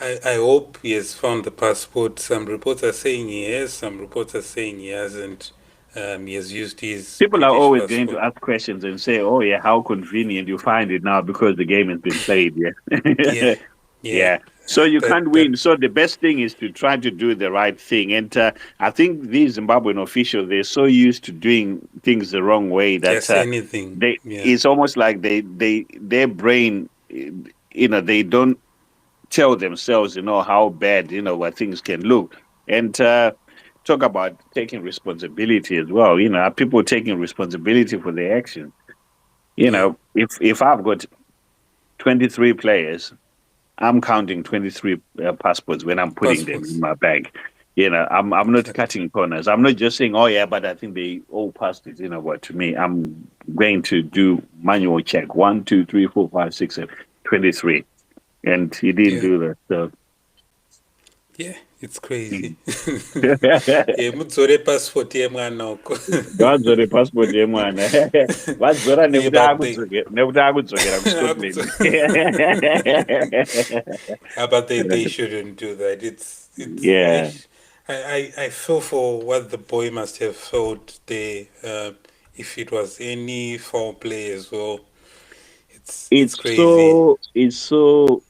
I hope he has found the passport. Some reports are saying he has. Some reports are saying he hasn't. He has used his People are British always going passport. to ask questions and say, "Oh yeah, how convenient you find it now because the game has been played." Yeah. Yeah, Yeah. yeah. So you can't That win. So the best thing is to try to do the right thing. And I think these Zimbabwean officials, they're so used to doing things the wrong way that just anything. they Yeah. it's almost like their brain, they don't tell themselves, how bad, what things can look. And talk about taking responsibility as well. Are people taking responsibility for their actions? Yeah. If I've got 23 players, I'm counting 23 passports when I'm putting them in Passports. my bag. I'm not Exactly. cutting corners. I'm not just saying, oh yeah, but I think they all passed it. What to me, I'm going to do manual check. 1, 2, 3, 4, 5, 6, 7, 23, and he didn't Yeah. do that. So Yeah, it's crazy. Don't Mudzore passport yemwana uko. dzore passport yemwana vadzora But they, nekuti akudzokera kuScotland. but they shouldn't do that. It's. Yeah, I feel for what the boy must have felt there. If it was any foul play as well, it's crazy. it's so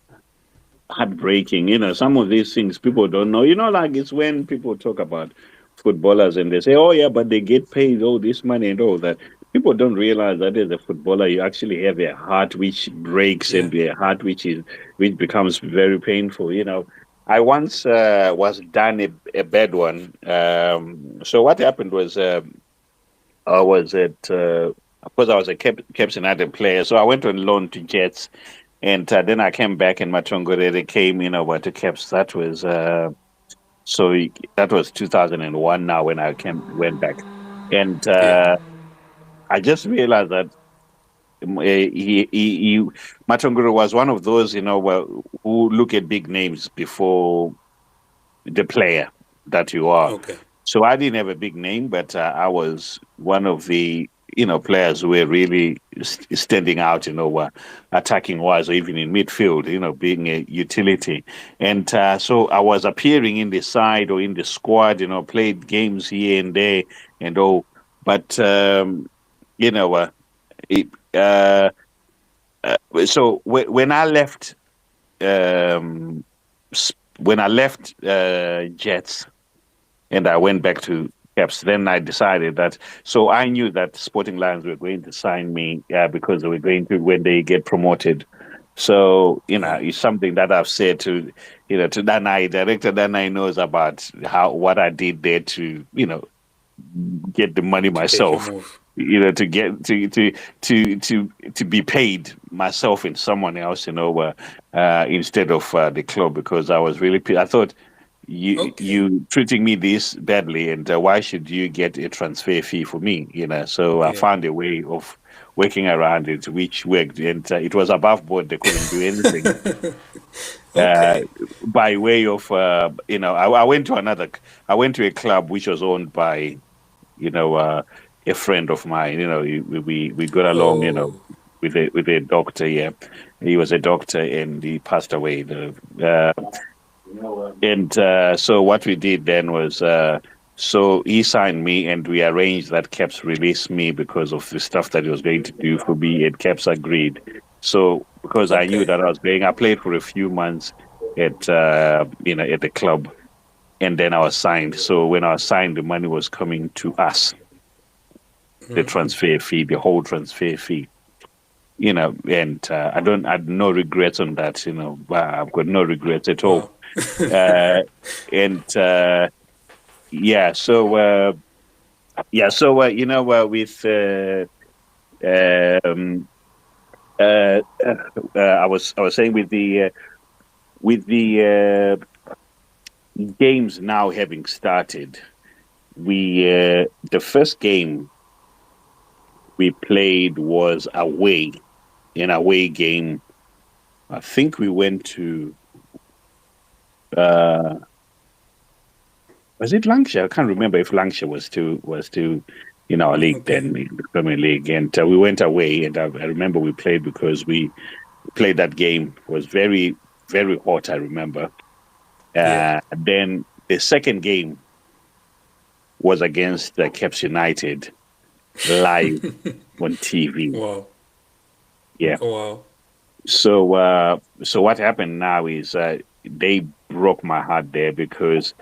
heartbreaking. Some of these things people don't know. Like it's when people talk about footballers and they say, "Oh yeah, but they get paid all this money and all that." People don't realize that as a footballer, you actually have a heart which breaks Yeah. and a heart which becomes very painful. I once was done a bad one. So what happened was I was at. Of course, I was a Caps United player, so I went on loan to Jets, and then I came back and Matongorere came, over to Caps. That was 2001 now when I went back. And Yeah. I just realized that Matongorere was one of those, who look at big names before the player that you are. Okay. So I didn't have a big name, but I was one of the players who were really standing out, attacking wise or even in midfield, being a utility. And so I was appearing in the side or in the squad, played games here and there and all. But you know, it, so when I left, um, when I left Jets and I went back to Caps, then I decided that. So I knew that Sporting Lions were going to sign me because they were going to when they get promoted. So it's something that I've said to to Danai. Director Danai knows about what I did there to get the money To take a myself. move. To get to be paid myself and someone else, instead of the club, because I was really I thought Okay. you treating me this badly, and why should you get a transfer fee for me? So I Yeah. found a way of working around it, which worked, and it was above board. They couldn't do anything. Uh, Okay. by way of I went to I went to a club which was owned by a friend of mine. We got along, Oh. with a doctor. Yeah, he was a doctor and he passed away. And so what we did then was, so he signed me and we arranged that Caps released me because of the stuff that he was going to do for me, and Caps agreed. So because I knew Okay. that I played for a few months at at the club, and then I was signed. So when I was signed, the money was coming to us, the transfer fee, the whole transfer fee. And I had no regrets on that. I've got no regrets at all. Wow. And yeah, so with um, I was saying with the games now having started, we the first game we played was away, an away game. I think we went to was it Lancashire? I can't remember if Lancashire was still in our league Okay. then, in the Premier League, and we went away. And I remember we played because we played that game. It was very very hot. I remember. Yeah. Then the second game was against Caps United live on TV. Wow. Yeah. Wow. So what happened now is they broke my heart there because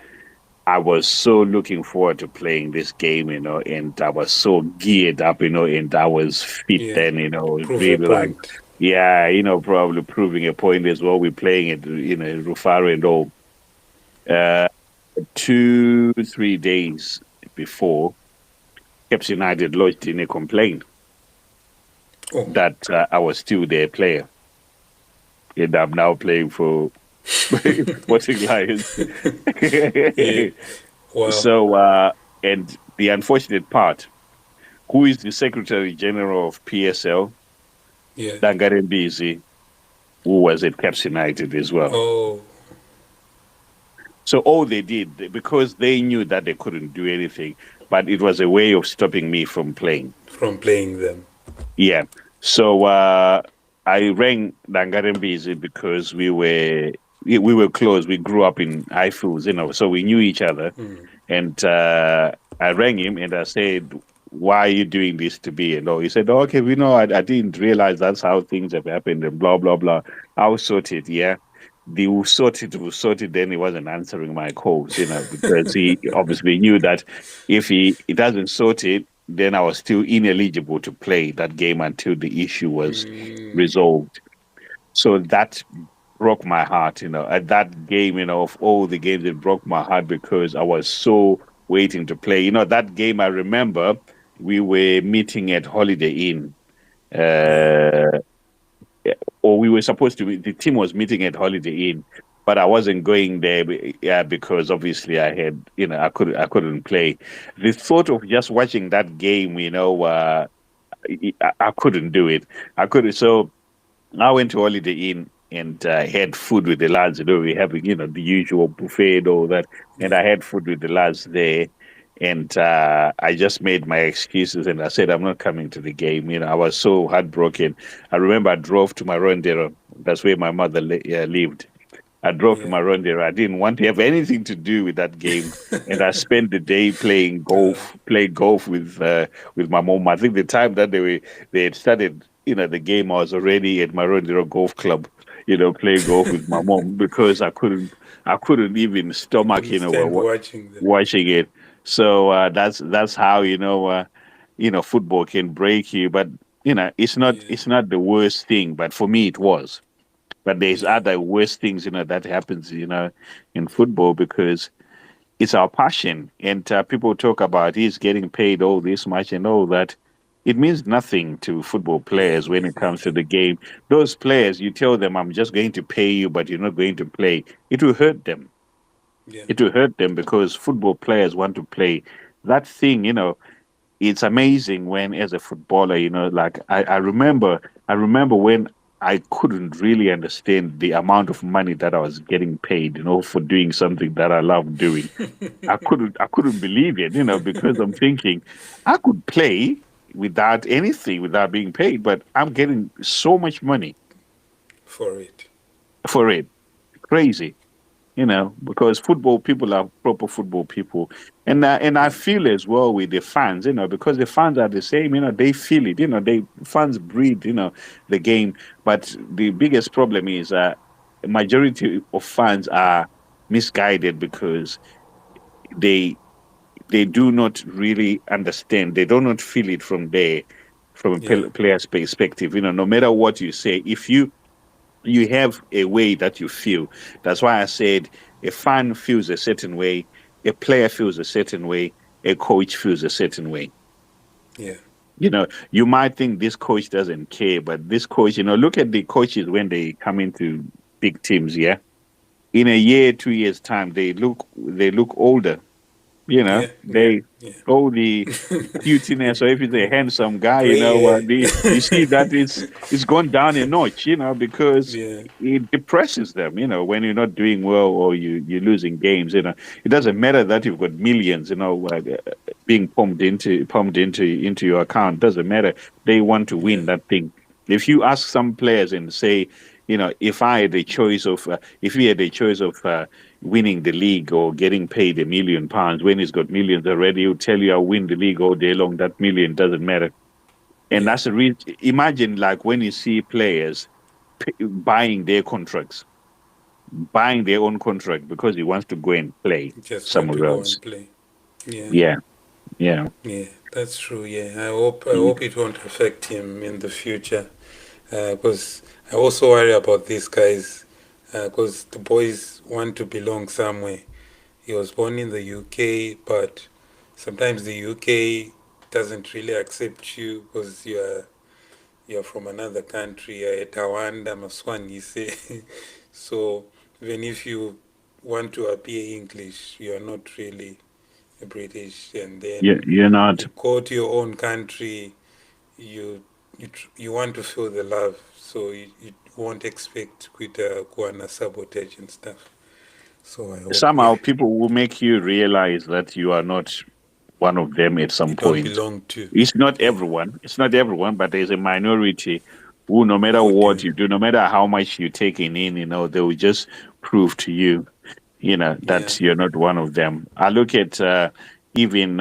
I was so looking forward to playing this game, and I was so geared up, and I was fit Yeah. then, Prove a really like, point. yeah, probably proving a point as well. We're playing it, Rufaro and all. 2-3 days before, Caps United lodged in a complaint Oh. that I was still their player, and I'm now playing for Sporting Lions. Yeah. Wow. So, and the unfortunate part, who is the Secretary General of PSL, Yeah. Dangare Mbizi, who was at Caps United as well. Oh. So all they did, because they knew that they couldn't do anything, but it was a way of stopping me from playing. from playing them. Yeah. So I rang Dangarembisi because we were close. We grew up in Highfields, so we knew each other. And I rang him and I said, "Why are you doing this to me?" And all he said, "Oh, okay, we know. I didn't realize that's how things have happened." And blah blah blah. I'll sort it. Yeah. The will sort it, will sort it. Then he wasn't answering my calls, because he obviously knew that if he doesn't sort it, then I was still ineligible to play that game until the issue was resolved. So that broke my heart, at that game, of all the games, it broke my heart because I was so waiting to play. That game, I remember we were meeting at Holiday Inn. Yeah. Uh, or we were supposed to be, the team was meeting at Holiday Inn, but I wasn't going there because obviously I had, I couldn't play. The thought of just watching that game, I couldn't do it. I couldn't. So I went to Holiday Inn and had food with the lads. We having, the usual buffet and all that. And Yeah. I had food with the lads there. And I just made my excuses and I said, I'm not coming to the game. I was so heartbroken. I remember I drove to my Rondero. That's where my mother lived. I drove to Yeah. my Rondero. I didn't want to have anything to do with that game. And I spent the day Uh, playing golf with my mom. I think the time that they had started, the game, I was already at my Rondero Golf Club, playing golf with my mom because I couldn't even you stomach, couldn't stand watching them. watching it. So that's how football can break you. But Yeah. it's not the worst thing. But for me, it was. But there's Yeah. other worse things, that happens, in football because it's our passion. And people talk about he's getting paid all this much and all that. It means nothing to football Yeah. players It when means it comes to nothing. the game. Those players, you tell them, I'm just going to pay you, but you're not going to play. It will hurt them. Yeah. It will hurt them because football players want to play. That thing, it's amazing when as a footballer, like I remember when I couldn't really understand the amount of money that I was getting paid, for doing something that I love doing. I couldn't believe it, because I'm thinking I could play without anything, without being paid, but I'm getting so much money For it. for it. Crazy. Because football people are proper football people, and I Yeah. feel as well with the fans, because the fans are the same, they feel it, they fans breathe, the game. But the biggest problem is a majority of fans are misguided because they they do not really understand, they do not feel it from there, from a Yeah. player's perspective. No matter what you say, if you have a way that you feel. That's why I said a fan feels a certain way, a player feels a certain way, a coach feels a certain way. Yeah. You might think this coach doesn't care, but this coach, look at the coaches when they come into big teams, yeah. In a year, 2 years time, they look older. Yeah. Yeah. They Yeah. all the cuteness, or if he's a handsome guy, Gray hair. you see that it's gone down a notch, because Yeah. it depresses them, when you're not doing well or you're losing games. It doesn't matter that you've got millions, being pumped into your account. Doesn't matter. They want to Yeah. win that thing. If you ask some players and say, if he had a choice of winning the league or getting paid £1 million when he's got millions already, he'll tell you, I'll win the league all day long. That million doesn't matter. And Yeah. that's the reason. Imagine like when you see players buying their contracts, buying their own contract because he wants to go and play Just want to somewhere go else. and play. Yeah. Yeah, yeah. Yeah. That's true. Yeah. I hope it won't affect him in the future. Because I also worry about these guys. Because the boys want to belong somewhere. He was born in the UK, but sometimes the UK doesn't really accept you because you're from another country. You're at Tawanda, Maswanise. So even if you want to appear English, you're not really a British. And then You're not. you go to your own country, you want to feel the love, so you won't expect kuita kuwa na sabotage and stuff. So I hope Somehow people will make you realize that you are not one of them at some you don't point. belong to. It's not Yeah. everyone. It's not everyone, but there's a minority who, no matter Who what do. you do, no matter how much you're taking in, they will just prove to you, Yeah. that you're not one of them. I look at even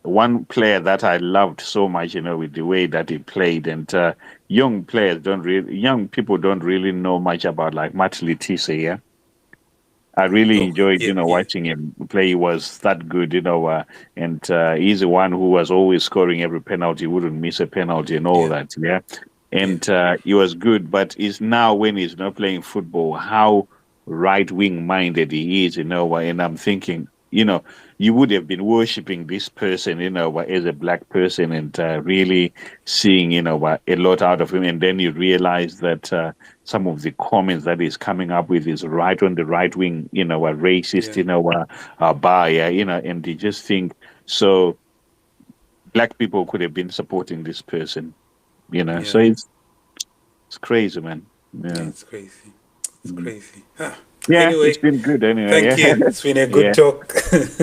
one player that I loved so much, with the way that he played, and young people don't really know much about like Matt Letizia, yeah. I really Oh, enjoyed, yeah, yeah, watching him play. He was that good, and he's the one who was always scoring every penalty, wouldn't miss a penalty and all yeah, that, yeah. yeah, And he was good, but is now when he's not playing football, how right wing minded he is, and I'm thinking, you would have been worshiping this person, as a black person, and really seeing, a lot out of him. And then you realize that some of the comments that he's coming up with is right on the right wing, a racist, yeah, bias, and you just think, so black people could have been supporting this person, yeah. so it's crazy, man. Yeah, Yeah. it's crazy. It's Mm. crazy. Ah. Yeah, it's Anyway, been good anyway. thank Yeah. you. It's been a good Yeah. talk.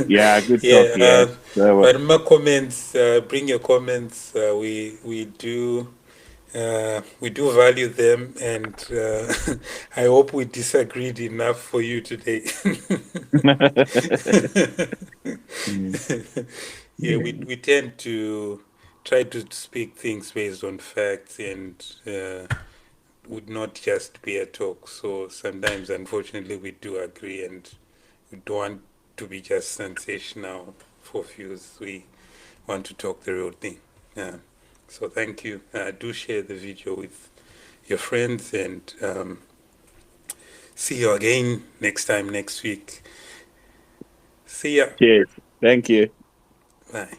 Yeah, good talk. Yeah. Yeah. So, But my comments, bring your comments. We do value them, and I hope we disagreed enough for you today. mm, Yeah, yeah. we tend to try to speak things based on facts, and would not just be a talk. So sometimes, unfortunately, we do agree, and we don't want to be just sensational for views. We want to talk the real thing. Yeah. So thank you. Do share the video with your friends, and see you again next time next week. See ya. Cheers. Thank you. Bye.